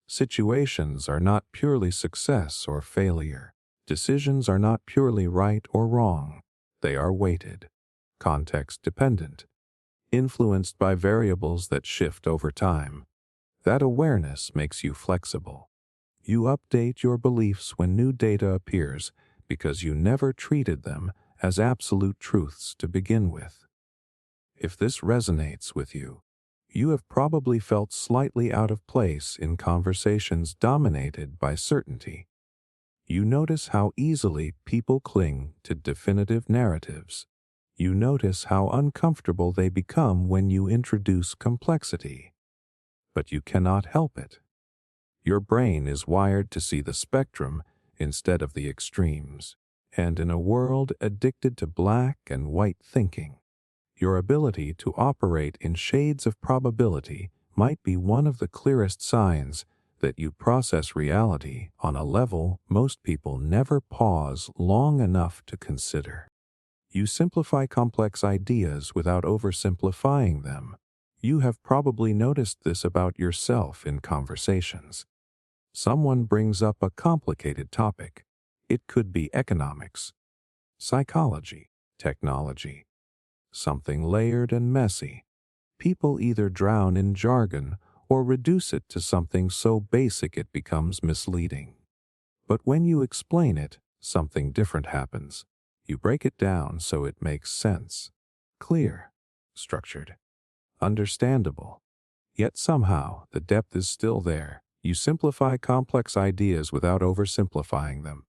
Situations are not purely success or failure. Decisions are not purely right or wrong. They are weighted, context dependent, influenced by variables that shift over time. That awareness makes you flexible. You update your beliefs when new data appears because you never treated them as absolute truths to begin with. If this resonates with you, you have probably felt slightly out of place in conversations dominated by certainty. You notice how easily people cling to definitive narratives. You notice how uncomfortable they become when you introduce complexity. But you cannot help it. Your brain is wired to see the spectrum instead of the extremes. And in a world addicted to black and white thinking, your ability to operate in shades of probability might be one of the clearest signs that you process reality on a level most people never pause long enough to consider. You simplify complex ideas without oversimplifying them. You have probably noticed this about yourself in conversations. Someone brings up a complicated topic. It could be economics, psychology, technology, something layered and messy. People either drown in jargon or reduce it to something so basic it becomes misleading. But when you explain it, something different happens. You break it down so it makes sense. Clear, structured, understandable. Yet somehow the depth is still there. You simplify complex ideas without oversimplifying them.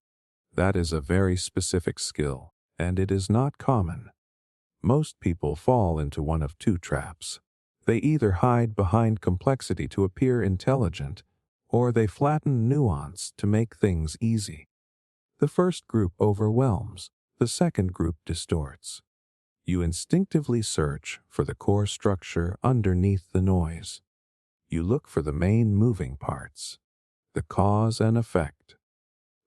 That is a very specific skill, and it is not common. Most people fall into one of two traps. They either hide behind complexity to appear intelligent, or they flatten nuance to make things easy. The first group overwhelms, the second group distorts. You instinctively search for the core structure underneath the noise. You look for the main moving parts, the cause and effect,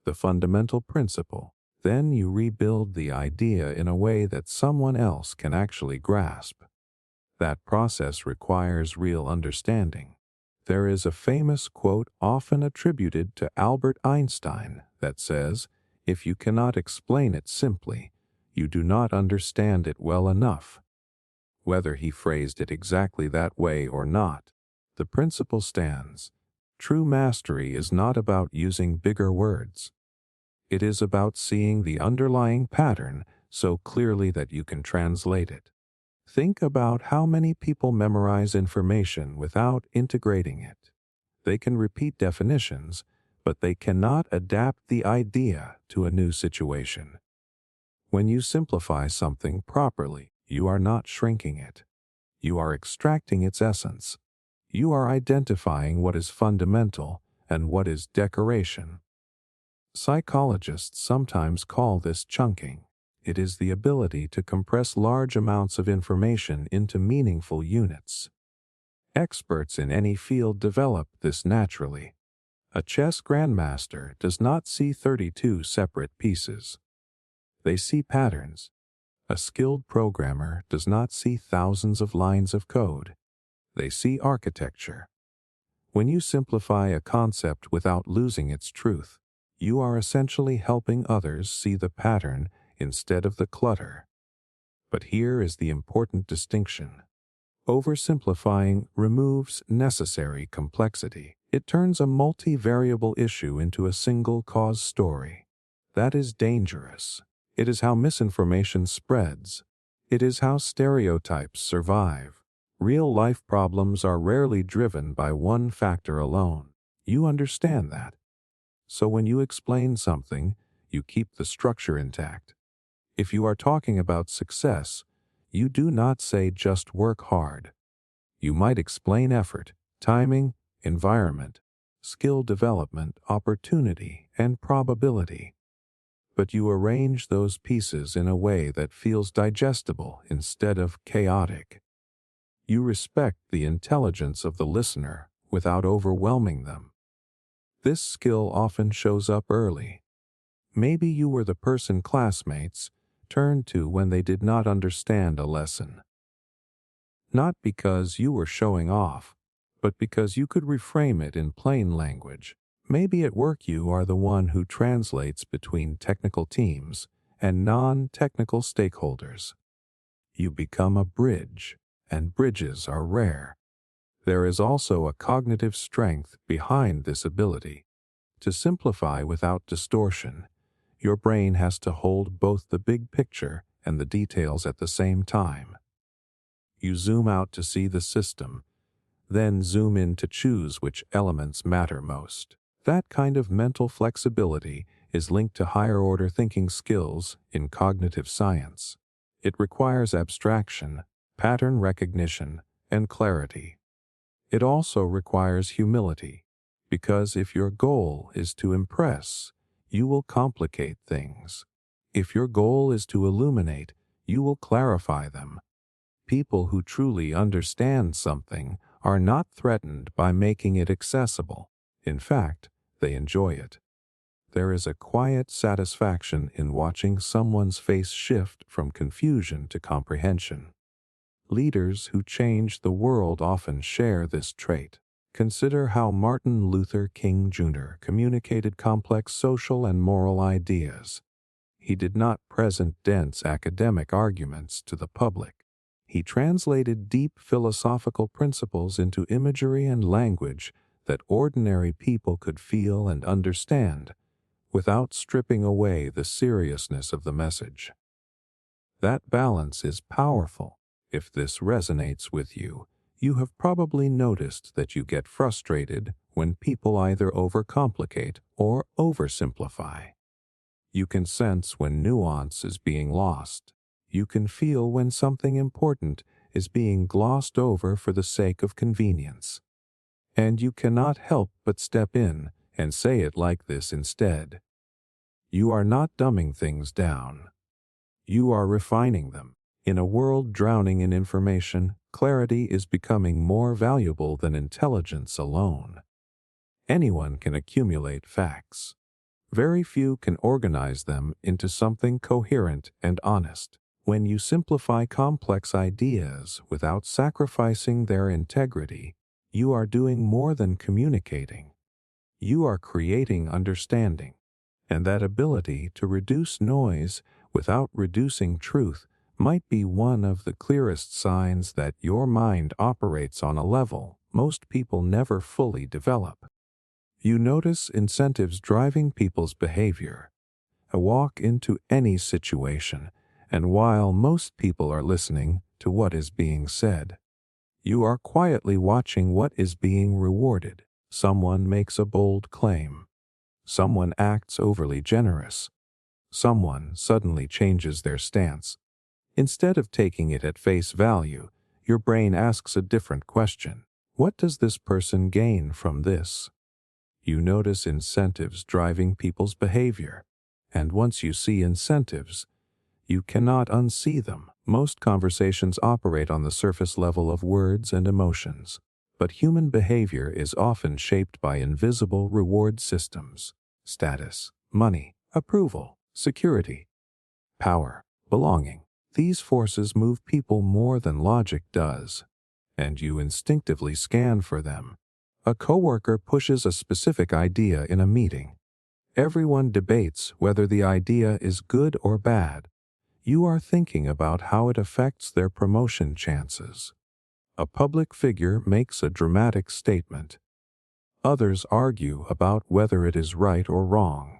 the fundamental principle. Then you rebuild the idea in a way that someone else can actually grasp. That process requires real understanding. There is a famous quote often attributed to Albert Einstein that says, "If you cannot explain it simply, you do not understand it well enough." Whether he phrased it exactly that way or not, the principle stands. True mastery is not about using bigger words. It is about seeing the underlying pattern so clearly that you can translate it. Think about how many people memorize information without integrating it. They can repeat definitions, but they cannot adapt the idea to a new situation. When you simplify something properly, you are not shrinking it. You are extracting its essence. You are identifying what is fundamental and what is decoration. Psychologists sometimes call this chunking. It is the ability to compress large amounts of information into meaningful units. Experts in any field develop this naturally. A chess grandmaster does not see 32 separate pieces. They see patterns. A skilled programmer does not see thousands of lines of code. They see architecture. When you simplify a concept without losing its truth, You are essentially helping others see the pattern instead of the clutter. But here is the important distinction. Oversimplifying removes necessary complexity. It turns a multivariable issue into a single cause story. That is dangerous. It is how misinformation spreads. It is how stereotypes survive. Real-life problems are rarely driven by one factor alone. You understand that. So when you explain something, you keep the structure intact. If you are talking about success, you do not say just work hard. You might explain effort, timing, environment, skill development, opportunity, and probability. But you arrange those pieces in a way that feels digestible instead of chaotic. You respect the intelligence of the listener without overwhelming them. This skill often shows up early. Maybe you were the person classmates turned to when they did not understand a lesson. Not because you were showing off, but because you could reframe it in plain language. Maybe at work you are the one who translates between technical teams and non-technical stakeholders. You become a bridge, and bridges are rare. There is also a cognitive strength behind this ability. To simplify without distortion, your brain has to hold both the big picture and the details at the same time. You zoom out to see the system, then zoom in to choose which elements matter most. That kind of mental flexibility is linked to higher-order thinking skills in cognitive science. It requires abstraction, pattern recognition, and clarity. It also requires humility, because if your goal is to impress, you will complicate things. If your goal is to illuminate, you will clarify them. People who truly understand something are not threatened by making it accessible. In fact, they enjoy it. There is a quiet satisfaction in watching someone's face shift from confusion to comprehension. Leaders who change the world often share this trait. Consider how Martin Luther King Jr. communicated complex social and moral ideas. He did not present dense academic arguments to the public. He translated deep philosophical principles into imagery and language that ordinary people could feel and understand, without stripping away the seriousness of the message. That balance is powerful. If this resonates with you, you have probably noticed that you get frustrated when people either overcomplicate or oversimplify. You can sense when nuance is being lost. You can feel when something important is being glossed over for the sake of convenience. And you cannot help but step in and say it like this instead. You are not dumbing things down. You are refining them. In a world drowning in information, clarity is becoming more valuable than intelligence alone. Anyone can accumulate facts. Very few can organize them into something coherent and honest. When you simplify complex ideas without sacrificing their integrity, you are doing more than communicating. You are creating understanding. And that ability to reduce noise without reducing truth might be one of the clearest signs that your mind operates on a level most people never fully develop. You notice incentives driving people's behavior. Walk into any situation, and while most people are listening to what is being said, you are quietly watching what is being rewarded. Someone makes a bold claim. Someone acts overly generous. Someone suddenly changes their stance. Instead of taking it at face value, your brain asks a different question. What does this person gain from this? You notice incentives driving people's behavior. And once you see incentives, you cannot unsee them. Most conversations operate on the surface level of words and emotions, but human behavior is often shaped by invisible reward systems: status, money, approval, security, power, belonging. These forces move people more than logic does, and you instinctively scan for them. A coworker pushes a specific idea in a meeting, Everyone debates whether the idea is good or bad. You are thinking about how it affects their promotion chances. A public figure makes a dramatic statement. Others argue about whether it is right or wrong.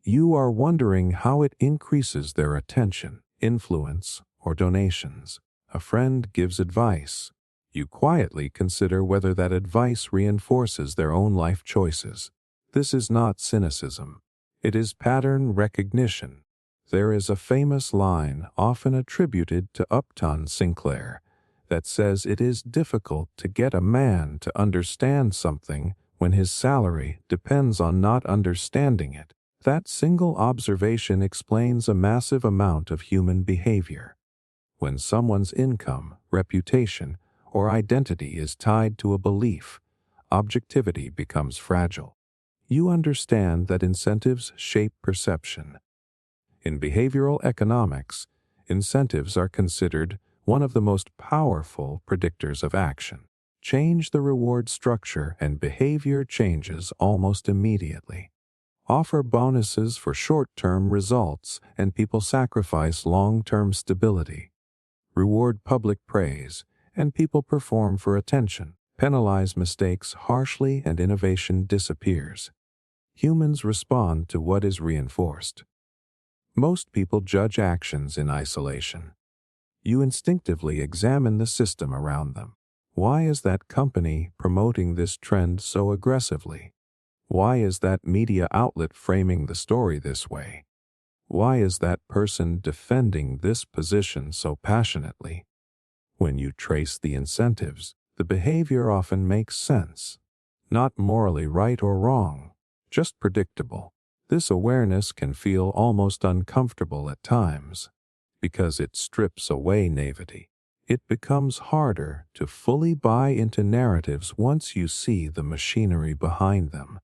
You are wondering how it increases their attention, influence, or donations. A friend gives advice. You quietly consider whether that advice reinforces their own life choices. This is not cynicism. It is pattern recognition. There is a famous line often attributed to Upton Sinclair that says it is difficult to get a man to understand something when his salary depends on not understanding it. That single observation explains a massive amount of human behavior. When someone's income, reputation, or identity is tied to a belief, objectivity becomes fragile. You understand that incentives shape perception. In behavioral economics, incentives are considered one of the most powerful predictors of action. Change the reward structure and behavior changes almost immediately. Offer bonuses for short-term results and people sacrifice long-term stability. Reward public praise and people perform for attention. Penalize mistakes harshly and innovation disappears. Humans respond to what is reinforced. Most people judge actions in isolation. You instinctively examine the system around them. Why is that company promoting this trend so aggressively? Why is that media outlet framing the story this way? Why is that person defending this position so passionately? When you trace the incentives, the behavior often makes sense. Not morally right or wrong, just predictable. This awareness can feel almost uncomfortable at times, because it strips away naivety. It becomes harder to fully buy into narratives once you see the machinery behind them.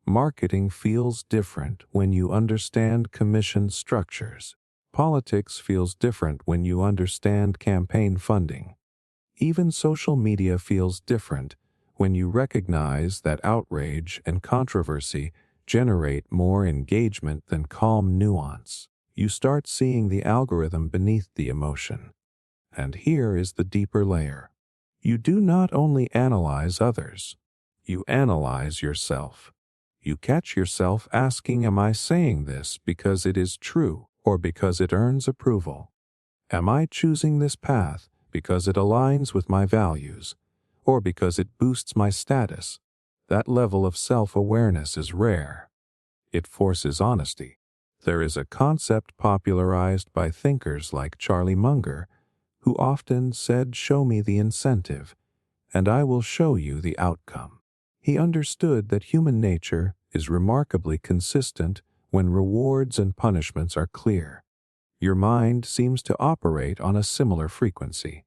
Marketing feels different when you understand commission structures. Politics feels different when you understand campaign funding. Even social media feels different when you recognize that outrage and controversy generate more engagement than calm nuance. You start seeing the algorithm beneath the emotion. And here is the deeper layer. You do not only analyze others, you analyze yourself. You catch yourself asking, am I saying this because it is true or because it earns approval? Am I choosing this path because it aligns with my values or because it boosts my status? That level of self-awareness is rare. It forces honesty. There is a concept popularized by thinkers like Charlie Munger, who often said, "Show me the incentive, and I will show you the outcome." He understood that human nature is remarkably consistent when rewards and punishments are clear. Your mind seems to operate on a similar frequency.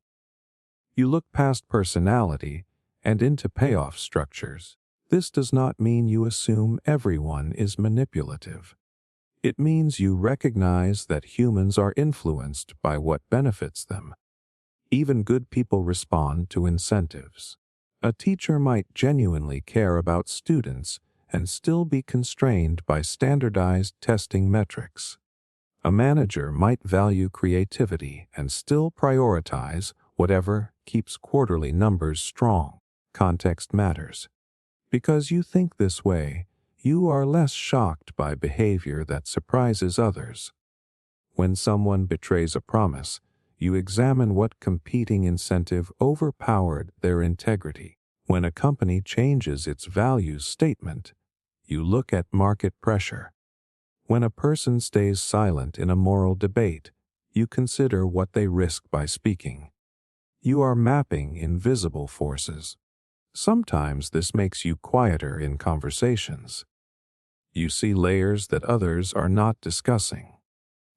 You look past personality and into payoff structures. This does not mean you assume everyone is manipulative. It means you recognize that humans are influenced by what benefits them. Even good people respond to incentives. A teacher might genuinely care about students and still be constrained by standardized testing metrics. A manager might value creativity and still prioritize whatever keeps quarterly numbers strong. Context matters. Because you think this way, you are less shocked by behavior that surprises others. When someone betrays a promise, you examine what competing incentive overpowered their integrity. When a company changes its values statement, you look at market pressure. When a person stays silent in a moral debate, you consider what they risk by speaking. You are mapping invisible forces. Sometimes this makes you quieter in conversations. You see layers that others are not discussing.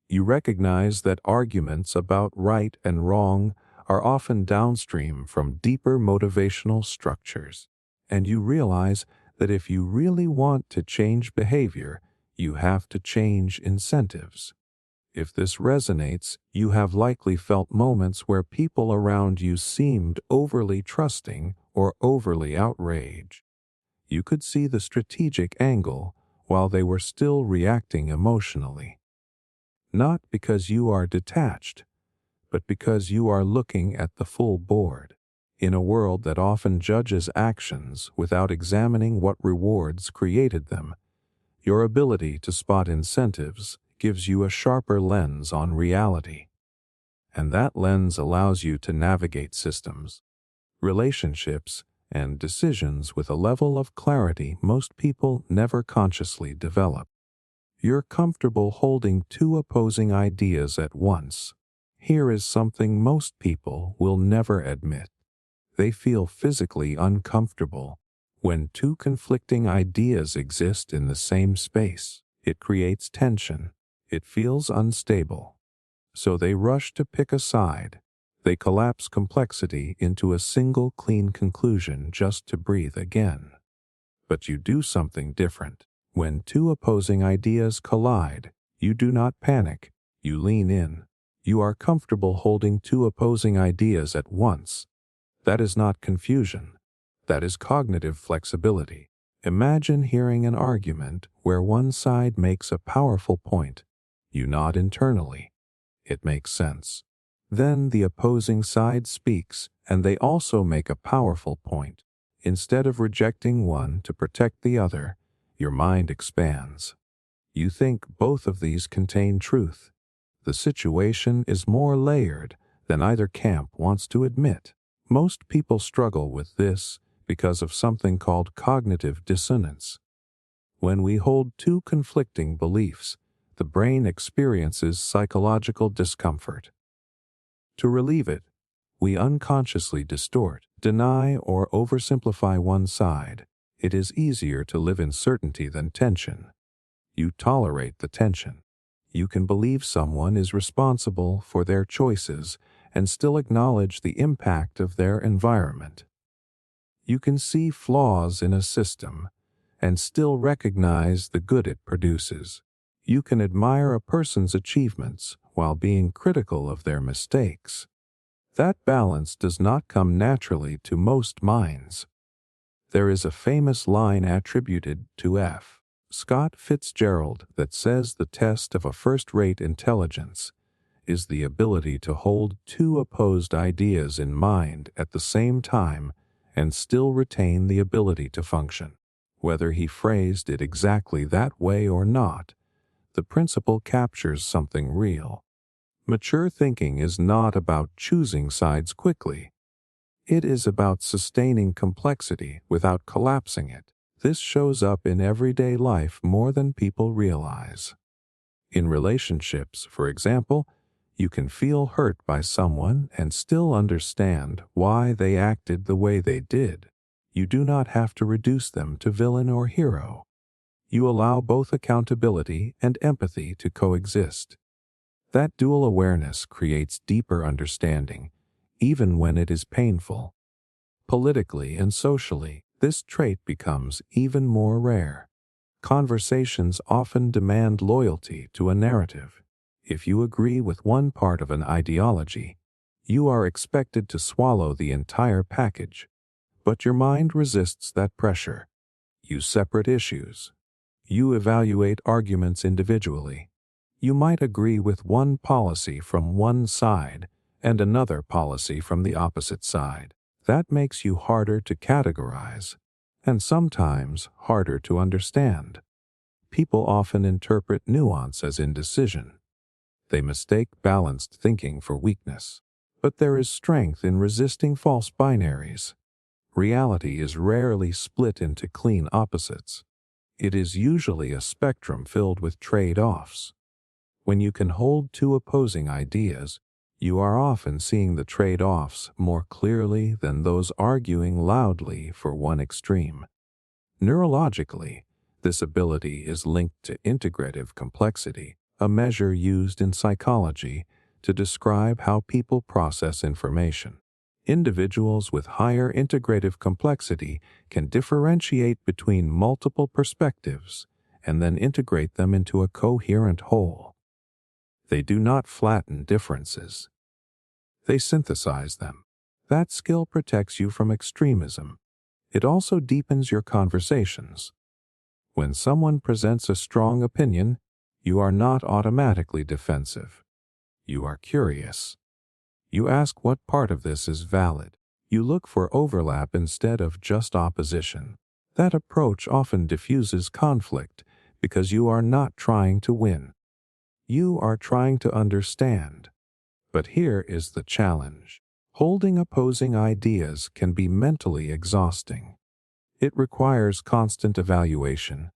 You recognize that arguments about right and wrong are often downstream from deeper motivational structures. And you realize that if you really want to change behavior, you have to change incentives. If this resonates, you have likely felt moments where people around you seemed overly trusting or overly outraged. You could see the strategic angle while they were still reacting emotionally. Not because you are detached, but because you are looking at the full board. In a world that often judges actions without examining what rewards created them, your ability to spot incentives gives you a sharper lens on reality. And that lens allows you to navigate systems, relationships, and decisions with a level of clarity most people never consciously develop. You're comfortable holding two opposing ideas at once. Here is something most people will never admit. They feel physically uncomfortable when two conflicting ideas exist in the same space. It creates tension. It feels unstable. So they rush to pick a side. They collapse complexity into a single clean conclusion just to breathe again. But you do something different. When two opposing ideas collide, you do not panic. You lean in. You are comfortable holding two opposing ideas at once. That is not confusion. That is cognitive flexibility. Imagine hearing an argument where one side makes a powerful point. You nod internally. It makes sense. Then the opposing side speaks, and they also make a powerful point. Instead of rejecting one to protect the other, your mind expands. You think both of these contain truth. The situation is more layered than either camp wants to admit. Most people struggle with this because of something called cognitive dissonance. When we hold two conflicting beliefs, the brain experiences psychological discomfort. To relieve it, we unconsciously distort, deny, or oversimplify one side. It is easier to live in certainty than tension. You tolerate the tension. You can believe someone is responsible for their choices and still acknowledge the impact of their environment. You can see flaws in a system and still recognize the good it produces. You can admire a person's achievements while being critical of their mistakes. That balance does not come naturally to most minds. There is a famous line attributed to F. Scott Fitzgerald that says the test of a first-rate intelligence is the ability to hold two opposed ideas in mind at the same time and still retain the ability to function. Whether he phrased it exactly that way or not, the principle captures something real. Mature thinking is not about choosing sides quickly. It is about sustaining complexity without collapsing it. This shows up in everyday life more than people realize. In relationships, for example, you can feel hurt by someone and still understand why they acted the way they did. You do not have to reduce them to villain or hero. You allow both accountability and empathy to coexist. That dual awareness creates deeper understanding, even when it is painful. Politically and socially, this trait becomes even more rare. Conversations often demand loyalty to a narrative. If you agree with one part of an ideology, you are expected to swallow the entire package. But your mind resists that pressure. You separate issues. You evaluate arguments individually. You might agree with one policy from one side and another policy from the opposite side. That makes you harder to categorize, and sometimes harder to understand. People often interpret nuance as indecision. They mistake balanced thinking for weakness. But there is strength in resisting false binaries. Reality is rarely split into clean opposites. It is usually a spectrum filled with trade-offs. When you can hold two opposing ideas, you are often seeing the trade-offs more clearly than those arguing loudly for one extreme. Neurologically, this ability is linked to integrative complexity, a measure used in psychology to describe how people process information. Individuals with higher integrative complexity can differentiate between multiple perspectives and then integrate them into a coherent whole. They do not flatten differences. They synthesize them. That skill protects you from extremism. It also deepens your conversations. When someone presents a strong opinion, you are not automatically defensive. You are curious. You ask what part of this is valid. You look for overlap instead of just opposition. That approach often diffuses conflict because you are not trying to win. You are trying to understand. But here is the challenge. Holding opposing ideas can be mentally exhausting. It requires constant evaluation.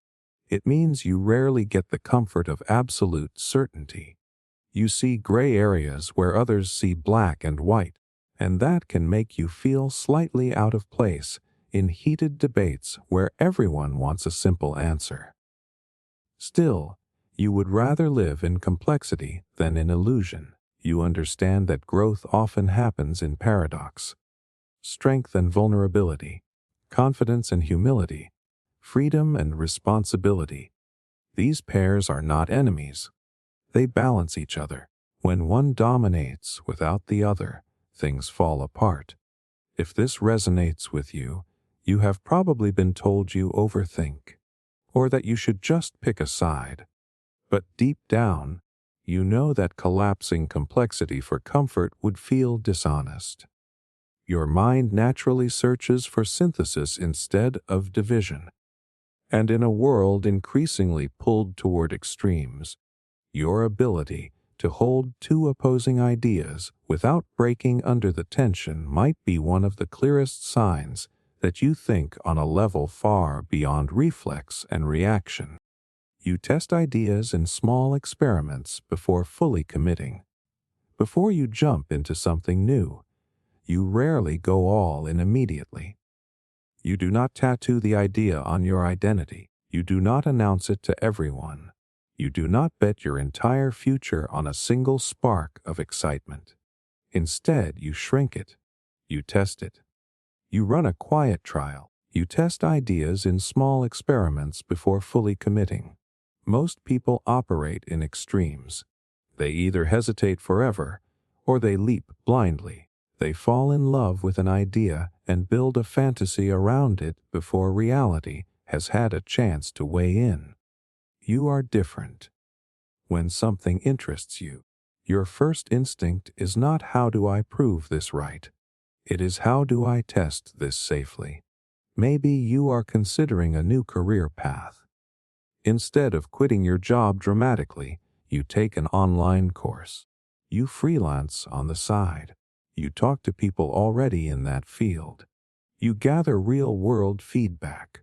It means you rarely get the comfort of absolute certainty. You see gray areas where others see black and white, and that can make you feel slightly out of place in heated debates where everyone wants a simple answer. Still, you would rather live in complexity than in illusion. You understand that growth often happens in paradox. Strength and vulnerability, confidence and humility, freedom and responsibility. These pairs are not enemies. They balance each other. When one dominates without the other, things fall apart. If this resonates with you, you have probably been told you overthink, or that you should just pick a side. But deep down, you know that collapsing complexity for comfort would feel dishonest. Your mind naturally searches for synthesis instead of division. And in a world increasingly pulled toward extremes, your ability to hold two opposing ideas without breaking under the tension might be one of the clearest signs that you think on a level far beyond reflex and reaction. You test ideas in small experiments before fully committing. Before you jump into something new, you rarely go all in immediately. You do not tattoo the idea on your identity. You do not announce it to everyone. You do not bet your entire future on a single spark of excitement. Instead, you shrink it. You test it. You run a quiet trial. You test ideas in small experiments before fully committing. Most people operate in extremes. They either hesitate forever or they leap blindly. They fall in love with an idea and build a fantasy around it before reality has had a chance to weigh in. You are different. When something interests you, your first instinct is not how do I prove this right? It is how do I test this safely? Maybe you are considering a new career path. Instead of quitting your job dramatically, you take an online course. You freelance on the side. You talk to people already in that field. You gather real-world feedback.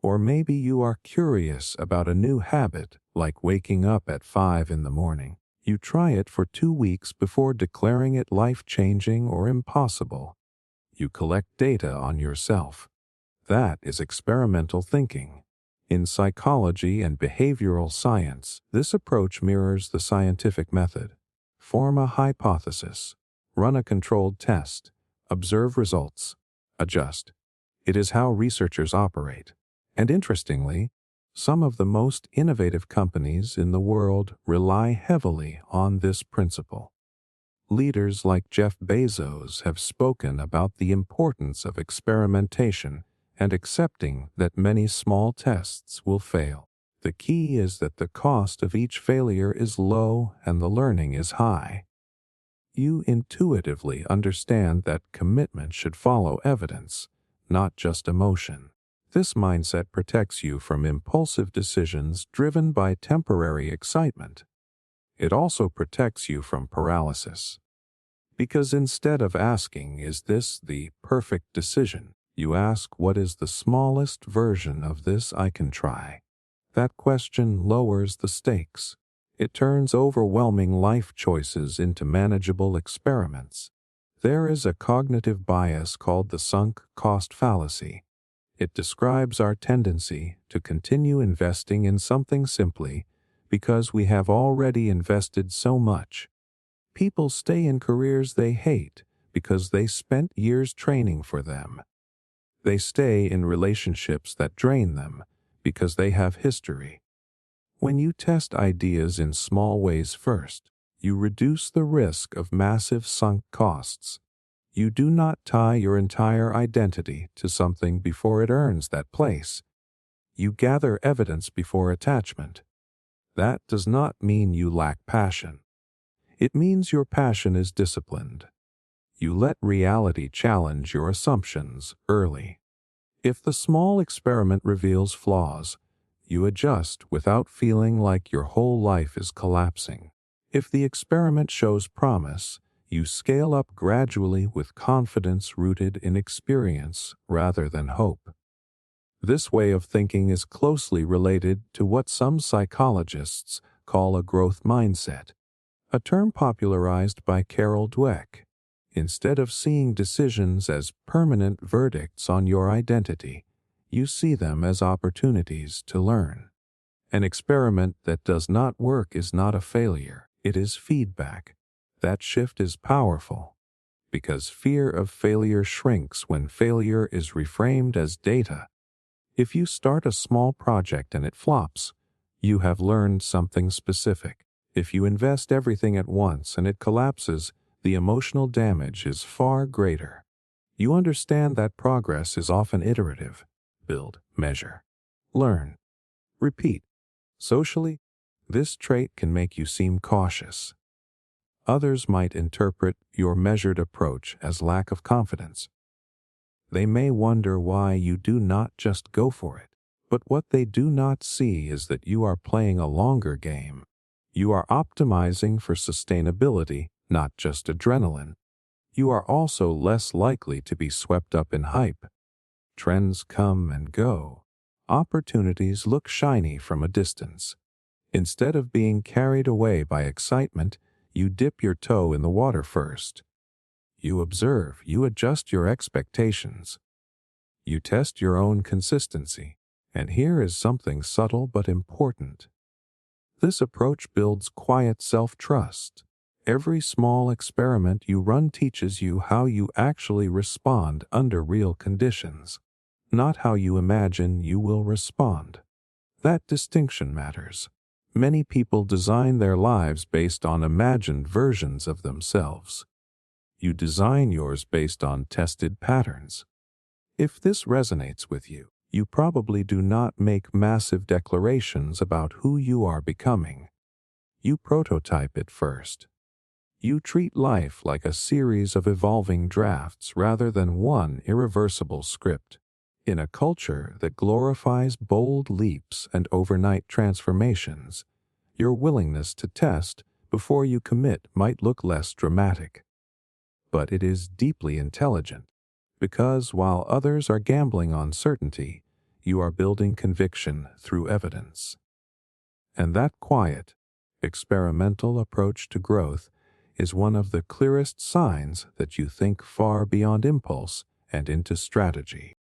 Or maybe you are curious about a new habit, like waking up at 5 in the morning. You try it for 2 weeks before declaring it life-changing or impossible. You collect data on yourself. That is experimental thinking. In psychology and behavioral science, this approach mirrors the scientific method. Form a hypothesis, run a controlled test, observe results, adjust. It is how researchers operate. And interestingly, some of the most innovative companies in the world rely heavily on this principle. Leaders like Jeff Bezos have spoken about the importance of experimentation and accepting that many small tests will fail. The key is that the cost of each failure is low and the learning is high. You intuitively understand that commitment should follow evidence, not just emotion. This mindset protects you from impulsive decisions driven by temporary excitement. It also protects you from paralysis. Because instead of asking, is this the perfect decision, you ask, what is the smallest version of this I can try? That question lowers the stakes. It turns overwhelming life choices into manageable experiments. There is a cognitive bias called the sunk cost fallacy. It describes our tendency to continue investing in something simply because we have already invested so much. People stay in careers they hate because they spent years training for them. They stay in relationships that drain them because they have history. When you test ideas in small ways first, you reduce the risk of massive sunk costs. You do not tie your entire identity to something before it earns that place. You gather evidence before attachment. That does not mean you lack passion. It means your passion is disciplined. You let reality challenge your assumptions early. If the small experiment reveals flaws, you adjust without feeling like your whole life is collapsing. If the experiment shows promise, you scale up gradually with confidence rooted in experience rather than hope. This way of thinking is closely related to what some psychologists call a growth mindset, a term popularized by Carol Dweck. Instead of seeing decisions as permanent verdicts on your identity, you see them as opportunities to learn. An experiment that does not work is not a failure, it is feedback. That shift is powerful, because fear of failure shrinks when failure is reframed as data. If you start a small project and it flops, you have learned something specific. If you invest everything at once and it collapses, the emotional damage is far greater. You understand that progress is often iterative. Build, measure, learn, repeat. Socially, this trait can make you seem cautious. Others might interpret your measured approach as lack of confidence. They may wonder why you do not just go for it. But what they do not see is that you are playing a longer game. You are optimizing for sustainability, not just adrenaline. You are also less likely to be swept up in hype. Trends come and go. Opportunities look shiny from a distance. Instead of being carried away by excitement, you dip your toe in the water first. You observe, you adjust your expectations. You test your own consistency. And here is something subtle but important. This approach builds quiet self-trust. Every small experiment you run teaches you how you actually respond under real conditions, not how you imagine you will respond. That distinction matters. Many people design their lives based on imagined versions of themselves. You design yours based on tested patterns. If this resonates with you, you probably do not make massive declarations about who you are becoming. You prototype it first. You treat life like a series of evolving drafts rather than one irreversible script. In a culture that glorifies bold leaps and overnight transformations, your willingness to test before you commit might look less dramatic. But it is deeply intelligent, because while others are gambling on certainty, you are building conviction through evidence. And that quiet, experimental approach to growth is one of the clearest signs that you think far beyond impulse and into strategy.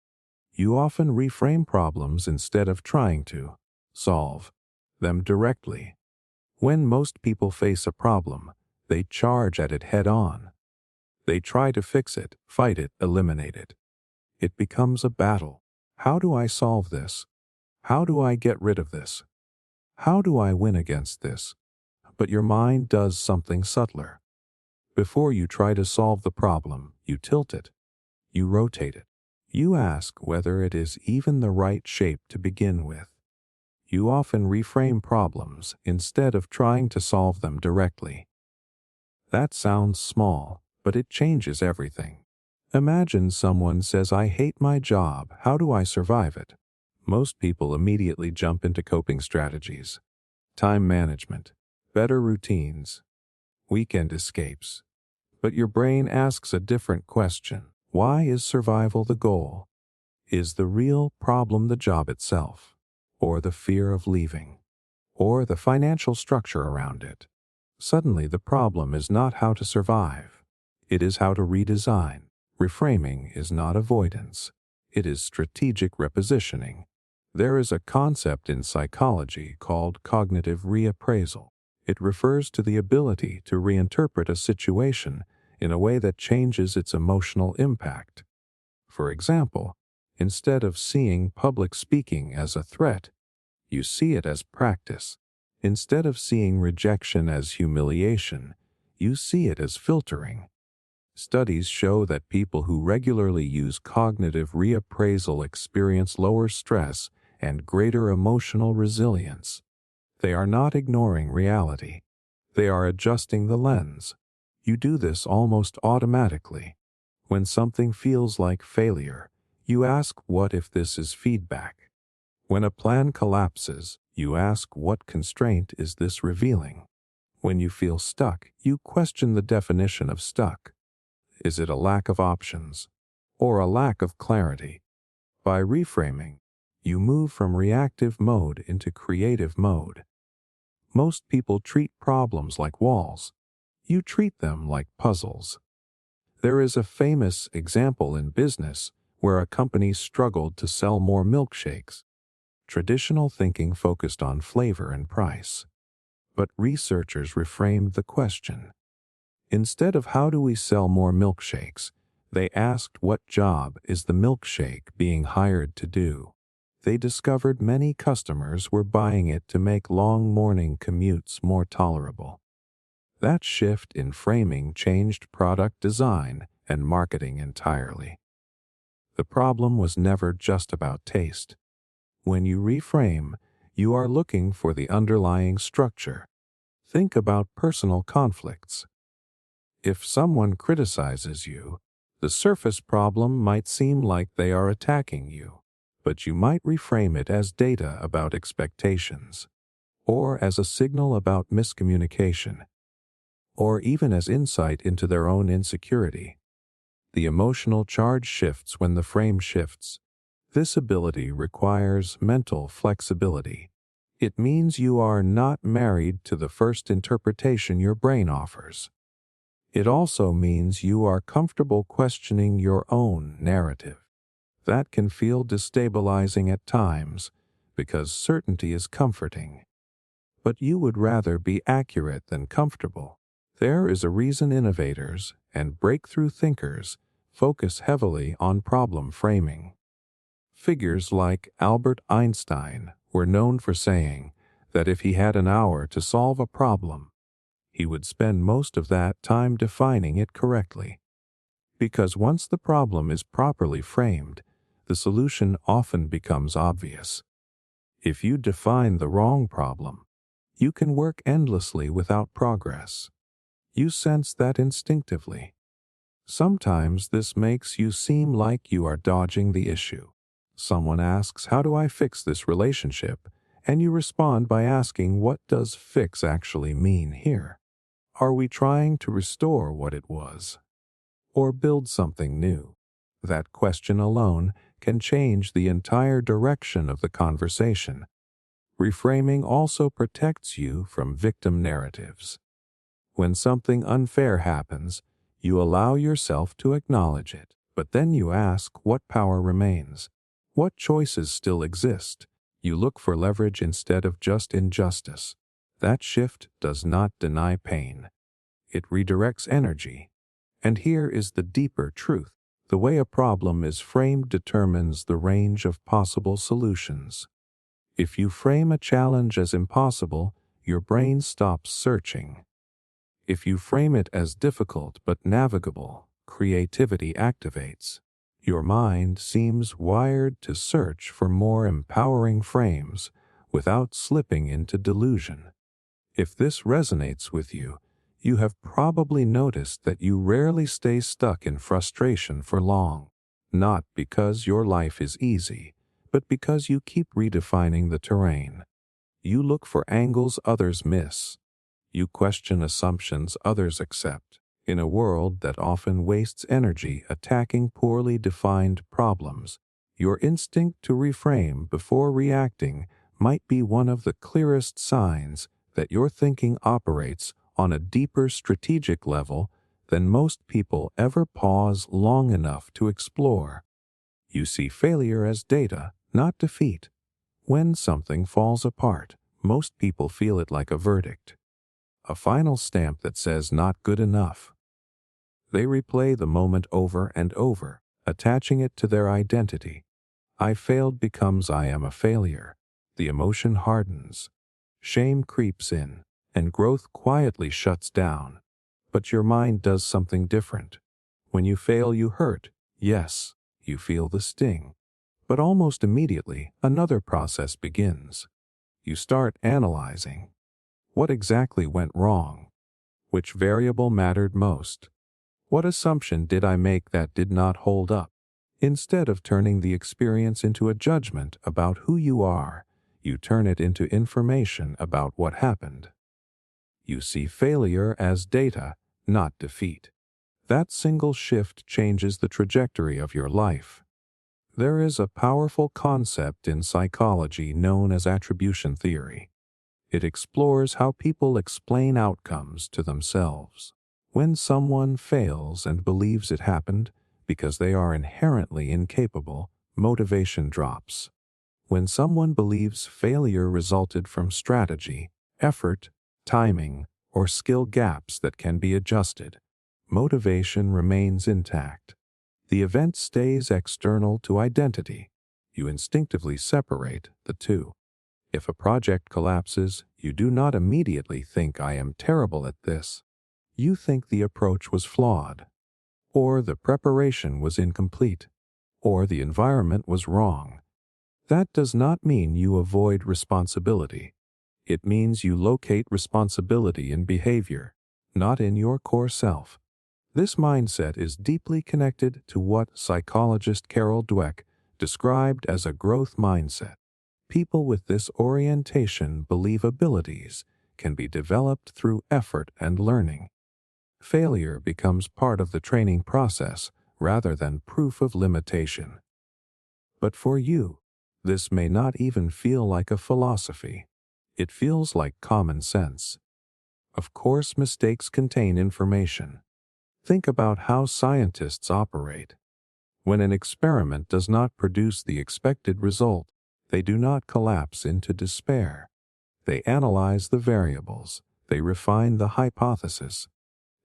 You often reframe problems instead of trying to solve them directly. When most people face a problem, they charge at it head-on. They try to fix it, fight it, eliminate it. It becomes a battle. How do I solve this? How do I get rid of this? How do I win against this? But your mind does something subtler. Before you try to solve the problem, you tilt it. You rotate it. You ask whether it is even the right shape to begin with. You often reframe problems instead of trying to solve them directly. That sounds small, but it changes everything. Imagine someone says, "I hate my job, how do I survive it?" Most people immediately jump into coping strategies. Time management, better routines, weekend escapes. But your brain asks a different question. Why is survival the goal? Is the real problem the job itself, or the fear of leaving, or the financial structure around it? Suddenly the problem is not how to survive. It is how to redesign. Reframing is not avoidance. It is strategic repositioning. There is a concept in psychology called cognitive reappraisal. It refers to the ability to reinterpret a situation in a way that changes its emotional impact. For example, instead of seeing public speaking as a threat, you see it as practice. Instead of seeing rejection as humiliation, you see it as filtering. Studies show that people who regularly use cognitive reappraisal experience lower stress and greater emotional resilience. They are not ignoring reality. They are adjusting the lens. You do this almost automatically. When something feels like failure, you ask, what if this is feedback? When a plan collapses, you ask, what constraint is this revealing? When you feel stuck, you question the definition of stuck. Is it a lack of options or a lack of clarity? By reframing, you move from reactive mode into creative mode. Most people treat problems like walls. You treat them like puzzles. There is a famous example in business where a company struggled to sell more milkshakes. Traditional thinking focused on flavor and price. But researchers reframed the question. Instead of how do we sell more milkshakes, they asked, what job is the milkshake being hired to do? They discovered many customers were buying it to make long morning commutes more tolerable. That shift in framing changed product design and marketing entirely. The problem was never just about taste. When you reframe, you are looking for the underlying structure. Think about personal conflicts. If someone criticizes you, the surface problem might seem like they are attacking you, but you might reframe it as data about expectations, or as a signal about miscommunication, or even as insight into their own insecurity. The emotional charge shifts when the frame shifts. This ability requires mental flexibility. It means you are not married to the first interpretation your brain offers. It also means you are comfortable questioning your own narrative. That can feel destabilizing at times because certainty is comforting. But you would rather be accurate than comfortable. There is a reason innovators and breakthrough thinkers focus heavily on problem framing. Figures like Albert Einstein were known for saying that if he had an hour to solve a problem, he would spend most of that time defining it correctly. Because once the problem is properly framed, the solution often becomes obvious. If you define the wrong problem, you can work endlessly without progress. You sense that instinctively. Sometimes this makes you seem like you are dodging the issue. Someone asks, how do I fix this relationship? And you respond by asking, what does fix actually mean here? Are we trying to restore what it was, or build something new? That question alone can change the entire direction of the conversation. Reframing also protects you from victim narratives. When something unfair happens, you allow yourself to acknowledge it, but then you ask what power remains, what choices still exist. You look for leverage instead of just injustice. That shift does not deny pain. It redirects energy. And here is the deeper truth. The way a problem is framed determines the range of possible solutions. If you frame a challenge as impossible, your brain stops searching. If you frame it as difficult but navigable, creativity activates. Your mind seems wired to search for more empowering frames without slipping into delusion. If this resonates with you, you have probably noticed that you rarely stay stuck in frustration for long, not because your life is easy, but because you keep redefining the terrain. You look for angles others miss. You question assumptions others accept. In a world that often wastes energy attacking poorly defined problems, your instinct to reframe before reacting might be one of the clearest signs that your thinking operates on a deeper strategic level than most people ever pause long enough to explore. You see failure as data, not defeat. When something falls apart, most people feel it like a verdict, a final stamp that says not good enough. They replay the moment over and over, attaching it to their identity. I failed becomes I am a failure. The emotion hardens. Shame creeps in, and growth quietly shuts down. But your mind does something different. When you fail, you hurt. Yes, you feel the sting. But almost immediately, another process begins. You start analyzing. What exactly went wrong? Which variable mattered most? What assumption did I make that did not hold up? Instead of turning the experience into a judgment about who you are, you turn it into information about what happened. You see failure as data, not defeat. That single shift changes the trajectory of your life. There is a powerful concept in psychology known as attribution theory. It explores how people explain outcomes to themselves. When someone fails and believes it happened because they are inherently incapable, motivation drops. When someone believes failure resulted from strategy, effort, timing, or skill gaps that can be adjusted, motivation remains intact. The event stays external to identity. You instinctively separate the two. If a project collapses, you do not immediately think I am terrible at this. You think the approach was flawed, or the preparation was incomplete, or the environment was wrong. That does not mean you avoid responsibility. It means you locate responsibility in behavior, not in your core self. This mindset is deeply connected to what psychologist Carol Dweck described as a growth mindset. People with this orientation believe abilities can be developed through effort and learning. Failure becomes part of the training process rather than proof of limitation. But for you, this may not even feel like a philosophy. It feels like common sense. Of course, mistakes contain information. Think about how scientists operate. When an experiment does not produce the expected result, they do not collapse into despair. They analyze the variables. They refine the hypothesis.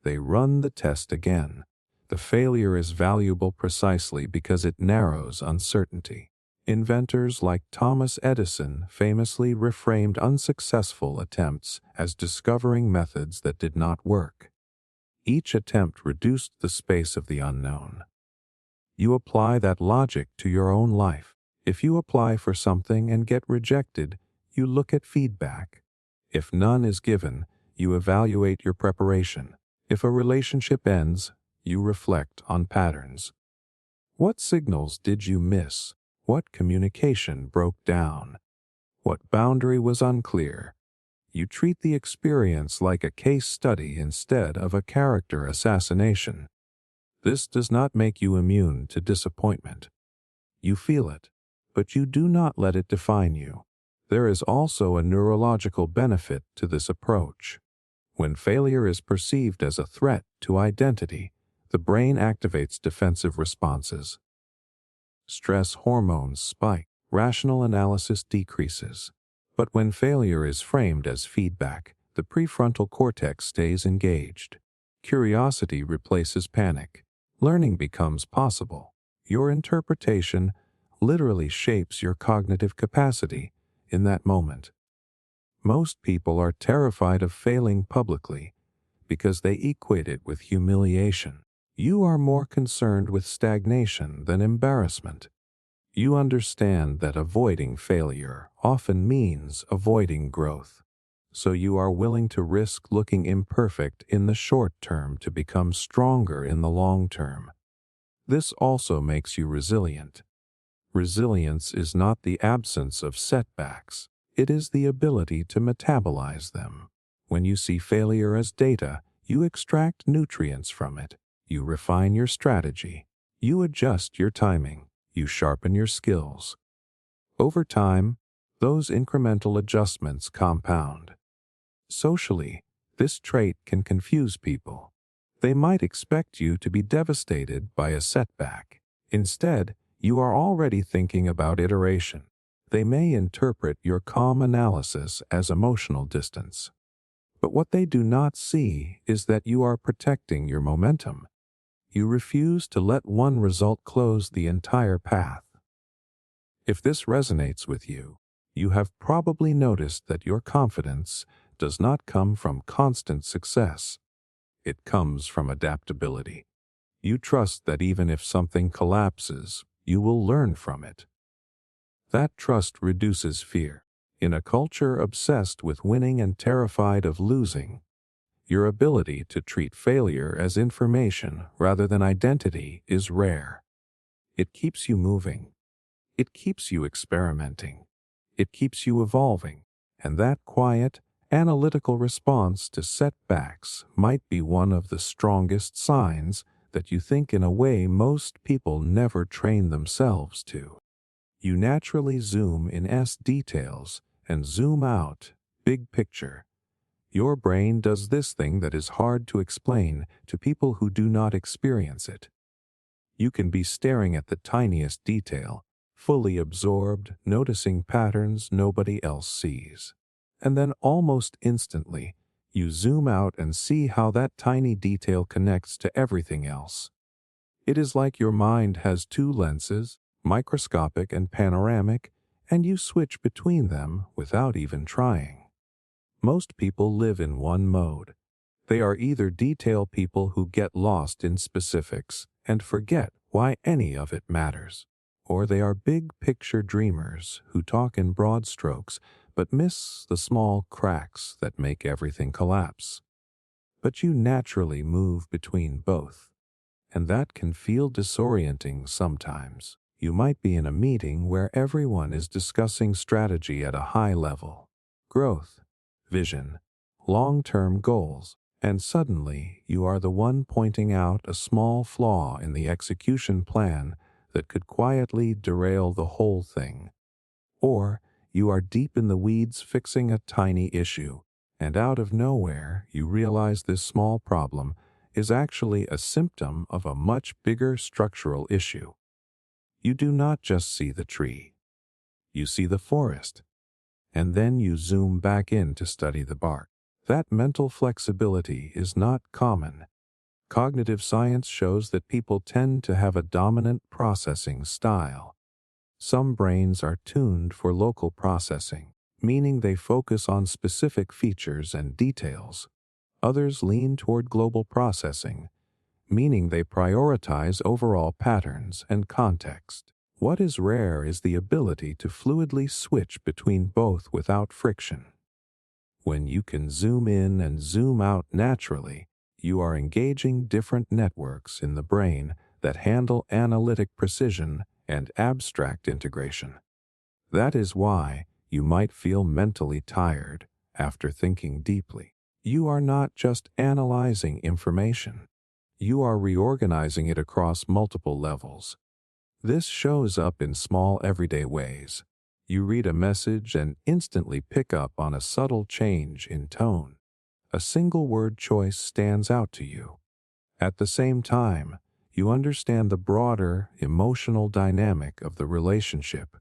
They run the test again. The failure is valuable precisely because it narrows uncertainty. Inventors like Thomas Edison famously reframed unsuccessful attempts as discovering methods that did not work. Each attempt reduced the space of the unknown. You apply that logic to your own life. If you apply for something and get rejected, you look at feedback. If none is given, you evaluate your preparation. If a relationship ends, you reflect on patterns. What signals did you miss? What communication broke down? What boundary was unclear? You treat the experience like a case study instead of a character assassination. This does not make you immune to disappointment. You feel it, but you do not let it define you. There is also a neurological benefit to this approach. When failure is perceived as a threat to identity, the brain activates defensive responses. Stress hormones spike, rational analysis decreases. But when failure is framed as feedback, the prefrontal cortex stays engaged. Curiosity replaces panic. Learning becomes possible. Your interpretation literally shapes your cognitive capacity in that moment. Most people are terrified of failing publicly because they equate it with humiliation. You are more concerned with stagnation than embarrassment. You understand that avoiding failure often means avoiding growth. So you are willing to risk looking imperfect in the short term to become stronger in the long term. This also makes you resilient. Resilience is not the absence of setbacks. It is the ability to metabolize them. When you see failure as data, you extract nutrients from it. You refine your strategy. You adjust your timing. You sharpen your skills. Over time, those incremental adjustments compound. Socially, this trait can confuse people. They might expect you to be devastated by a setback. Instead, you are already thinking about iteration. They may interpret your calm analysis as emotional distance. But what they do not see is that you are protecting your momentum. You refuse to let one result close the entire path. If this resonates with you, you have probably noticed that your confidence does not come from constant success. It comes from adaptability. You trust that even if something collapses, you will learn from it. That trust reduces fear. In a culture obsessed with winning and terrified of losing, your ability to treat failure as information rather than identity is rare. It keeps you moving. It keeps you experimenting. It keeps you evolving. And that quiet, analytical response to setbacks might be one of the strongest signs that you think in a way most people never train themselves to. You naturally zoom in details and zoom out, big picture. Your brain does this thing that is hard to explain to people who do not experience it. You can be staring at the tiniest detail, fully absorbed, noticing patterns nobody else sees. And then almost instantly, you zoom out and see how that tiny detail connects to everything else. It is like your mind has two lenses, microscopic and panoramic, and you switch between them without even trying. Most people live in one mode. They are either detail people who get lost in specifics and forget why any of it matters, or they are big picture dreamers who talk in broad strokes but miss the small cracks that make everything collapse. But you naturally move between both, and that can feel disorienting sometimes. You might be in a meeting where everyone is discussing strategy at a high level, growth, vision, long-term goals, and suddenly you are the one pointing out a small flaw in the execution plan that could quietly derail the whole thing. Or you are deep in the weeds fixing a tiny issue, and out of nowhere you realize this small problem is actually a symptom of a much bigger structural issue. You do not just see the tree. You see the forest, and then you zoom back in to study the bark. That mental flexibility is not common. Cognitive science shows that people tend to have a dominant processing style. Some brains are tuned for local processing, meaning they focus on specific features and details. Others lean toward global processing, meaning they prioritize overall patterns and context. What is rare is the ability to fluidly switch between both without friction. When you can zoom in and zoom out naturally, you are engaging different networks in the brain that handle analytic precision and abstract integration. That is why you might feel mentally tired after thinking deeply. You are not just analyzing information. You are reorganizing it across multiple levels. This shows up in small everyday ways. You read a message and instantly pick up on a subtle change in tone. A single word choice stands out to you. At the same time, you understand the broader emotional dynamic of the relationship.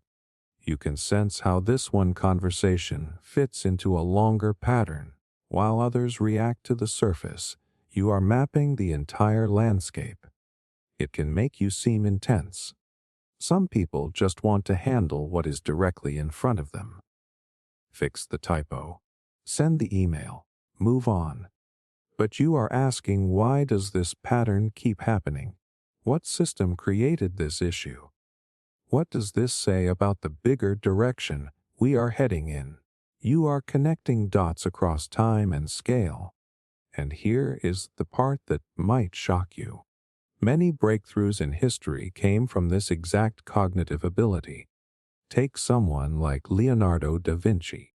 You can sense how this one conversation fits into a longer pattern, while others react to the surface. You are mapping the entire landscape. It can make you seem intense. Some people just want to handle what is directly in front of them. Fix the typo. Send the email. Move on. But you are asking, why does this pattern keep happening? What system created this issue? What does this say about the bigger direction we are heading in? You are connecting dots across time and scale. And here is the part that might shock you. Many breakthroughs in history came from this exact cognitive ability. Take someone like Leonardo da Vinci.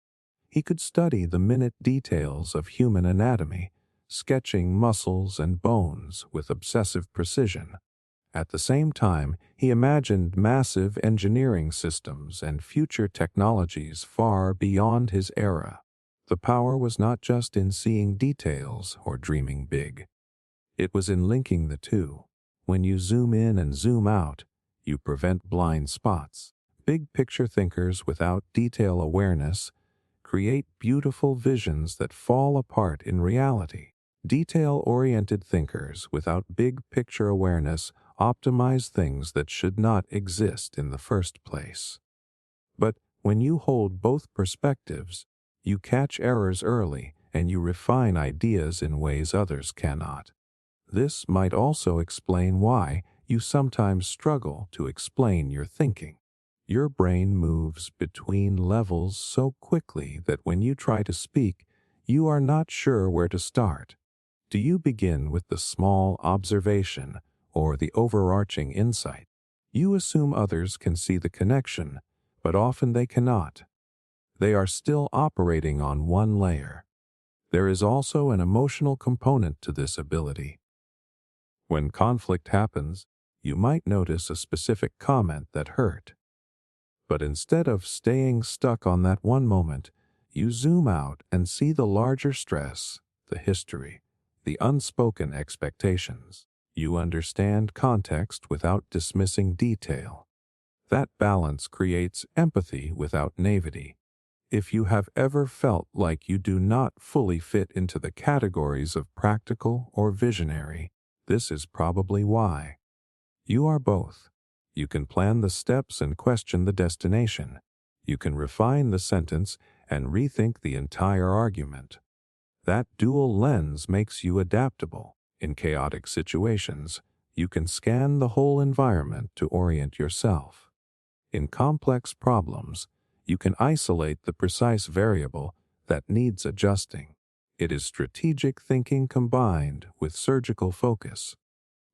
He could study the minute details of human anatomy, sketching muscles and bones with obsessive precision. At the same time, he imagined massive engineering systems and future technologies far beyond his era. The power was not just in seeing details or dreaming big. It was in linking the two. When you zoom in and zoom out, you prevent blind spots. Big picture thinkers without detail awareness create beautiful visions that fall apart in reality. Detail-oriented thinkers without big picture awareness optimize things that should not exist in the first place. But when you hold both perspectives, you catch errors early and you refine ideas in ways others cannot. This might also explain why you sometimes struggle to explain your thinking. Your brain moves between levels so quickly that when you try to speak, you are not sure where to start. Do you begin with the small observation or the overarching insight? You assume others can see the connection, but often they cannot. They are still operating on one layer. There is also an emotional component to this ability. When conflict happens, you might notice a specific comment that hurt. But instead of staying stuck on that one moment, you zoom out and see the larger stress, the history, the unspoken expectations. You understand context without dismissing detail. That balance creates empathy without naivety. If you have ever felt like you do not fully fit into the categories of practical or visionary, this is probably why. You are both. You can plan the steps and question the destination. You can refine the sentence and rethink the entire argument. That dual lens makes you adaptable. In chaotic situations, you can scan the whole environment to orient yourself. In complex problems, you can isolate the precise variable that needs adjusting. It is strategic thinking combined with surgical focus.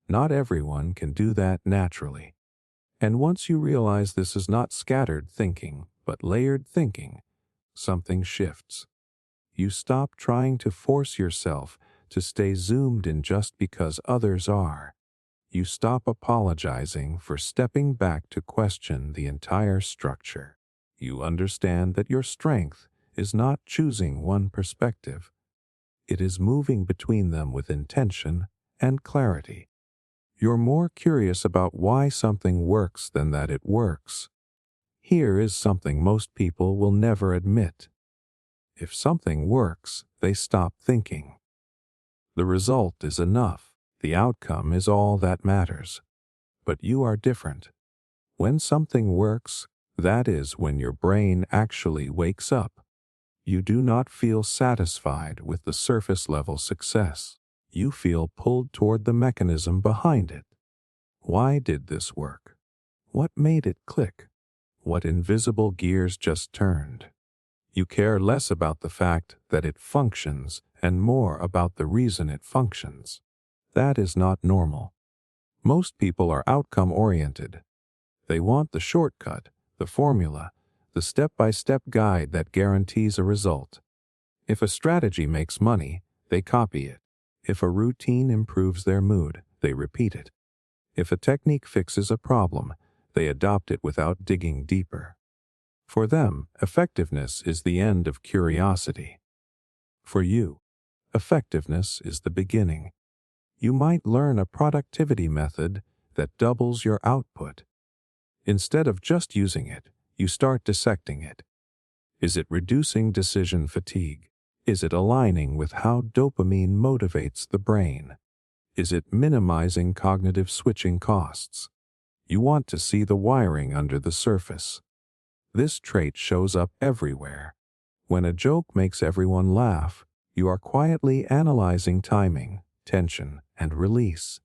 Not everyone can do that naturally. And once you realize this is not scattered thinking, but layered thinking, something shifts. You stop trying to force yourself to stay zoomed in just because others are. You stop apologizing for stepping back to question the entire structure. You understand that your strength is not choosing one perspective. It is moving between them with intention and clarity. You're more curious about why something works than that it works. Here is something most people will never admit. If something works, they stop thinking. The result is enough. The outcome is all that matters. But you are different. When something works, that is when your brain actually wakes up. You do not feel satisfied with the surface-level success. You feel pulled toward the mechanism behind it. Why did this work? What made it click? What invisible gears just turned? You care less about the fact that it functions and more about the reason it functions. That is not normal. Most people are outcome-oriented. They want the shortcut, the formula, the step-by-step guide that guarantees a result. If a strategy makes money, they copy it. If a routine improves their mood, they repeat it. If a technique fixes a problem, they adopt it without digging deeper. For them, effectiveness is the end of curiosity. For you, effectiveness is the beginning. You might learn a productivity method that doubles your output. Instead of just using it, you start dissecting it. Is it reducing decision fatigue? Is it aligning with how dopamine motivates the brain? Is it minimizing cognitive switching costs? You want to see the wiring under the surface. This trait shows up everywhere. When a joke makes everyone laugh, you are quietly analyzing timing, tension, and release.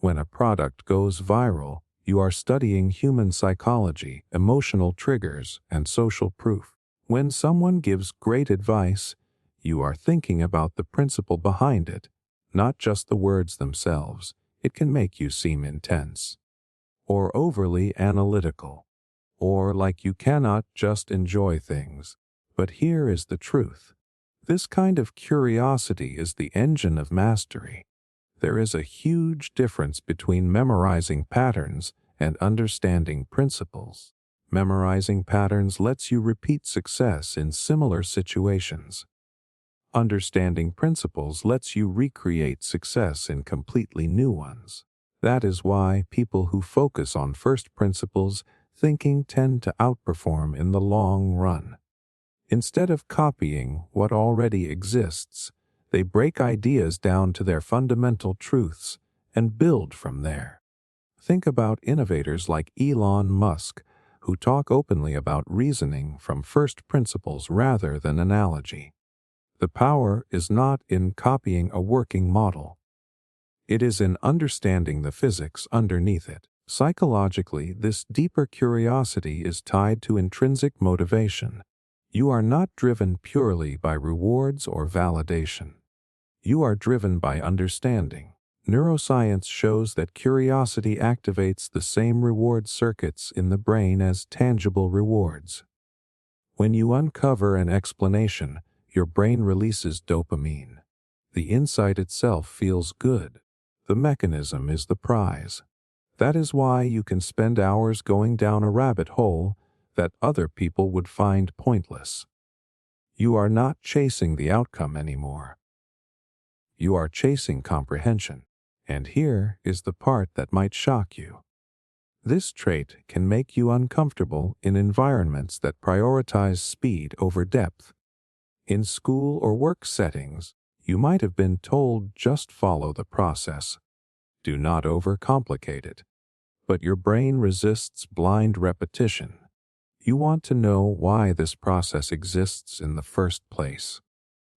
When a product goes viral, you are studying human psychology, emotional triggers, and social proof. When someone gives great advice, you are thinking about the principle behind it, not just the words themselves. It can make you seem intense, or overly analytical, or like you cannot just enjoy things. But here is the truth. This kind of curiosity is the engine of mastery. There is a huge difference between memorizing patterns and understanding principles. Memorizing patterns lets you repeat success in similar situations. Understanding principles lets you recreate success in completely new ones. That is why people who focus on first principles thinking tend to outperform in the long run. Instead of copying what already exists, they break ideas down to their fundamental truths and build from there. Think about innovators like Elon Musk, who talk openly about reasoning from first principles rather than analogy. The power is not in copying a working model. It is in understanding the physics underneath it. Psychologically, this deeper curiosity is tied to intrinsic motivation. You are not driven purely by rewards or validation. You are driven by understanding. Neuroscience shows that curiosity activates the same reward circuits in the brain as tangible rewards. When you uncover an explanation, your brain releases dopamine. The insight itself feels good. The mechanism is the prize. That is why you can spend hours going down a rabbit hole that other people would find pointless. You are not chasing the outcome anymore. You are chasing comprehension. And here is the part that might shock you. This trait can make you uncomfortable in environments that prioritize speed over depth. In school or work settings, you might have been told just follow the process. Do not overcomplicate it. But your brain resists blind repetition. You want to know why this process exists in the first place.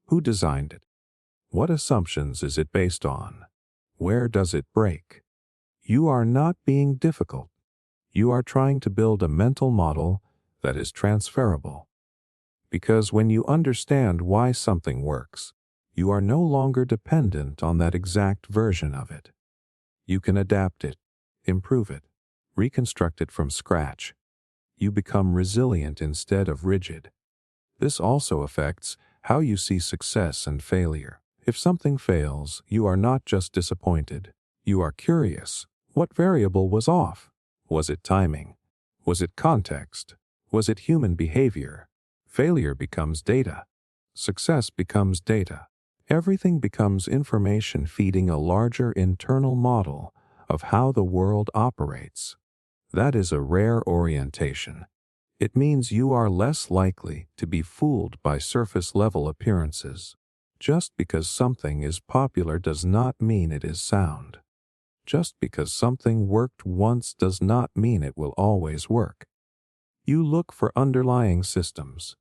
Who designed it? What assumptions is it based on? Where does it break? You are not being difficult. You are trying to build a mental model that is transferable. Because when you understand why something works, you are no longer dependent on that exact version of it. You can adapt it, improve it, reconstruct it from scratch. You become resilient instead of rigid. This also affects how you see success and failure. If something fails, you are not just disappointed. You are curious. What variable was off? Was it timing? Was it context? Was it human behavior? Failure becomes data. Success becomes data. Everything becomes information feeding a larger internal model of how the world operates. That is a rare orientation. It means you are less likely to be fooled by surface-level appearances. Just because something is popular does not mean it is sound. Just because something worked once does not mean it will always work. You look for underlying systems.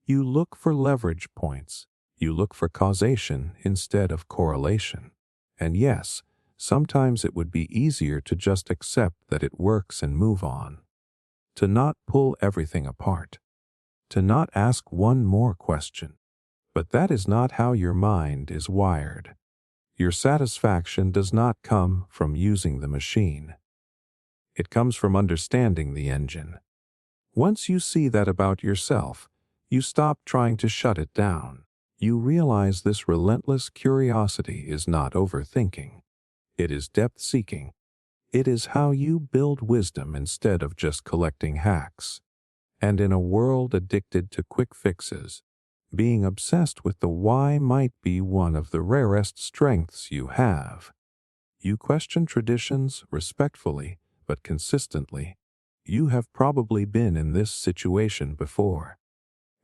You look for leverage points. You look for causation instead of correlation. And yes, sometimes it would be easier to just accept that it works and move on. To not pull everything apart. To not ask one more question. But that is not how your mind is wired. Your satisfaction does not come from using the machine. It comes from understanding the engine. Once you see that about yourself, you stop trying to shut it down. You realize this relentless curiosity is not overthinking. It is depth-seeking. It is how you build wisdom instead of just collecting hacks. And in a world addicted to quick fixes, being obsessed with the why might be one of the rarest strengths you have. You question traditions respectfully, but consistently. You have probably been in this situation before.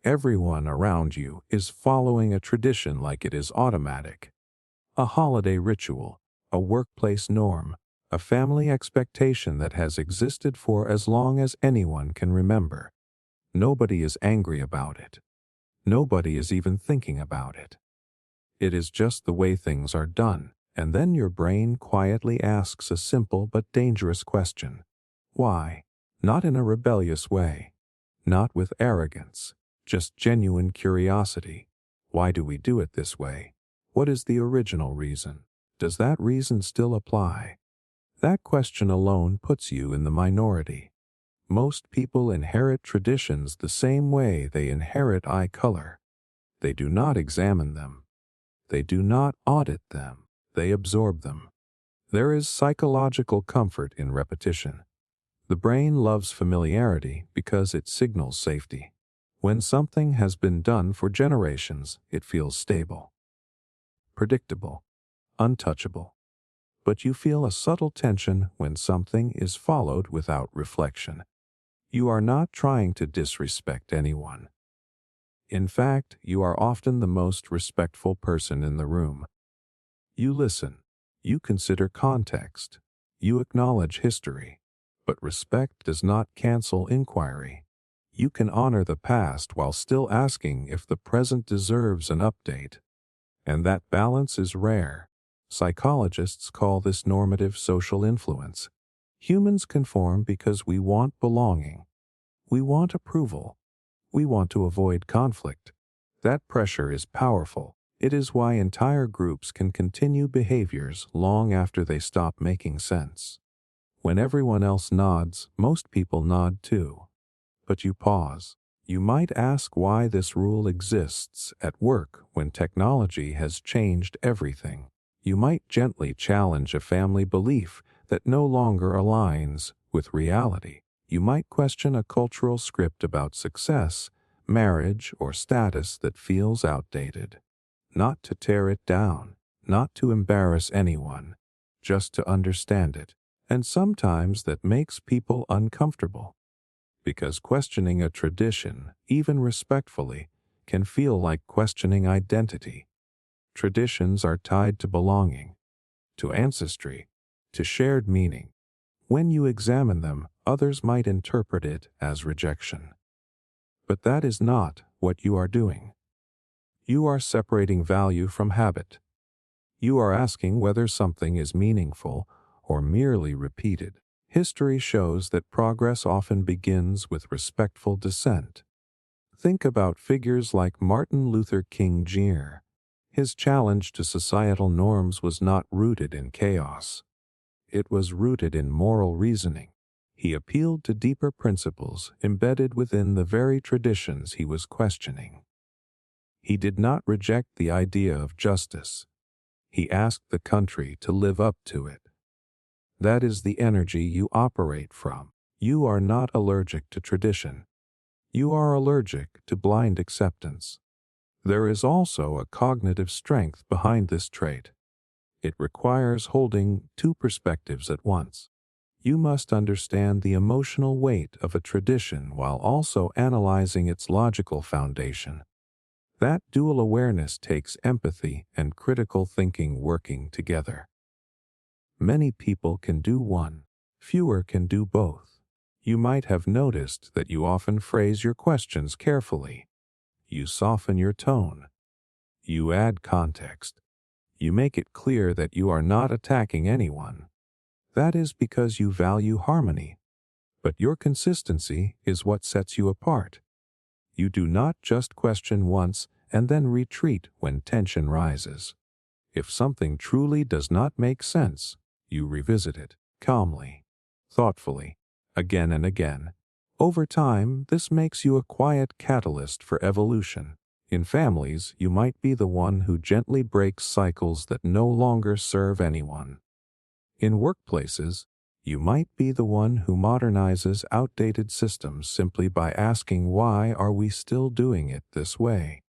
Everyone around you is following a tradition like it is automatic. A holiday ritual, a workplace norm, a family expectation that has existed for as long as anyone can remember. Nobody is angry about it. Nobody is even thinking about it. It is just the way things are done, and then your brain quietly asks a simple but dangerous question. Why? Not in a rebellious way. Not with arrogance. Just genuine curiosity. Why do we do it this way? What is the original reason? Does that reason still apply? That question alone puts you in the minority. Most people inherit traditions the same way they inherit eye color. They do not examine them. They do not audit them. They absorb them. There is psychological comfort in repetition. The brain loves familiarity because it signals safety. When something has been done for generations, it feels stable, predictable, untouchable. But you feel a subtle tension when something is followed without reflection. You are not trying to disrespect anyone. In fact, you are often the most respectful person in the room. You listen. You consider context. You acknowledge history. But respect does not cancel inquiry. You can honor the past while still asking if the present deserves an update. And that balance is rare. Psychologists call this normative social influence. Humans conform because we want belonging. We want approval. We want to avoid conflict. That pressure is powerful. It is why entire groups can continue behaviors long after they stop making sense. When everyone else nods, most people nod too. But you pause. You might ask why this rule exists at work when technology has changed everything. You might gently challenge a family belief that no longer aligns with reality. You might question a cultural script about success, marriage, or status that feels outdated. Not to tear it down, not to embarrass anyone, just to understand it. And sometimes that makes people uncomfortable. Because questioning a tradition, even respectfully, can feel like questioning identity. Traditions are tied to belonging, to ancestry, to shared meaning. When you examine them, others might interpret it as rejection. But that is not what you are doing. You are separating value from habit. You are asking whether something is meaningful or merely repeated. History shows that progress often begins with respectful dissent. Think about figures like Martin Luther King Jr. His challenge to societal norms was not rooted in chaos. It was rooted in moral reasoning. He appealed to deeper principles embedded within the very traditions he was questioning. He did not reject the idea of justice. He asked the country to live up to it. That is the energy you operate from. You are not allergic to tradition. You are allergic to blind acceptance. There is also a cognitive strength behind this trait. It requires holding two perspectives at once. You must understand the emotional weight of a tradition while also analyzing its logical foundation. That dual awareness takes empathy and critical thinking working together. Many people can do one. Fewer can do both. You might have noticed that you often phrase your questions carefully. You soften your tone. You add context. You make it clear that you are not attacking anyone. That is because you value harmony. But your consistency is what sets you apart. You do not just question once and then retreat when tension rises. If something truly does not make sense, you revisit it calmly, thoughtfully, again and again. Over time, this makes you a quiet catalyst for evolution. In families, you might be the one who gently breaks cycles that no longer serve anyone. In workplaces, you might be the one who modernizes outdated systems simply by asking, why are we still doing it this way?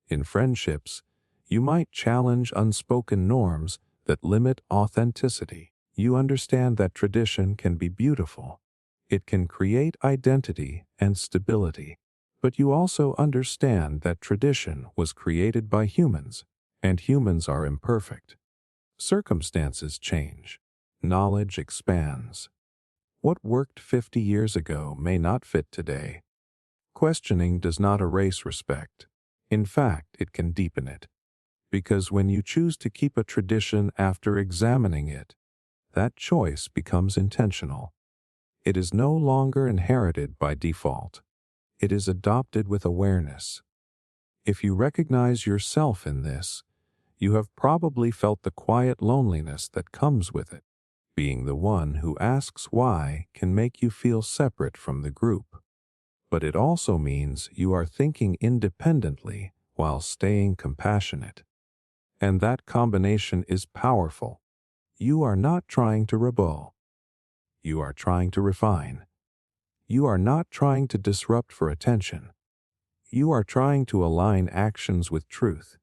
In friendships, you might challenge unspoken norms that limit authenticity. You understand that tradition can be beautiful. It can create identity and stability. But you also understand that tradition was created by humans, and humans are imperfect. Circumstances change. Knowledge expands. What worked 50 years ago may not fit today. Questioning does not erase respect. In fact, it can deepen it. Because when you choose to keep a tradition after examining it, that choice becomes intentional. It is no longer inherited by default. It is adopted with awareness. If you recognize yourself in this, you have probably felt the quiet loneliness that comes with it. Being the one who asks why can make you feel separate from the group. But it also means you are thinking independently while staying compassionate. And that combination is powerful. You are not trying to rebel. You are trying to refine. You are not trying to disrupt for attention. You are trying to align actions with truth.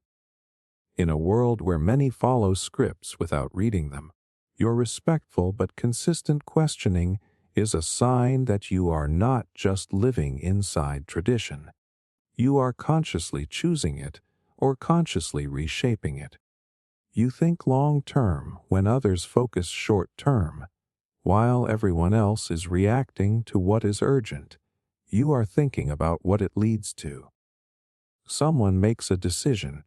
In a world where many follow scripts without reading them, your respectful but consistent questioning is a sign that you are not just living inside tradition. You are consciously choosing it or consciously reshaping it. You think long-term when others focus short-term. While everyone else is reacting to what is urgent, you are thinking about what it leads to. Someone makes a decision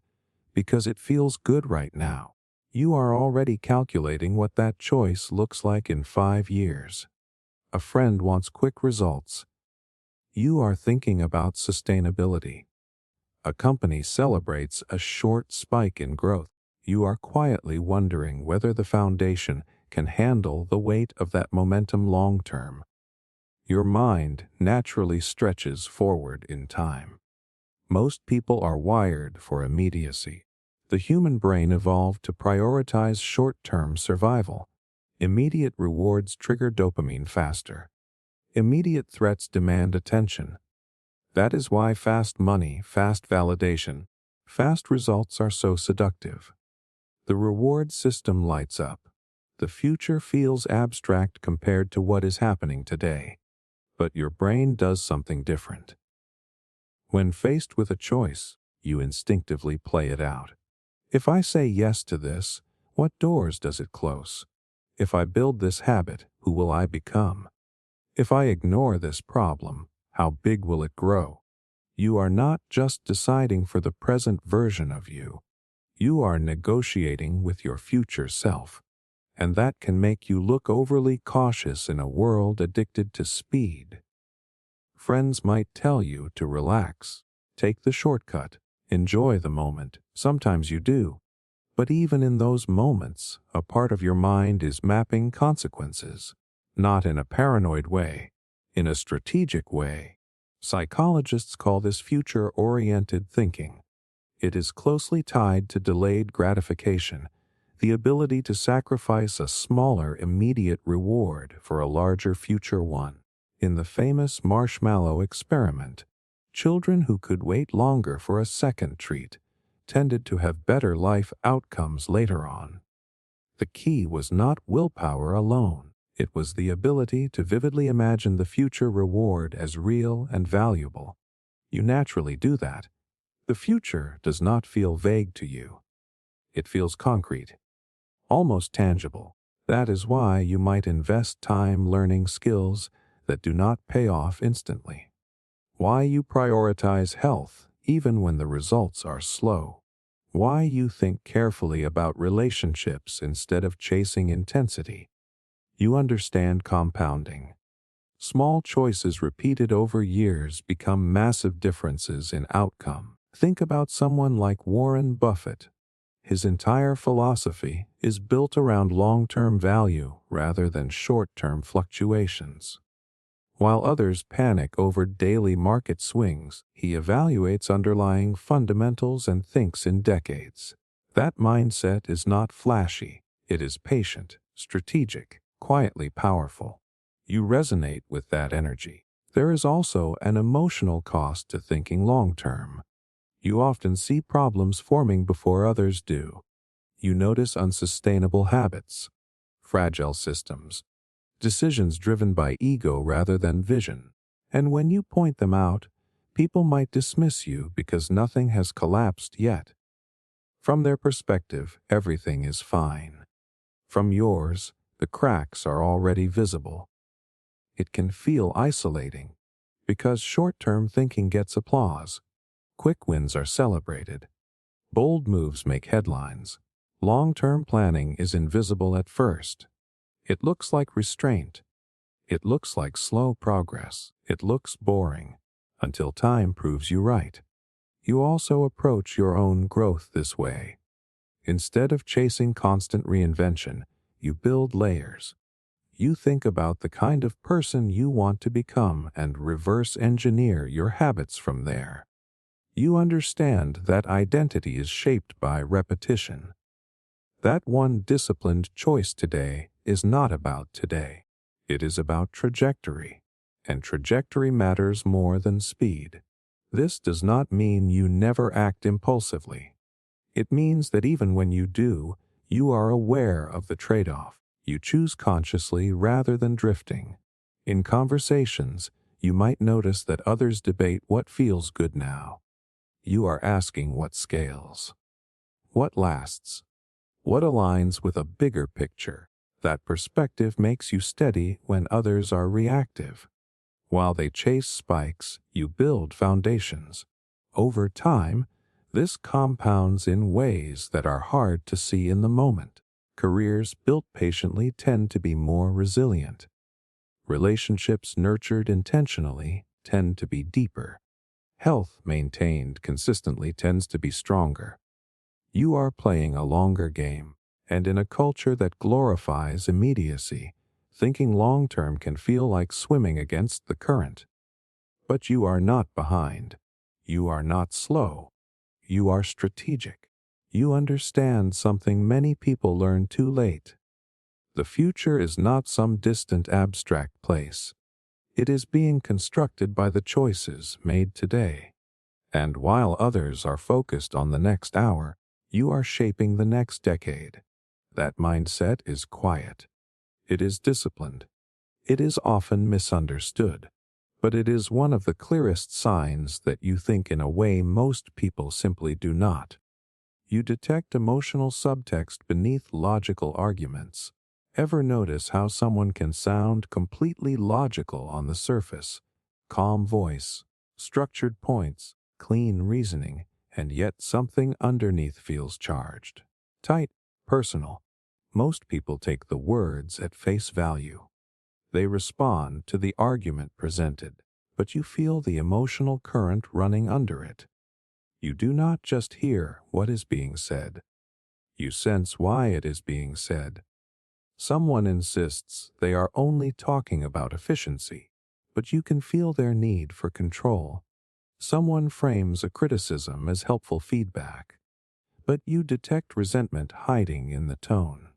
because it feels good right now. You are already calculating what that choice looks like in 5 years. A friend wants quick results. You are thinking about sustainability. A company celebrates a short spike in growth. You are quietly wondering whether the foundation can handle the weight of that momentum long term. Your mind naturally stretches forward in time. Most people are wired for immediacy. The human brain evolved to prioritize short-term survival. Immediate rewards trigger dopamine faster. Immediate threats demand attention. That is why fast money, fast validation, fast results are so seductive. The reward system lights up. The future feels abstract compared to what is happening today. But your brain does something different. When faced with a choice, you instinctively play it out. If I say yes to this, what doors does it close? If I build this habit, who will I become? If I ignore this problem, how big will it grow? You are not just deciding for the present version of you. You are negotiating with your future self. And that can make you look overly cautious in a world addicted to speed. Friends might tell you to relax, take the shortcut, enjoy the moment. Sometimes you do. But even in those moments, a part of your mind is mapping consequences, not in a paranoid way, in a strategic way. Psychologists call this future-oriented thinking. It is closely tied to delayed gratification, the ability to sacrifice a smaller immediate reward for a larger future one. In the famous marshmallow experiment, children who could wait longer for a second treat tended to have better life outcomes later on. The key was not willpower alone. It was the ability to vividly imagine the future reward as real and valuable. You naturally do that. The future does not feel vague to you. It feels concrete, almost tangible. That is why you might invest time learning skills that do not pay off instantly. Why you prioritize health even when the results are slow. Why you think carefully about relationships instead of chasing intensity. You understand compounding. Small choices repeated over years become massive differences in outcome. Think about someone like Warren Buffett. His entire philosophy is built around long-term value rather than short-term fluctuations. While others panic over daily market swings, he evaluates underlying fundamentals and thinks in decades. That mindset is not flashy. It is patient, strategic, quietly powerful. You resonate with that energy. There is also an emotional cost to thinking long-term. You often see problems forming before others do. You notice unsustainable habits, fragile systems, decisions driven by ego rather than vision. And when you point them out, people might dismiss you because nothing has collapsed yet. From their perspective, everything is fine. From yours, the cracks are already visible. It can feel isolating because short-term thinking gets applause. Quick wins are celebrated. Bold moves make headlines. Long-term planning is invisible at first. It looks like restraint. It looks like slow progress. It looks boring, until time proves you right. You also approach your own growth this way. Instead of chasing constant reinvention, you build layers. You think about the kind of person you want to become and reverse engineer your habits from there. You understand that identity is shaped by repetition. That one disciplined choice today is not about today. It is about trajectory, and trajectory matters more than speed. This does not mean you never act impulsively. It means that even when you do, you are aware of the trade-off. You choose consciously rather than drifting. In conversations, you might notice that others debate what feels good now. You are asking what scales, what lasts, what aligns with a bigger picture. That perspective makes you steady when others are reactive. While they chase spikes, you build foundations. Over time, This compounds in ways that are hard to see in the moment. Careers built patiently tend to be more resilient. Relationships nurtured intentionally tend to be deeper. Health maintained consistently tends to be stronger. You are playing a longer game, and in a culture that glorifies immediacy, thinking long-term can feel like swimming against the current. But you are not behind. You are not slow. You are strategic. You understand something many people learn too late. The future is not some distant abstract place. It is being constructed by the choices made today. And while others are focused on the next hour, you are shaping the next decade. That mindset is quiet. It is disciplined. It is often misunderstood. But it is one of the clearest signs that you think in a way most people simply do not. You detect emotional subtext beneath logical arguments. Ever notice how someone can sound completely logical on the surface? Calm voice, structured points, clean reasoning, and yet something underneath feels charged. Tight, personal. Most people take the words at face value. They respond to the argument presented, but you feel the emotional current running under it. You do not just hear what is being said. You sense why it is being said. Someone insists they are only talking about efficiency, but you can feel their need for control. Someone frames a criticism as helpful feedback, but you detect resentment hiding in the tone.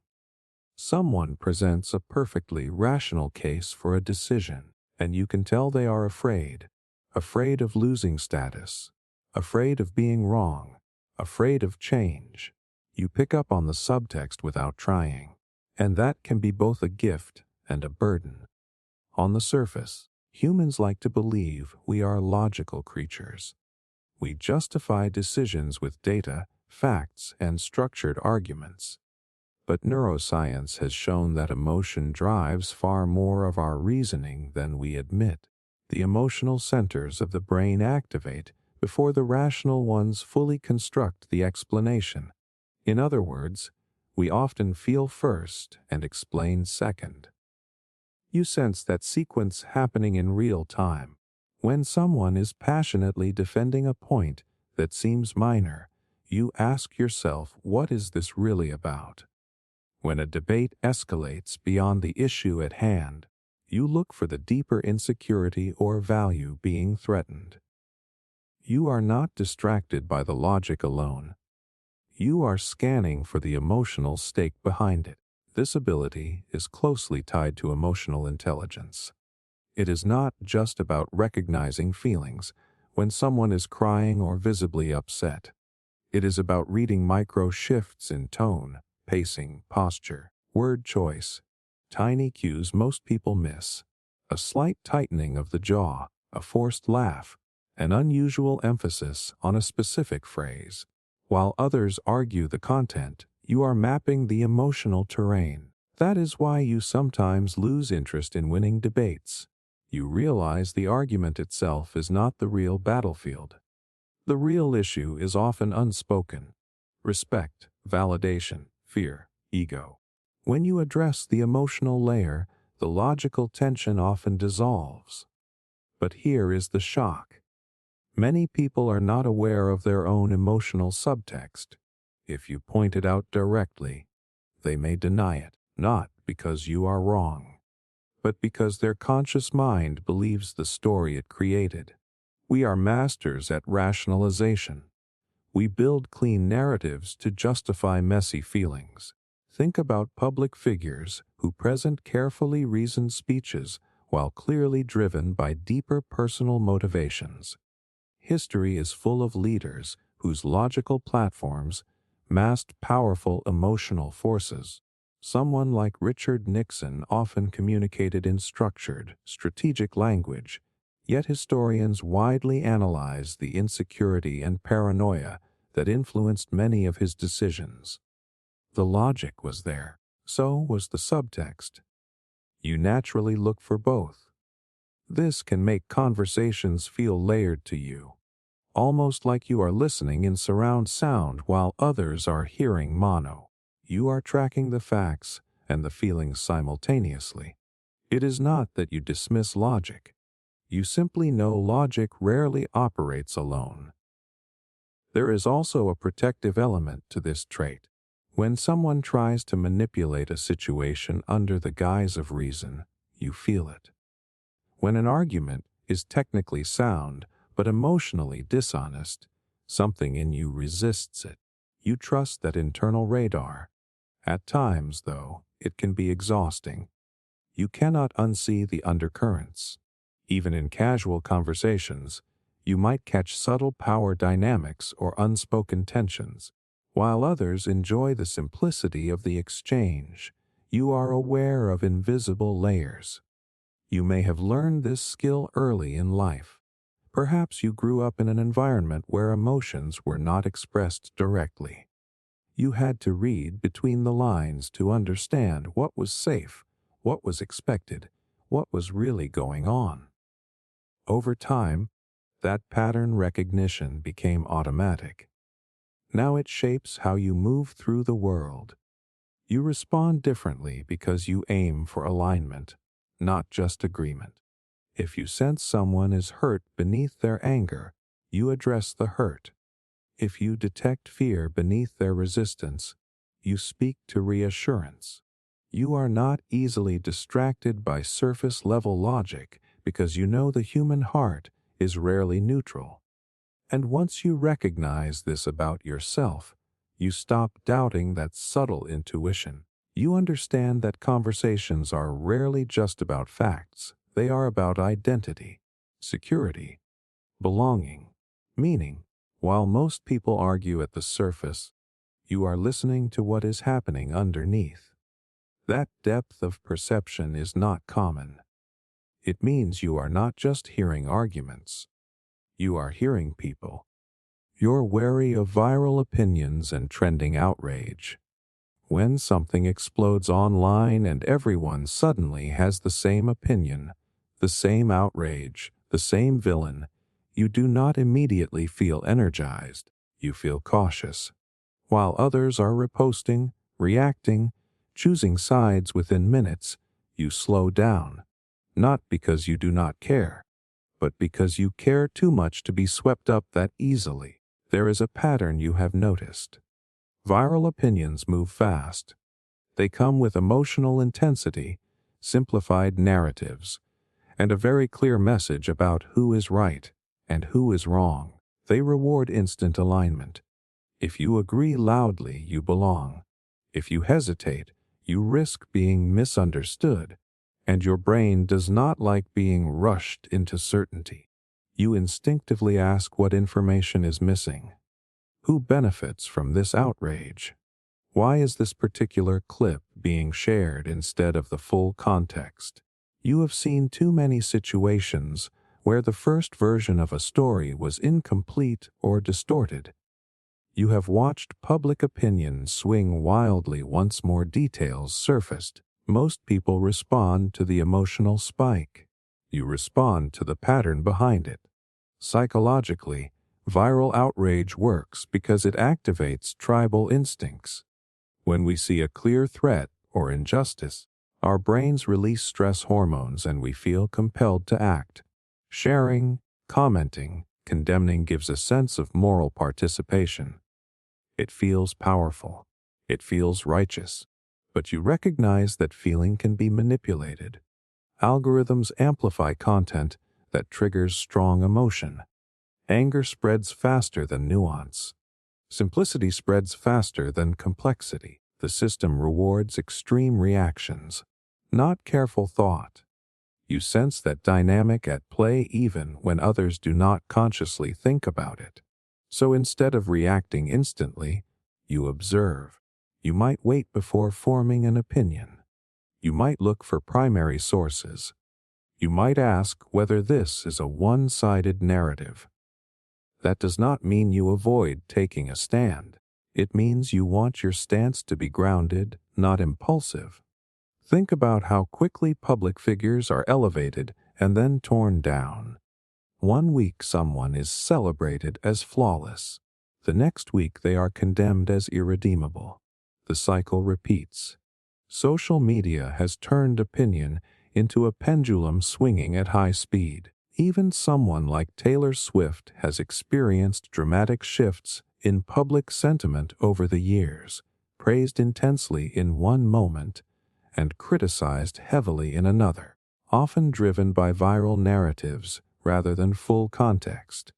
Someone presents a perfectly rational case for a decision, and you can tell they are afraid of losing status, afraid of being wrong, afraid of change. You pick up on the subtext without trying, and that can be both a gift and a burden. On the surface, humans like to believe we are logical creatures. We justify decisions with data, facts, and structured arguments. But neuroscience has shown that emotion drives far more of our reasoning than we admit. The emotional centers of the brain activate before the rational ones fully construct the explanation. In other words, we often feel first and explain second. You sense that sequence happening in real time. When someone is passionately defending a point that seems minor, you ask yourself, what is this really about? When a debate escalates beyond the issue at hand, you look for the deeper insecurity or value being threatened. You are not distracted by the logic alone. You are scanning for the emotional stake behind it. This ability is closely tied to emotional intelligence. It is not just about recognizing feelings when someone is crying or visibly upset. It is about reading micro shifts in tone, pacing, posture, word choice, tiny cues most people miss. A slight tightening of the jaw, a forced laugh, an unusual emphasis on a specific phrase. While others argue the content, you are mapping the emotional terrain. That is why you sometimes lose interest in winning debates. You realize the argument itself is not the real battlefield. The real issue is often unspoken: respect, validation, fear, ego. When you address the emotional layer, the logical tension often dissolves. But here is the shock. Many people are not aware of their own emotional subtext. If you point it out directly, they may deny it, not because you are wrong, but because their conscious mind believes the story it created. We are masters at rationalization. We build clean narratives to justify messy feelings. Think about public figures who present carefully reasoned speeches while clearly driven by deeper personal motivations. History is full of leaders whose logical platforms masked powerful emotional forces. Someone like Richard Nixon often communicated in structured, strategic language, yet historians widely analyze the insecurity and paranoia that influenced many of his decisions. The logic was there, so was the subtext. You naturally look for both. This can make conversations feel layered to you. almost like you are listening in surround sound while others are hearing mono. You are tracking the facts and the feelings simultaneously. It is not that you dismiss logic. You simply know logic rarely operates alone. There is also a protective element to this trait. When someone tries to manipulate a situation under the guise of reason, you feel it. When an argument is technically sound but emotionally dishonest, something in you resists it. You trust that internal radar. At times, though, it can be exhausting. You cannot unsee the undercurrents. Even in casual conversations, you might catch subtle power dynamics or unspoken tensions. While others enjoy the simplicity of the exchange, you are aware of invisible layers. You may have learned this skill early in life. Perhaps you grew up in an environment where emotions were not expressed directly. You had to read between the lines to understand what was safe, what was expected, what was really going on. Over time, that pattern recognition became automatic. Now it shapes how you move through the world. You respond differently because you aim for alignment, not just agreement. If you sense someone is hurt beneath their anger, you address the hurt. If you detect fear beneath their resistance, you speak to reassurance. You are not easily distracted by surface-level logic because you know the human heart is rarely neutral. And once you recognize this about yourself, you stop doubting that subtle intuition. You understand that conversations are rarely just about facts. They are about identity, security, belonging, meaning. While most people argue at the surface, you are listening to what is happening underneath. That depth of perception is not common. It means you are not just hearing arguments. You are hearing people. You're wary of viral opinions and trending outrage. When something explodes online and everyone suddenly has the same opinion, the same outrage, the same villain, you do not immediately feel energized. You feel cautious. While others are reposting, reacting, choosing sides within minutes, you slow down. Not because you do not care, but because you care too much to be swept up that easily. There is a pattern you have noticed. Viral opinions move fast. They come with emotional intensity, simplified narratives, and a very clear message about who is right and who is wrong. They reward instant alignment. If you agree loudly, you belong. If you hesitate, you risk being misunderstood, and your brain does not like being rushed into certainty. You instinctively ask what information is missing. Who benefits from this outrage? Why is this particular clip being shared instead of the full context? You have seen too many situations where the first version of a story was incomplete or distorted. You have watched public opinion swing wildly once more details surfaced. Most people respond to the emotional spike. You respond to the pattern behind it. Psychologically, viral outrage works because it activates tribal instincts. When we see a clear threat or injustice, our brains release stress hormones and we feel compelled to act. Sharing, commenting, condemning gives a sense of moral participation. It feels powerful. It feels righteous. But you recognize that feeling can be manipulated. Algorithms amplify content that triggers strong emotion. Anger spreads faster than nuance. Simplicity spreads faster than complexity. The system rewards extreme reactions, not careful thought. You sense that dynamic at play even when others do not consciously think about it. So instead of reacting instantly, you observe. You might wait before forming an opinion. You might look for primary sources. You might ask whether this is a one-sided narrative. That does not mean you avoid taking a stand. It means you want your stance to be grounded, not impulsive. Think about how quickly public figures are elevated and then torn down. One week someone is celebrated as flawless. The next week they are condemned as irredeemable. The cycle repeats. Social media has turned opinion into a pendulum swinging at high speed. Even someone like Taylor Swift has experienced dramatic shifts in public sentiment over the years, praised intensely in one moment and criticized heavily in another, often driven by viral narratives rather than full context.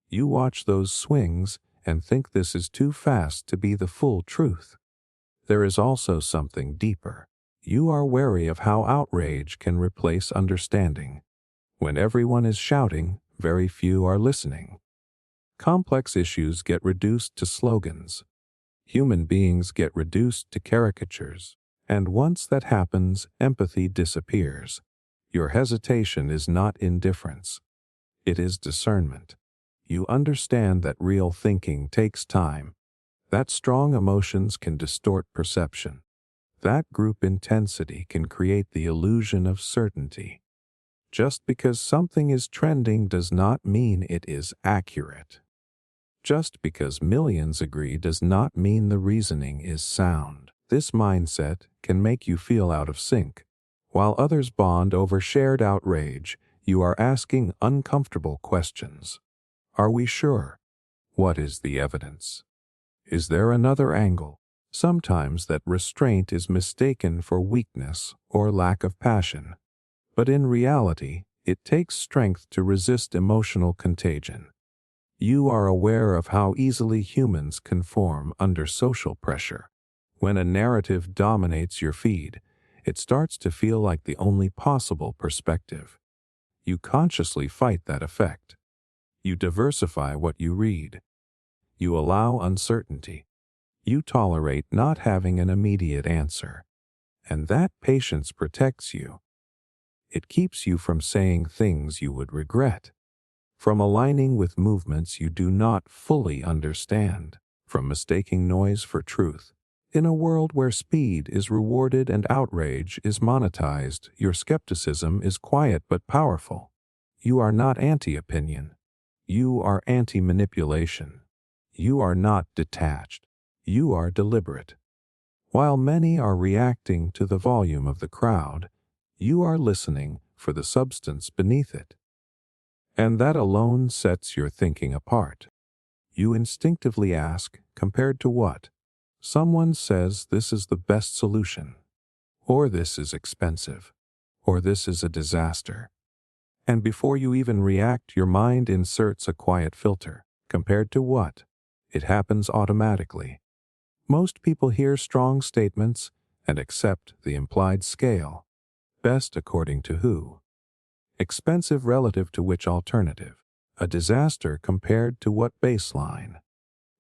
You watch those swings and think this is too fast to be the full truth. There is also something deeper. You are wary of how outrage can replace understanding. When everyone is shouting, very few are listening. Complex issues get reduced to slogans. Human beings get reduced to caricatures. And once that happens, empathy disappears. Your hesitation is not indifference. It is discernment. You understand that real thinking takes time, that strong emotions can distort perception, that group intensity can create the illusion of certainty. Just because something is trending does not mean it is accurate. Just because millions agree does not mean the reasoning is sound. This mindset can make you feel out of sync. While others bond over shared outrage, you are asking uncomfortable questions. Are we sure? What is the evidence? Is there another angle? Sometimes that restraint is mistaken for weakness or lack of passion. But in reality, it takes strength to resist emotional contagion. You are aware of how easily humans conform under social pressure. When a narrative dominates your feed, it starts to feel like the only possible perspective. You consciously fight that effect. You diversify what you read. You allow uncertainty. You tolerate not having an immediate answer. And that patience protects you. It keeps you from saying things you would regret, from aligning with movements you do not fully understand, from mistaking noise for truth. In a world where speed is rewarded and outrage is monetized, your skepticism is quiet but powerful. You are not anti-opinion. You are anti-manipulation. You are not detached. You are deliberate. While many are reacting to the volume of the crowd, you are listening for the substance beneath it. And that alone sets your thinking apart. You instinctively ask, compared to what? Someone says this is the best solution, or this is expensive, or this is a disaster. And before you even react, your mind inserts a quiet filter. Compared to what? It happens automatically. Most people hear strong statements and accept the implied scale. Best according to who? Expensive relative to which alternative? A disaster compared to what baseline?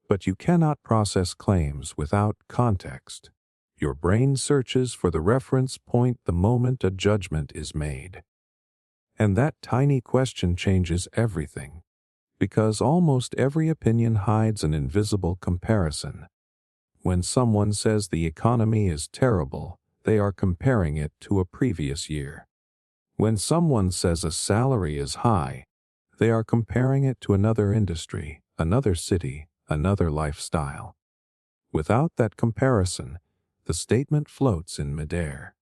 But you cannot process claims without context. Your brain searches for the reference point the moment a judgment is made. And that tiny question changes everything, because almost every opinion hides an invisible comparison. When someone says the economy is terrible, they are comparing it to a previous year. When someone says a salary is high, they are comparing it to another industry, another city, another lifestyle. Without that comparison, the statement floats in midair.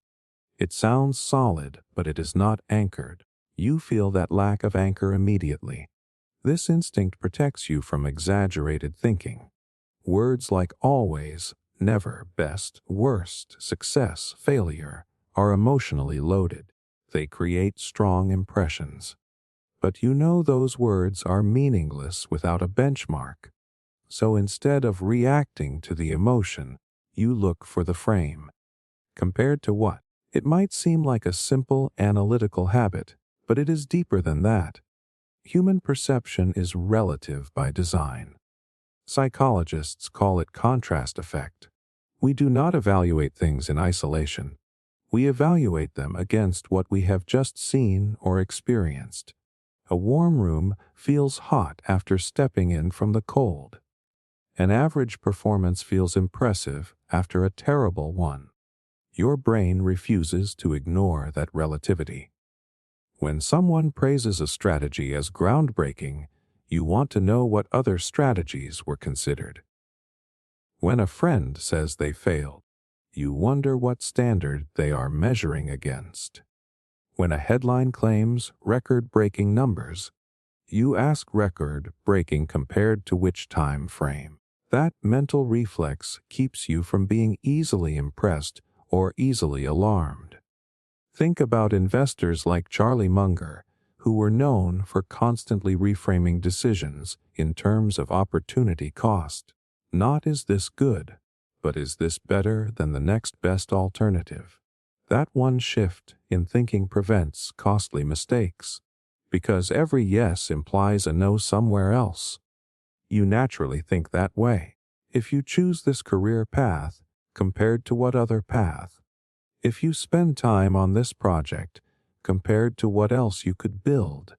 It sounds solid, but it is not anchored. You feel that lack of anchor immediately. This instinct protects you from exaggerated thinking. Words like always, never, best, worst, success, failure are emotionally loaded. They create strong impressions. But you know those words are meaningless without a benchmark. So instead of reacting to the emotion, you look for the frame. Compared to what? It might seem like a simple analytical habit, but it is deeper than that. Human perception is relative by design. Psychologists call it contrast effect. We do not evaluate things in isolation. We evaluate them against what we have just seen or experienced. A warm room feels hot after stepping in from the cold. An average performance feels impressive after a terrible one. Your brain refuses to ignore that relativity. When someone praises a strategy as groundbreaking, you want to know what other strategies were considered. When a friend says they failed, you wonder what standard they are measuring against. When a headline claims record-breaking numbers, you ask record-breaking compared to which time frame. That mental reflex keeps you from being easily impressed or easily alarmed. Think about investors like Charlie Munger, who were known for constantly reframing decisions in terms of opportunity cost. Not is this good, but is this better than the next best alternative? That one shift in thinking prevents costly mistakes, because every yes implies a no somewhere else. You naturally think that way. If you choose this career path, compared to what other path? If you spend time on this project, compared to what else you could build?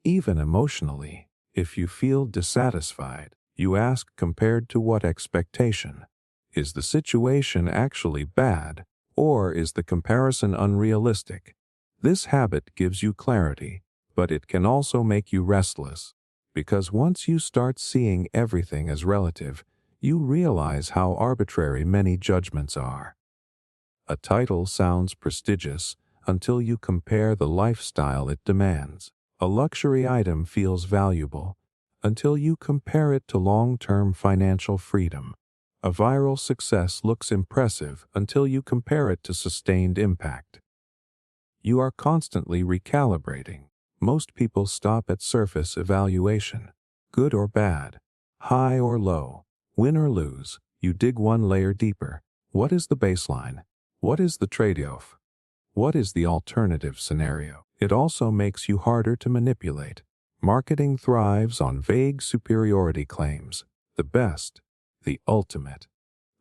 Even emotionally, if you feel dissatisfied, you ask compared to what expectation? Is the situation actually bad, or is the comparison unrealistic? This habit gives you clarity, but it can also make you restless, because once you start seeing everything as relative, you realize how arbitrary many judgments are. A title sounds prestigious until you compare the lifestyle it demands. A luxury item feels valuable until you compare it to long-term financial freedom. A viral success looks impressive until you compare it to sustained impact. You are constantly recalibrating. Most people stop at surface evaluation. Good or bad, high or low, win or lose. You dig one layer deeper. What is the baseline? What is the trade-off? What is the alternative scenario? It also makes you harder to manipulate. Marketing thrives on vague superiority claims. The best, the ultimate,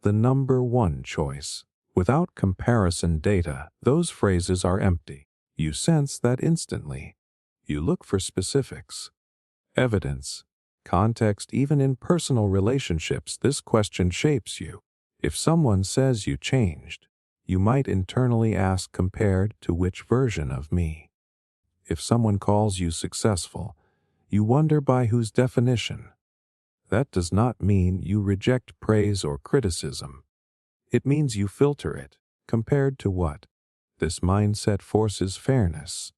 the number one choice. Without comparison data, those phrases are empty. You sense that instantly. You look for specifics, evidence, context. Even in personal relationships, this question shapes you. If someone says you changed, you might internally ask compared to which version of me. If someone calls you successful, you wonder by whose definition. That does not mean you reject praise or criticism. It means you filter it. Compared to what? This mindset forces fairness.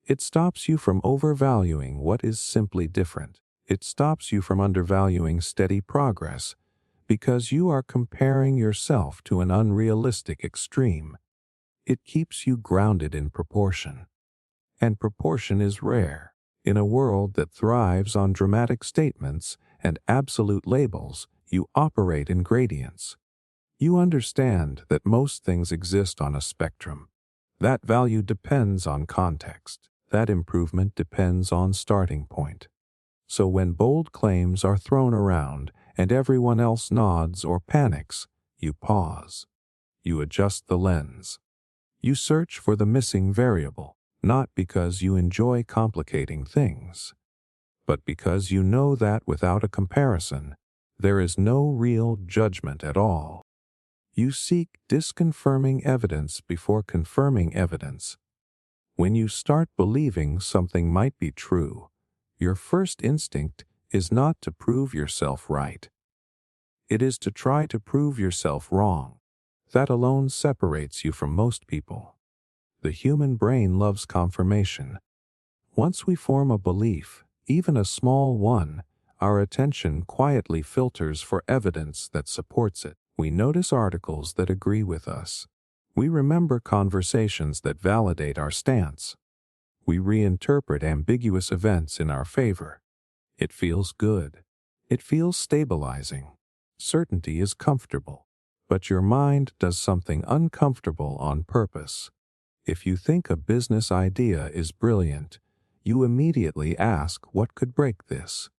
It stops you from overvaluing what is simply different. It stops you from undervaluing steady progress, because you are comparing yourself to an unrealistic extreme. It keeps you grounded in proportion. And proportion is rare. In a world that thrives on dramatic statements and absolute labels, you operate in gradients. You understand that most things exist on a spectrum. That value depends on context. That improvement depends on starting point. So when bold claims are thrown around and everyone else nods or panics, you pause. You adjust the lens. You search for the missing variable, not because you enjoy complicating things, but because you know that without a comparison, there is no real judgment at all. You seek disconfirming evidence before confirming evidence. When you start believing something might be true, your first instinct is not to prove yourself right. It is to try to prove yourself wrong. That alone separates you from most people. The human brain loves confirmation. Once we form a belief, even a small one, our attention quietly filters for evidence that supports it. We notice articles that agree with us. We remember conversations that validate our stance. We reinterpret ambiguous events in our favor. It feels good. It feels stabilizing. Certainty is comfortable. But your mind does something uncomfortable on purpose. If you think a business idea is brilliant, you immediately ask what could break this.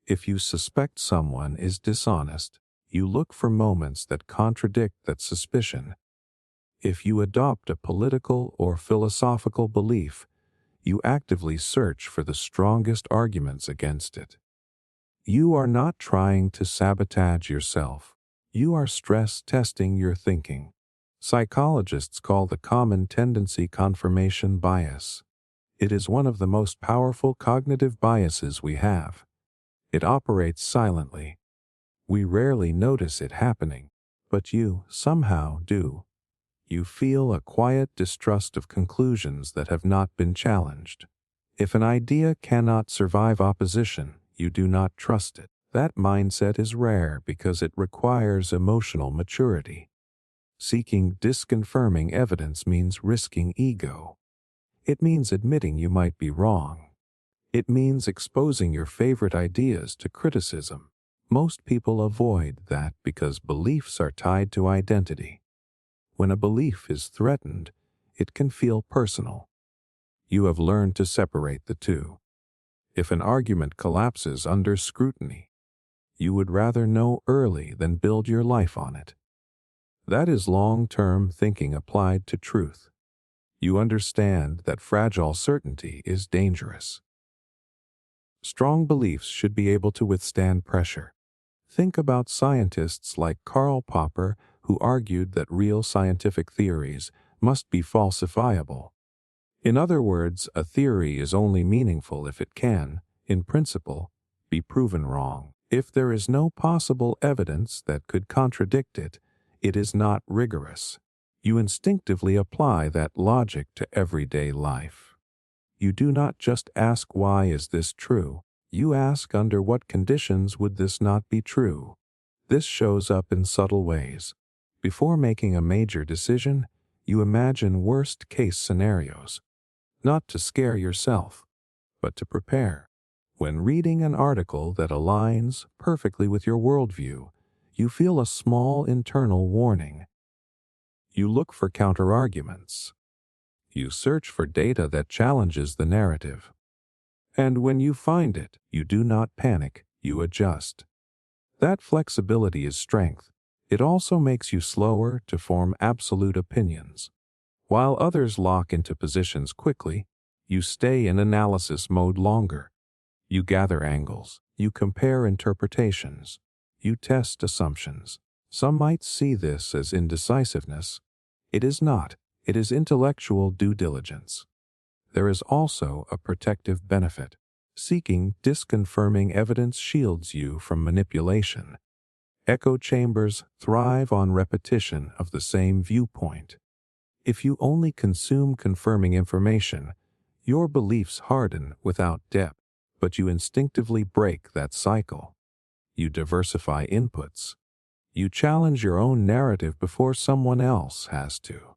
If you suspect someone is dishonest, you look for moments that contradict that suspicion. If you adopt a political or philosophical belief, you actively search for the strongest arguments against it. You are not trying to sabotage yourself. You are stress testing your thinking. Psychologists call the common tendency confirmation bias. It is one of the most powerful cognitive biases we have. It operates silently. We rarely notice it happening, but you somehow do. You feel a quiet distrust of conclusions that have not been challenged. If an idea cannot survive opposition, you do not trust it. That mindset is rare because it requires emotional maturity. Seeking disconfirming evidence means risking ego. It means admitting you might be wrong. It means exposing your favorite ideas to criticism. Most people avoid that because beliefs are tied to identity. When a belief is threatened, it can feel personal. You have learned to separate the two. If an argument collapses under scrutiny, you would rather know early than build your life on it. That is long-term thinking applied to truth. You understand that fragile certainty is dangerous. Strong beliefs should be able to withstand pressure. Think about scientists like Karl Popper, who argued that real scientific theories must be falsifiable. In other words, a theory is only meaningful if it can, in principle, be proven wrong. If there is no possible evidence that could contradict it, it is not rigorous. You instinctively apply that logic to everyday life. You do not just ask, why is this true? You ask, under what conditions would this not be true? This shows up in subtle ways. Before making a major decision, you imagine worst-case scenarios. Not to scare yourself, but to prepare. When reading an article that aligns perfectly with your worldview, you feel a small internal warning. You look for counterarguments. You search for data that challenges the narrative. And when you find it, you do not panic, you adjust. That flexibility is strength. It also makes you slower to form absolute opinions. While others lock into positions quickly, you stay in analysis mode longer. You gather angles. You compare interpretations. You test assumptions. Some might see this as indecisiveness. It is not. It is intellectual due diligence. There is also a protective benefit. Seeking disconfirming evidence shields you from manipulation. Echo chambers thrive on repetition of the same viewpoint. If you only consume confirming information, your beliefs harden without depth, but you instinctively break that cycle. You diversify inputs. You challenge your own narrative before someone else has to.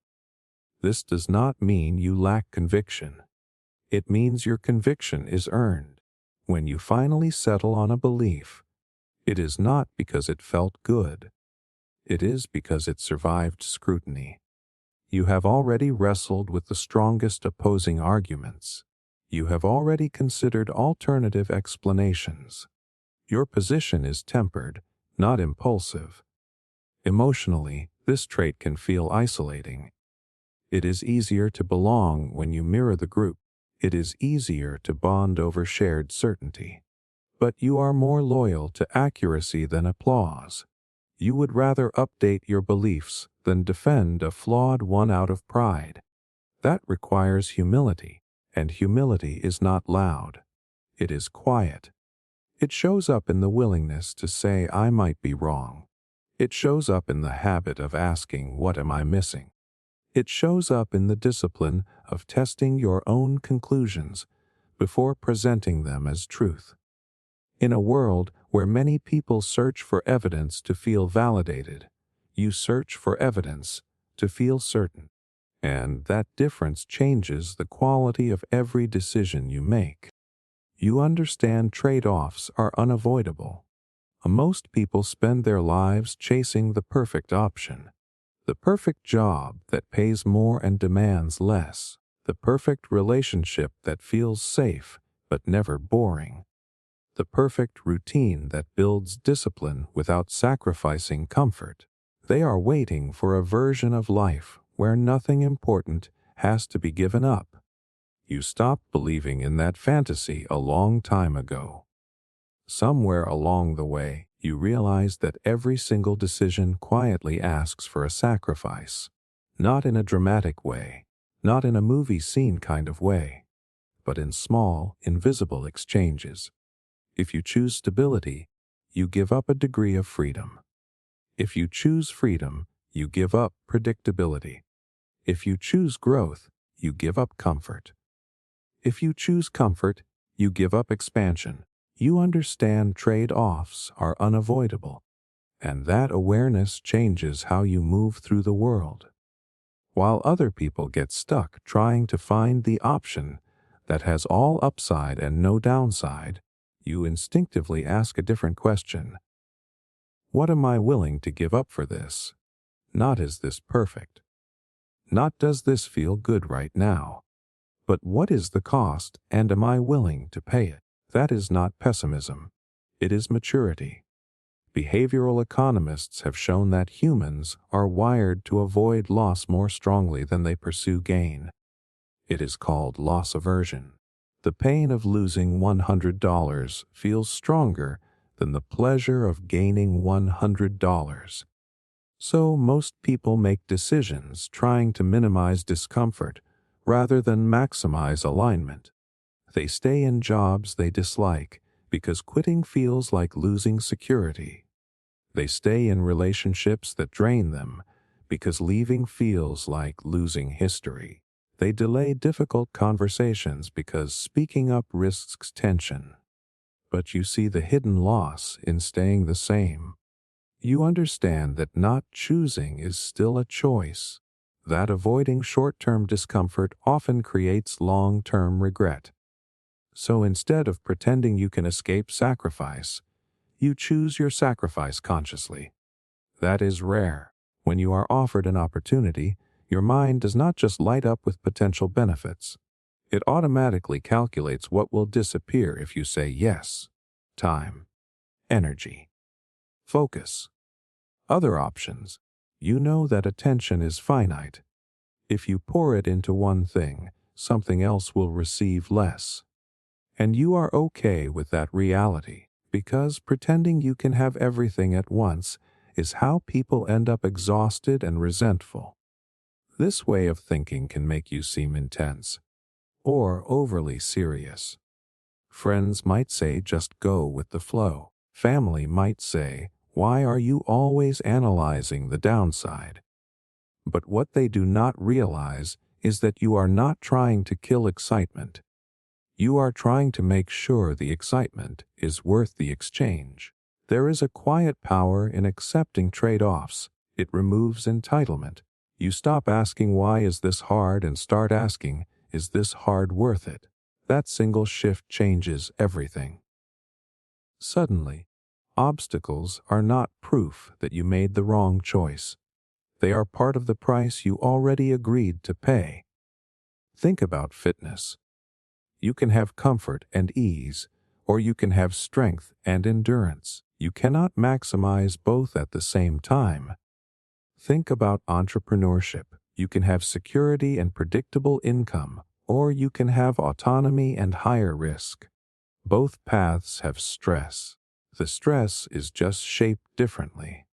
This does not mean you lack conviction. It means your conviction is earned. When you finally settle on a belief, it is not because it felt good. It is because it survived scrutiny. You have already wrestled with the strongest opposing arguments. You have already considered alternative explanations. Your position is tempered, not impulsive. Emotionally, this trait can feel isolating. It is easier to belong when you mirror the group. It is easier to bond over shared certainty. But you are more loyal to accuracy than applause. You would rather update your beliefs than defend a flawed one out of pride. That requires humility, and humility is not loud. It is quiet. It shows up in the willingness to say, I might be wrong. It shows up in the habit of asking, what am I missing? It shows up in the discipline of testing your own conclusions before presenting them as truth. In a world where many people search for evidence to feel validated, you search for evidence to feel certain. And that difference changes the quality of every decision you make. You understand trade-offs are unavoidable. Most people spend their lives chasing the perfect option. The perfect job that pays more and demands less. The perfect relationship that feels safe but never boring. The perfect routine that builds discipline without sacrificing comfort. They are waiting for a version of life where nothing important has to be given up. You stopped believing in that fantasy a long time ago. Somewhere along the way, you realized that every single decision quietly asks for a sacrifice. Not in a dramatic way, not in a movie scene kind of way, but in small, invisible exchanges. If you choose stability, you give up a degree of freedom. If you choose freedom, you give up predictability. If you choose growth, you give up comfort. If you choose comfort, you give up expansion. You understand trade-offs are unavoidable, and that awareness changes how you move through the world. While other people get stuck trying to find the option that has all upside and no downside, you instinctively ask a different question. What am I willing to give up for this? Not is this perfect? Not does this feel good right now? But what is the cost, and am I willing to pay it? That is not pessimism. It is maturity. Behavioral economists have shown that humans are wired to avoid loss more strongly than they pursue gain. It is called loss aversion. The pain of losing $100 feels stronger than the pleasure of gaining $100. So most people make decisions trying to minimize discomfort rather than maximize alignment. They stay in jobs they dislike because quitting feels like losing security. They stay in relationships that drain them because leaving feels like losing history. They delay difficult conversations because speaking up risks tension. But you see the hidden loss in staying the same. You understand that not choosing is still a choice, that avoiding short-term discomfort often creates long-term regret. So instead of pretending you can escape sacrifice, you choose your sacrifice consciously. That is rare. When you are offered an opportunity, your mind does not just light up with potential benefits. It automatically calculates what will disappear if you say yes. Time, energy, focus. Other options. You know that attention is finite. If you pour it into one thing, something else will receive less. And you are okay with that reality, because pretending you can have everything at once is how people end up exhausted and resentful. This way of thinking can make you seem intense or overly serious. Friends might say, just go with the flow. Family might say, why are you always analyzing the downside? But what they do not realize is that you are not trying to kill excitement. You are trying to make sure the excitement is worth the exchange. There is a quiet power in accepting trade-offs. It removes entitlement. You stop asking, why is this hard, and start asking, is this hard worth it? That single shift changes everything. Suddenly, obstacles are not proof that you made the wrong choice. They are part of the price you already agreed to pay. Think about fitness. You can have comfort and ease, or you can have strength and endurance. You cannot maximize both at the same time. Think about entrepreneurship. You can have security and predictable income, or you can have autonomy and higher risk. Both paths have stress. The stress is just shaped differently.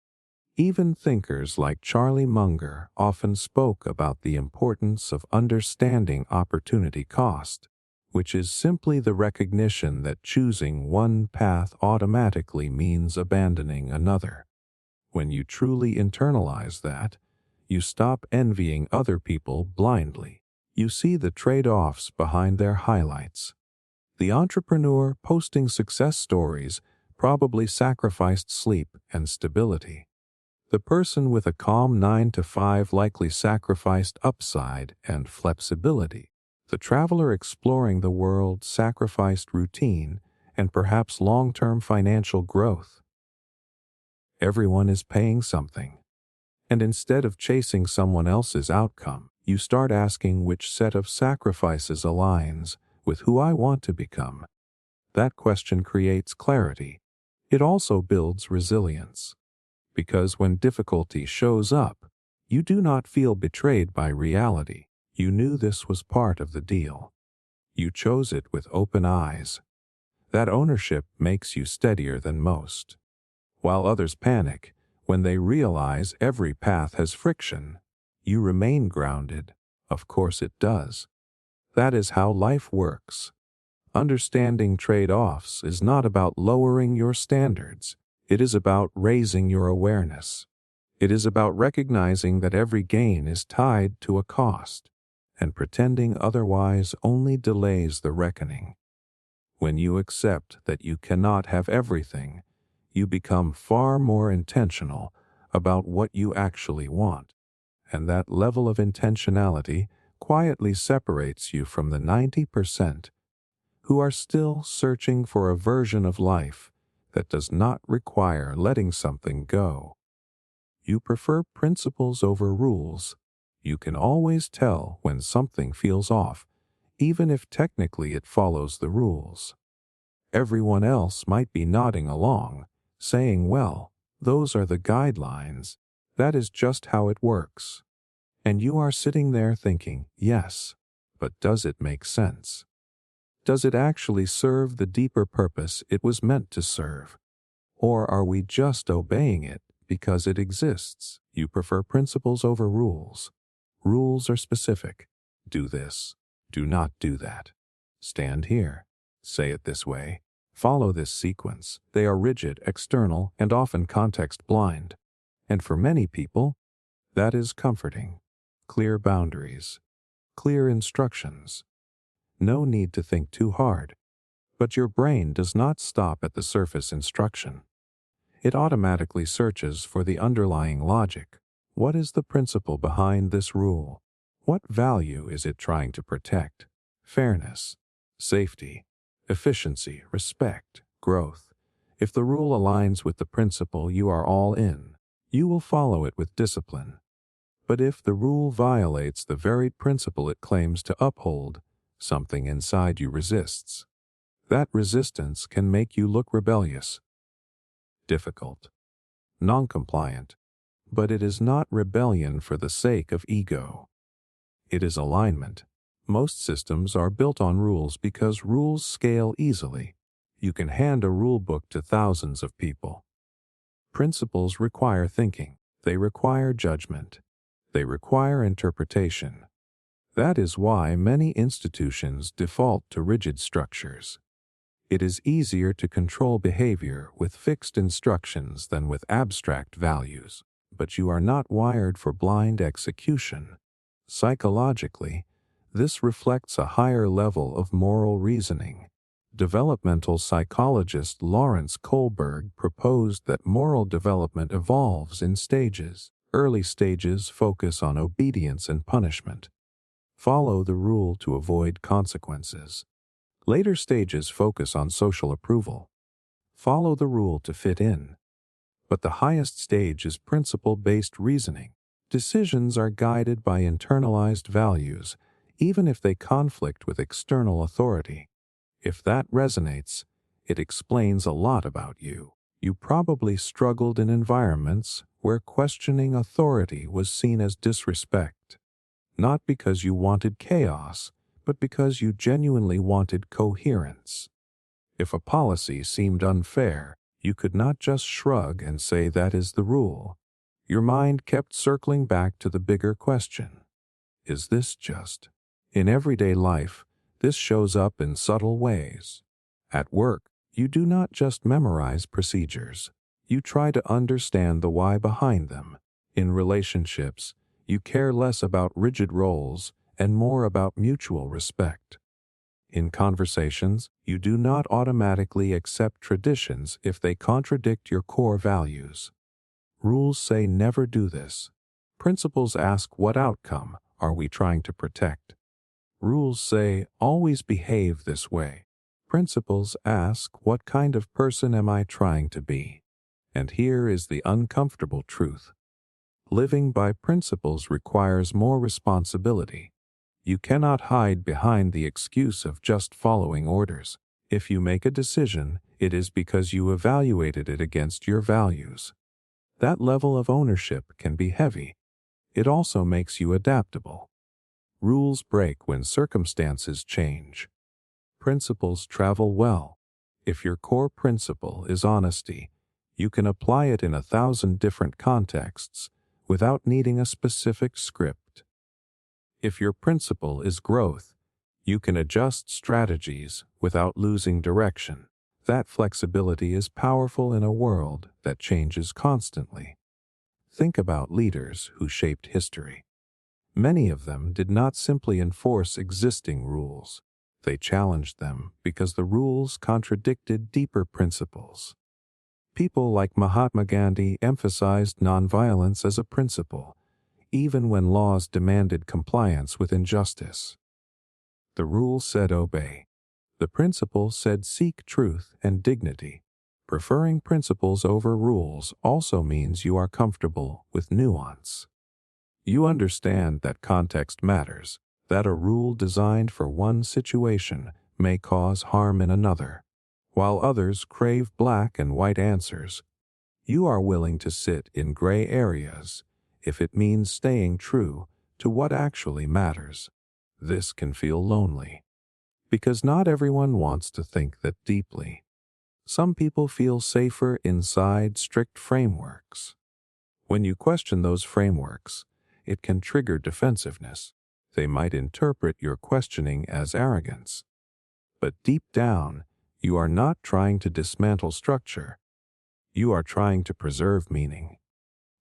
Even thinkers like Charlie Munger often spoke about the importance of understanding opportunity cost, which is simply the recognition that choosing one path automatically means abandoning another. When you truly internalize that, you stop envying other people blindly. You see the trade-offs behind their highlights. The entrepreneur posting success stories probably sacrificed sleep and stability. The person with a calm 9 to 5 likely sacrificed upside and flexibility. The traveler exploring the world sacrificed routine and perhaps long-term financial growth. Everyone is paying something. And instead of chasing someone else's outcome, you start asking, which set of sacrifices aligns with who I want to become? That question creates clarity. It also builds resilience. Because when difficulty shows up, you do not feel betrayed by reality. You knew this was part of the deal. You chose it with open eyes. That ownership makes you steadier than most. While others panic, when they realize every path has friction, you remain grounded. Of course it does. That is how life works. Understanding trade-offs is not about lowering your standards. It is about raising your awareness. It is about recognizing that every gain is tied to a cost, and pretending otherwise only delays the reckoning. When you accept that you cannot have everything, you become far more intentional about what you actually want, and that level of intentionality quietly separates you from the 90% who are still searching for a version of life that does not require letting something go. You prefer principles over rules. You can always tell when something feels off, even if technically it follows the rules. Everyone else might be nodding along, saying, well, those are the guidelines. That is just how it works. And you are sitting there thinking, yes, but does it make sense? Does it actually serve the deeper purpose it was meant to serve? Or are we just obeying it because it exists? You prefer principles over rules. Rules are specific. Do this. Do not do that. Stand here. Say it this way. Follow this sequence. They are rigid, external, and often context-blind. And for many people, that is comforting. Clear boundaries. Clear instructions. No need to think too hard. But your brain does not stop at the surface instruction. It automatically searches for the underlying logic. What is the principle behind this rule? What value is it trying to protect? Fairness, safety, efficiency, respect, growth. If the rule aligns with the principle, you are all in. You will follow it with discipline. But if the rule violates the very principle it claims to uphold, something inside you resists. That resistance can make you look rebellious, difficult, non-compliant, but it is not rebellion for the sake of ego. It is alignment. Most systems are built on rules because rules scale easily. You can hand a rule book to thousands of people. Principles require thinking. They require judgment. They require interpretation. That is why many institutions default to rigid structures. It is easier to control behavior with fixed instructions than with abstract values, but you are not wired for blind execution. Psychologically, this reflects a higher level of moral reasoning. Developmental psychologist Lawrence Kohlberg proposed that moral development evolves in stages. Early stages focus on obedience and punishment. Follow the rule to avoid consequences. Later stages focus on social approval. Follow the rule to fit in. But the highest stage is principle-based reasoning. Decisions are guided by internalized values, even if they conflict with external authority. If that resonates, it explains a lot about you. You probably struggled in environments where questioning authority was seen as disrespect. Not because you wanted chaos, but because you genuinely wanted coherence. If a policy seemed unfair, you could not just shrug and say that is the rule. Your mind kept circling back to the bigger question. Is this just? In everyday life, this shows up in subtle ways. At work, you do not just memorize procedures. You try to understand the why behind them. In relationships, you care less about rigid roles and more about mutual respect. In conversations, you do not automatically accept traditions if they contradict your core values. Rules say never do this. Principles ask what outcome are we trying to protect. Rules say always behave this way. Principles ask what kind of person am I trying to be? And here is the uncomfortable truth. Living by principles requires more responsibility. You cannot hide behind the excuse of just following orders. If you make a decision, it is because you evaluated it against your values. That level of ownership can be heavy. It also makes you adaptable. Rules break when circumstances change. Principles travel well. If your core principle is honesty, you can apply it in 1,000 different contexts without needing a specific script. If your principle is growth, You can adjust strategies without losing direction. That flexibility is powerful in a world that changes constantly. Think about leaders who shaped history. Many of them did not simply enforce existing rules. They challenged them because the rules contradicted deeper principles. People like Mahatma Gandhi emphasized nonviolence as a principle, even when laws demanded compliance with injustice. The rule said obey. The principle said seek truth and dignity. Preferring principles over rules also means you are comfortable with nuance. You understand that context matters, that a rule designed for one situation may cause harm in another. While others crave black and white answers, you are willing to sit in gray areas if it means staying true to what actually matters. This can feel lonely, because not everyone wants to think that deeply. Some people feel safer inside strict frameworks. When you question those frameworks, it can trigger defensiveness. They might interpret your questioning as arrogance. But deep down, you are not trying to dismantle structure. You are trying to preserve meaning.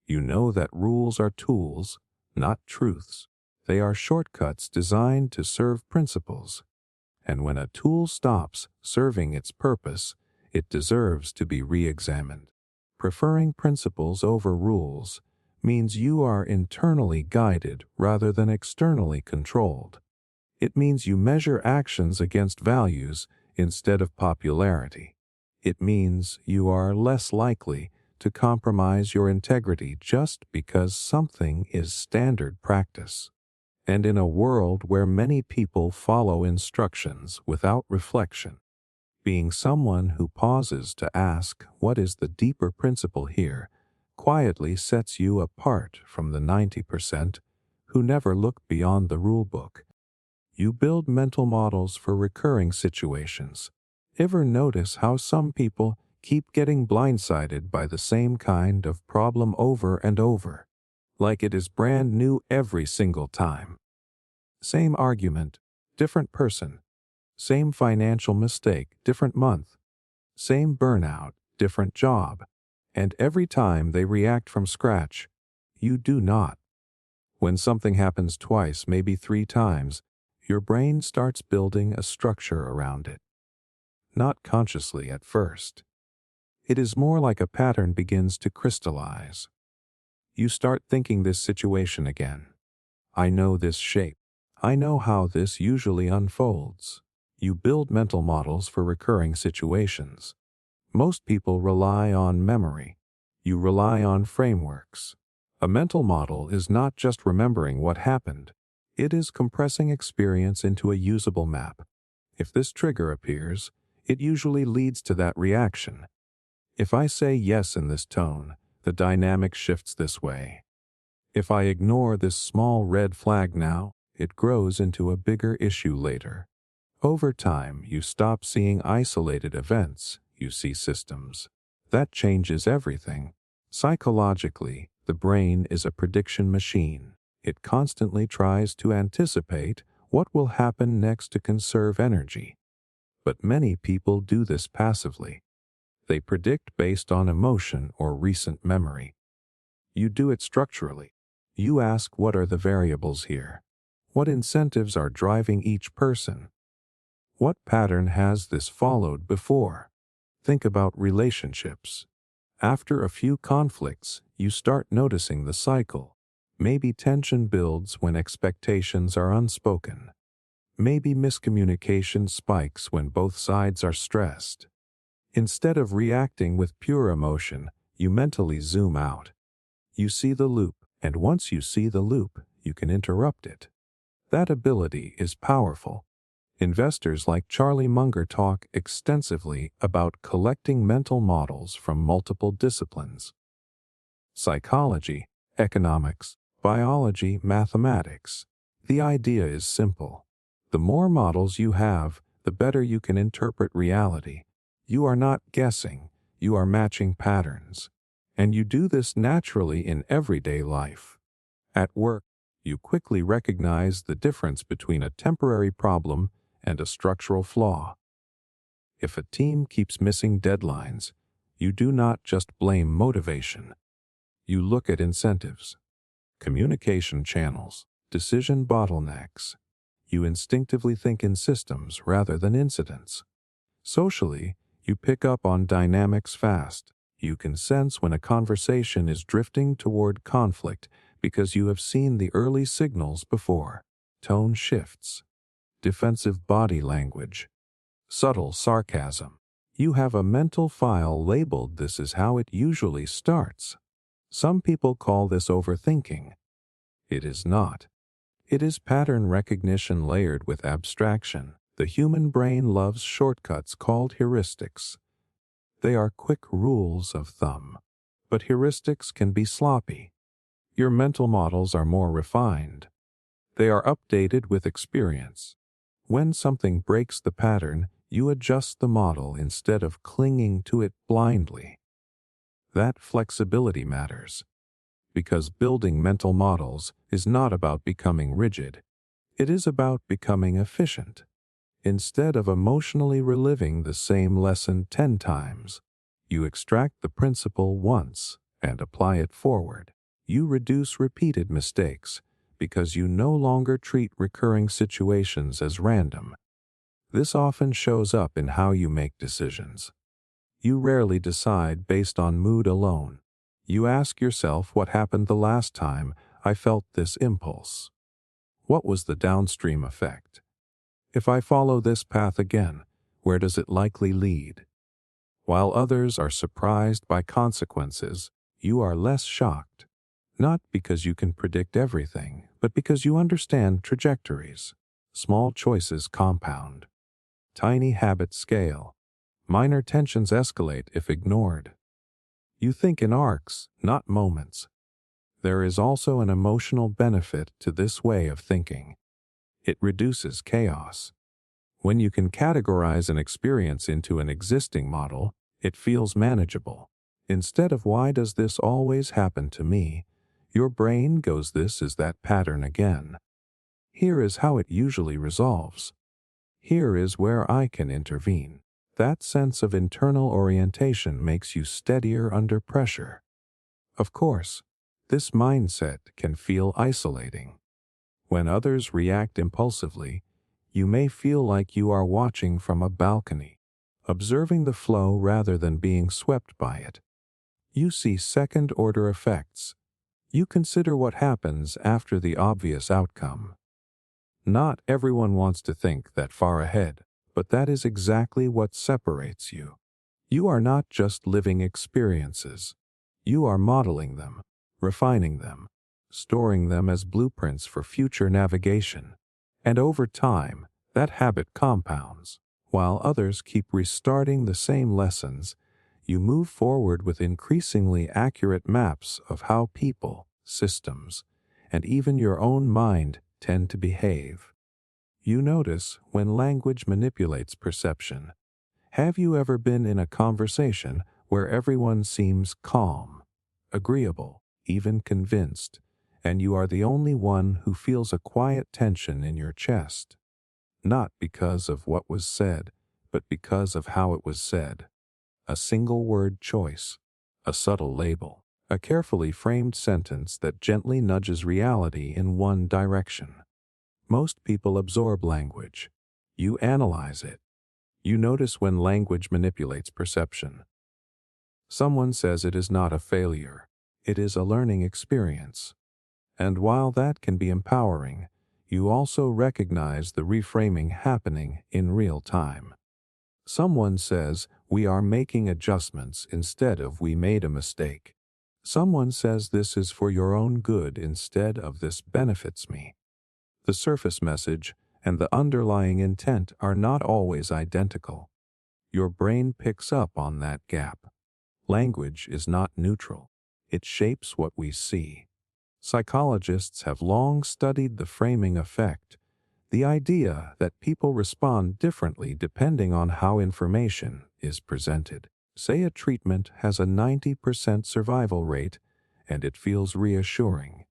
You know that rules are tools, not truths. They are shortcuts designed to serve principles. And when a tool stops serving its purpose, it deserves to be re-examined. Preferring principles over rules means you are internally guided rather than externally controlled. It means you measure actions against values instead of popularity. It means you are less likely to compromise your integrity just because something is standard practice. And in a world where many people follow instructions without reflection, being someone who pauses to ask what is the deeper principle here quietly sets you apart from the 90% who never look beyond the rulebook. You build mental models for recurring situations. Ever notice how some people keep getting blindsided by the same kind of problem over and over, like it is brand new every single time? Same argument, different person. Same financial mistake, different month. Same burnout, different job. And every time they react from scratch, you do not. When something happens twice, maybe 3 times, your brain starts building a structure around it. Not consciously at first. It is more like a pattern begins to crystallize. You start thinking this situation again. I know this shape. I know how this usually unfolds. You build mental models for recurring situations. Most people rely on memory. You rely on frameworks. A mental model is not just remembering what happened. It is compressing experience into a usable map. If this trigger appears, it usually leads to that reaction. If I say yes in this tone, the dynamic shifts this way. If I ignore this small red flag now, it grows into a bigger issue later. Over time, you stop seeing isolated events, you see systems. That changes everything. Psychologically, the brain is a prediction machine. It constantly tries to anticipate what will happen next to conserve energy. But many people do this passively. They predict based on emotion or recent memory. You do it structurally. You ask, what are the variables here? What incentives are driving each person? What pattern has this followed before? Think about relationships. After a few conflicts, you start noticing the cycle. Maybe tension builds when expectations are unspoken. Maybe miscommunication spikes when both sides are stressed. Instead of reacting with pure emotion, you mentally zoom out. You see the loop, and once you see the loop, you can interrupt it. That ability is powerful. Investors like Charlie Munger talk extensively about collecting mental models from multiple disciplines: psychology, economics, biology, mathematics. The idea is simple. The more models you have, the better you can interpret reality. You are not guessing, you are matching patterns. And you do this naturally in everyday life. At work, You quickly recognize the difference between a temporary problem and a structural flaw. If a team keeps missing deadlines, you do not just blame motivation. You look at incentives, communication channels, decision bottlenecks. You instinctively think in systems rather than incidents. Socially, you pick up on dynamics fast. You can sense when a conversation is drifting toward conflict because you have seen the early signals before. Tone shifts, defensive body language, subtle sarcasm. You have a mental file labeled "this is how it usually starts." Some people call this overthinking. It is not. It is pattern recognition layered with abstraction. The human brain loves shortcuts called heuristics. They are quick rules of thumb. But heuristics can be sloppy. Your mental models are more refined. They are updated with experience. When something breaks the pattern, you adjust the model instead of clinging to it blindly. That flexibility matters, because building mental models is not about becoming rigid. It is about becoming efficient. Instead of emotionally reliving the same lesson 10 times, you extract the principle once and apply it forward. You reduce repeated mistakes because you no longer treat recurring situations as random. This often shows up in how you make decisions. You rarely decide based on mood alone. You ask yourself, what happened the last time I felt this impulse? What was the downstream effect? If I follow this path again, where does it likely lead? While others are surprised by consequences, you are less shocked. Not because you can predict everything, but because you understand trajectories. Small choices compound. Tiny habits scale. Minor tensions escalate if ignored. You think in arcs, not moments. There is also an emotional benefit to this way of thinking. It reduces chaos. When you can categorize an experience into an existing model, it feels manageable. Instead of "why does this always happen to me?" your brain goes, "this is that pattern again. Here is how it usually resolves. Here is where I can intervene." That sense of internal orientation makes you steadier under pressure. Of course, this mindset can feel isolating. When others react impulsively, you may feel like you are watching from a balcony, observing the flow rather than being swept by it. You see second-order effects. You consider what happens after the obvious outcome. Not everyone wants to think that far ahead, but that is exactly what separates you. You are not just living experiences. You are modeling them, refining them, storing them as blueprints for future navigation. And over time, that habit compounds. While others keep restarting the same lessons, you move forward with increasingly accurate maps of how people, systems, and even your own mind tend to behave. You notice when language manipulates perception. Have you ever been in a conversation where everyone seems calm, agreeable, even convinced, and you are the only one who feels a quiet tension in your chest? Not because of what was said, but because of how it was said. A single word choice, a subtle label, a carefully framed sentence that gently nudges reality in one direction. Most people absorb language. You analyze it. You notice when language manipulates perception. Someone says it is not a failure. It is a learning experience. And while that can be empowering, you also recognize the reframing happening in real time. Someone says, "we are making adjustments" instead of "we made a mistake." Someone says, "this is for your own good" instead of "this benefits me." The surface message and the underlying intent are not always identical. Your brain picks up on that gap. Language is not neutral. It shapes what we see. Psychologists have long studied the framing effect, the idea that people respond differently depending on how information is presented. Say a treatment has a 90% survival rate, and it feels reassuring.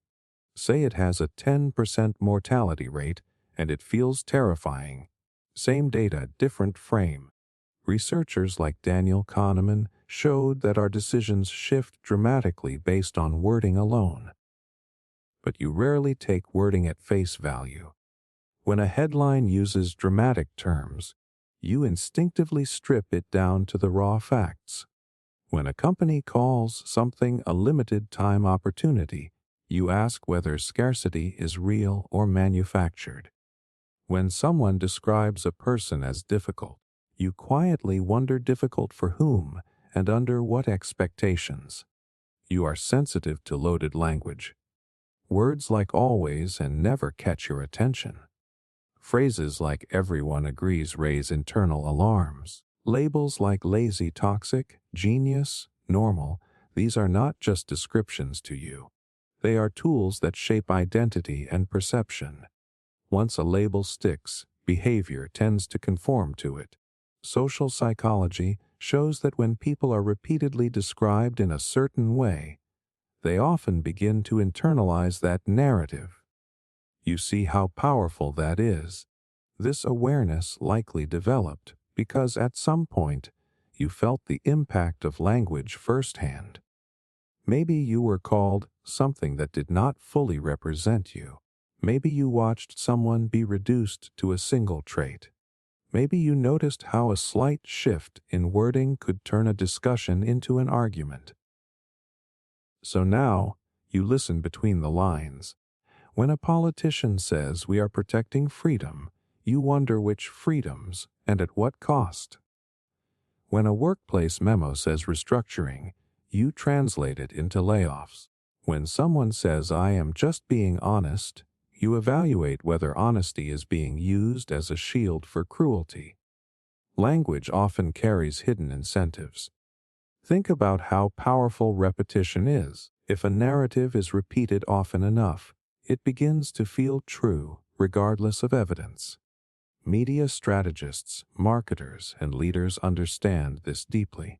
Say it has a 10% mortality rate and it feels terrifying. Same data, different frame. Researchers like Daniel Kahneman showed that our decisions shift dramatically based on wording alone. But you rarely take wording at face value. When a headline uses dramatic terms, you instinctively strip it down to the raw facts. When a company calls something a limited time opportunity, you ask whether scarcity is real or manufactured. When someone describes a person as difficult, you quietly wonder difficult for whom and under what expectations. You are sensitive to loaded language. Words like always and never catch your attention. Phrases like everyone agrees raise internal alarms. Labels like lazy, toxic, genius, normal, these are not just descriptions to you. They are tools that shape identity and perception. Once a label sticks, behavior tends to conform to it. Social psychology shows that when people are repeatedly described in a certain way, they often begin to internalize that narrative. You see how powerful that is. This awareness likely developed because at some point you felt the impact of language firsthand. Maybe you were called something that did not fully represent you. Maybe you watched someone be reduced to a single trait. Maybe you noticed how a slight shift in wording could turn a discussion into an argument. So now, you listen between the lines. When a politician says we are protecting freedom, you wonder which freedoms and at what cost. When a workplace memo says restructuring, you translate it into layoffs. When someone says I am just being honest, you evaluate whether honesty is being used as a shield for cruelty. Language often carries hidden incentives. Think about how powerful repetition is. If a narrative is repeated often enough, it begins to feel true regardless of evidence. Media strategists, marketers, and leaders understand this deeply.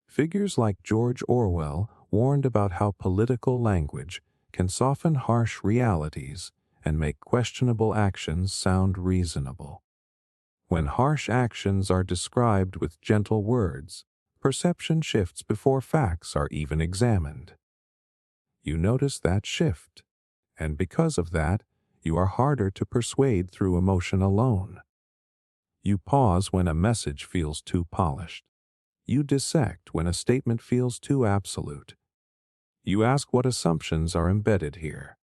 Figures like George Orwell warned about how political language can soften harsh realities and make questionable actions sound reasonable. When harsh actions are described with gentle words, perception shifts before facts are even examined. You notice that shift, and because of that, you are harder to persuade through emotion alone. You pause when a message feels too polished. You dissect when a statement feels too absolute. You ask what assumptions are embedded here.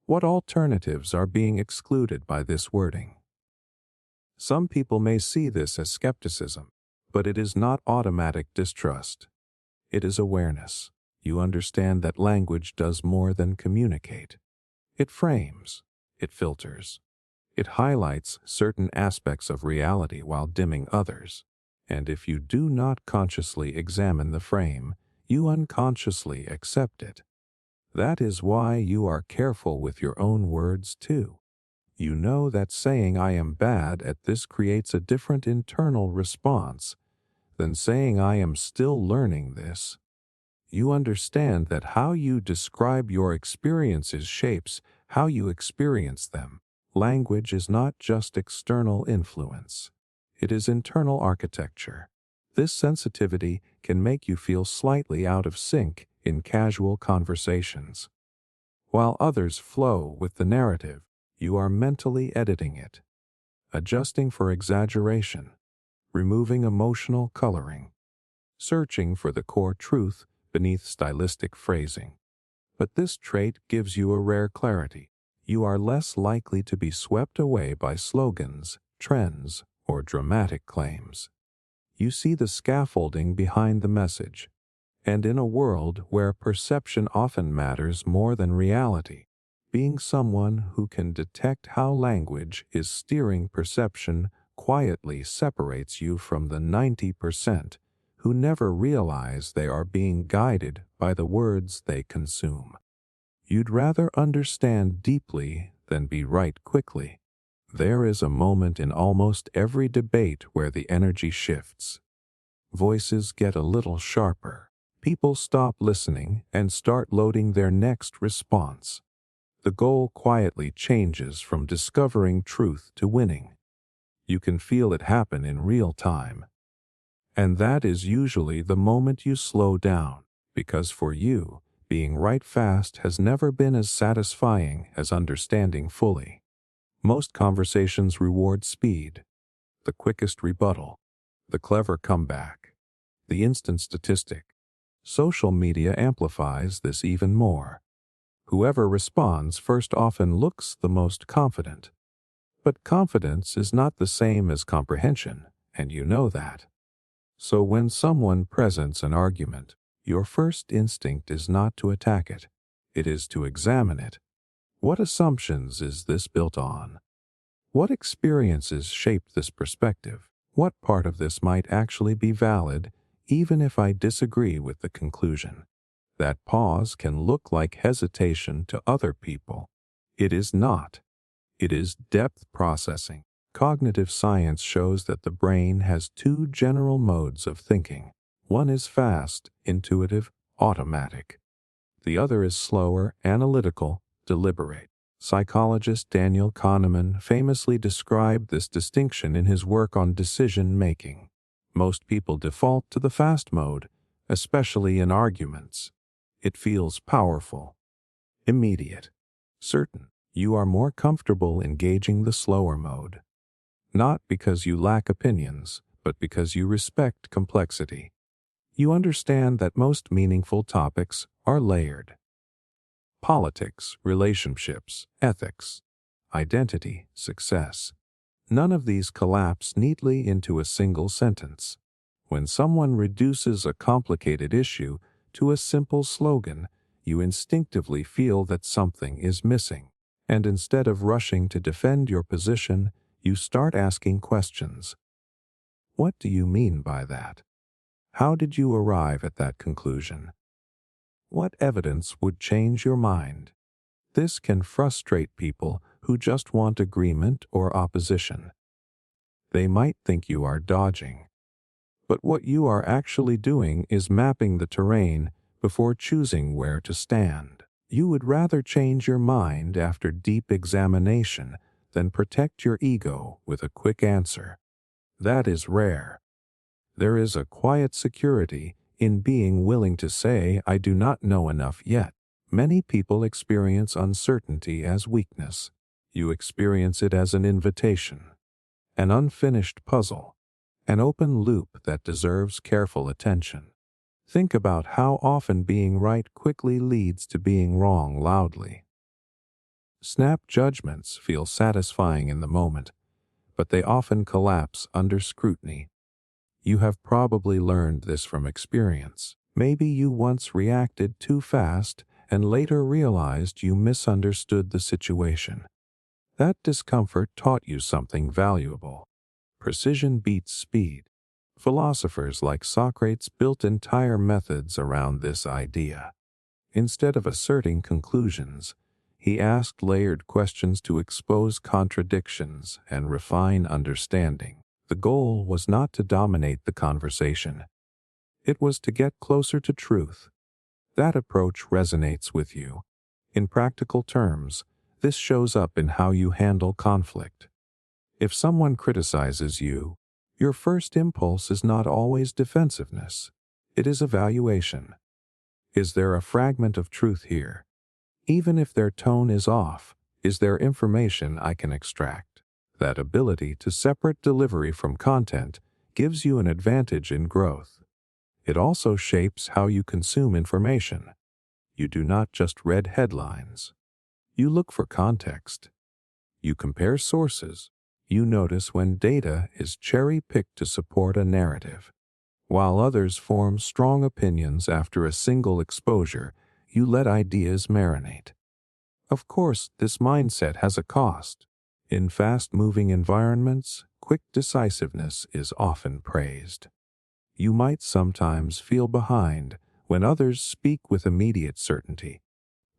What alternatives are being excluded by this wording? Some people may see this as skepticism, but it is not automatic distrust. It is awareness. You understand that language does more than communicate. It frames. It filters. It highlights certain aspects of reality while dimming others. And if you do not consciously examine the frame, you unconsciously accept it. That is why you are careful with your own words too. You know that saying I am bad at this creates a different internal response than saying I am still learning this. You understand that how you describe your experiences shapes how you experience them. Language is not just external influence. It is internal architecture. This sensitivity can make you feel slightly out of sync in casual conversations. While others flow with the narrative, you are mentally editing it, adjusting for exaggeration, removing emotional coloring, searching for the core truth beneath stylistic phrasing. But this trait gives you a rare clarity. You are less likely to be swept away by slogans, trends, or dramatic claims. You see the scaffolding behind the message. And in a world where perception often matters more than reality, being someone who can detect how language is steering perception quietly separates you from the 90% who never realize they are being guided by the words they consume. You'd rather understand deeply than be right quickly. There is a moment in almost every debate where the energy shifts. Voices get a little sharper. People stop listening and start loading their next response. The goal quietly changes from discovering truth to winning. You can feel it happen in real time. And that is usually the moment you slow down, because for you, being right fast has never been as satisfying as understanding fully. Most conversations reward speed, the quickest rebuttal, the clever comeback, the instant statistic. Social media amplifies this even more. Whoever responds first often looks the most confident. But confidence is not the same as comprehension, and you know that. So when someone presents an argument, your first instinct is not to attack it. It is to examine it. What assumptions is this built on? What experiences shaped this perspective? What part of this might actually be valid, even if I disagree with the conclusion? That pause can look like hesitation to other people. It is not. It is depth processing. Cognitive science shows that the brain has two general modes of thinking. One is fast, intuitive, automatic. The other is slower, analytical, deliberate. Psychologist Daniel Kahneman famously described this distinction in his work on decision making. Most people default to the fast mode, especially in arguments. It feels powerful, immediate, certain. You are more comfortable engaging the slower mode. Not because you lack opinions, but because you respect complexity. You understand that most meaningful topics are layered. Politics, relationships, ethics, identity, success. None of these collapse neatly into a single sentence. When someone reduces a complicated issue to a simple slogan, you instinctively feel that something is missing. And instead of rushing to defend your position, you start asking questions. What do you mean by that? How did you arrive at that conclusion? What evidence would change your mind? This can frustrate people who just want agreement or opposition. They might think you are dodging. But what you are actually doing is mapping the terrain before choosing where to stand. You would rather change your mind after deep examination than protect your ego with a quick answer. That is rare. There is a quiet security in being willing to say, I do not know enough yet. Many people experience uncertainty as weakness. You experience it as an invitation, an unfinished puzzle, an open loop that deserves careful attention. Think about how often being right quickly leads to being wrong loudly. Snap judgments feel satisfying in the moment, but they often collapse under scrutiny. You have probably learned this from experience. Maybe you once reacted too fast and later realized you misunderstood the situation. That discomfort taught you something valuable. Precision beats speed. Philosophers like Socrates built entire methods around this idea. Instead of asserting conclusions, he asked layered questions to expose contradictions and refine understanding. The goal was not to dominate the conversation. It was to get closer to truth. That approach resonates with you. In practical terms, this shows up in how you handle conflict. If someone criticizes you, your first impulse is not always defensiveness. It is evaluation. Is there a fragment of truth here? Even if their tone is off, is there information I can extract? That ability to separate delivery from content gives you an advantage in growth. It also shapes how you consume information. You do not just read headlines. You look for context. You compare sources. You notice when data is cherry-picked to support a narrative. While others form strong opinions after a single exposure, you let ideas marinate. Of course, this mindset has a cost. In fast-moving environments, quick decisiveness is often praised. You might sometimes feel behind when others speak with immediate certainty.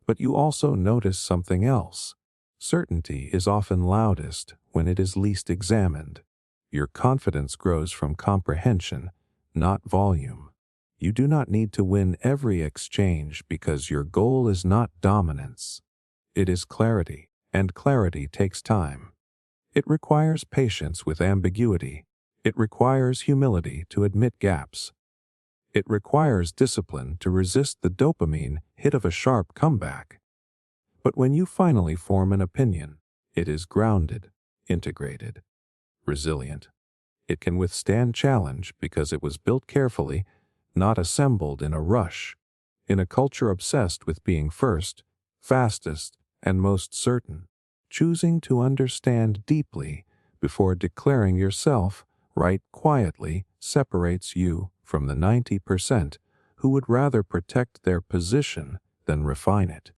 But you also notice something else. Certainty is often loudest when it is least examined. Your confidence grows from comprehension, not volume. You do not need to win every exchange because your goal is not dominance. It is clarity, and clarity takes time. It requires patience with ambiguity. It requires humility to admit gaps. It requires discipline to resist the dopamine hit of a sharp comeback. But when you finally form an opinion, it is grounded, integrated, resilient. It can withstand challenge because it was built carefully, not assembled in a rush. In a culture obsessed with being first, fastest, and most certain, choosing to understand deeply before declaring yourself right quietly separates you from the 90% who would rather protect their position than refine it.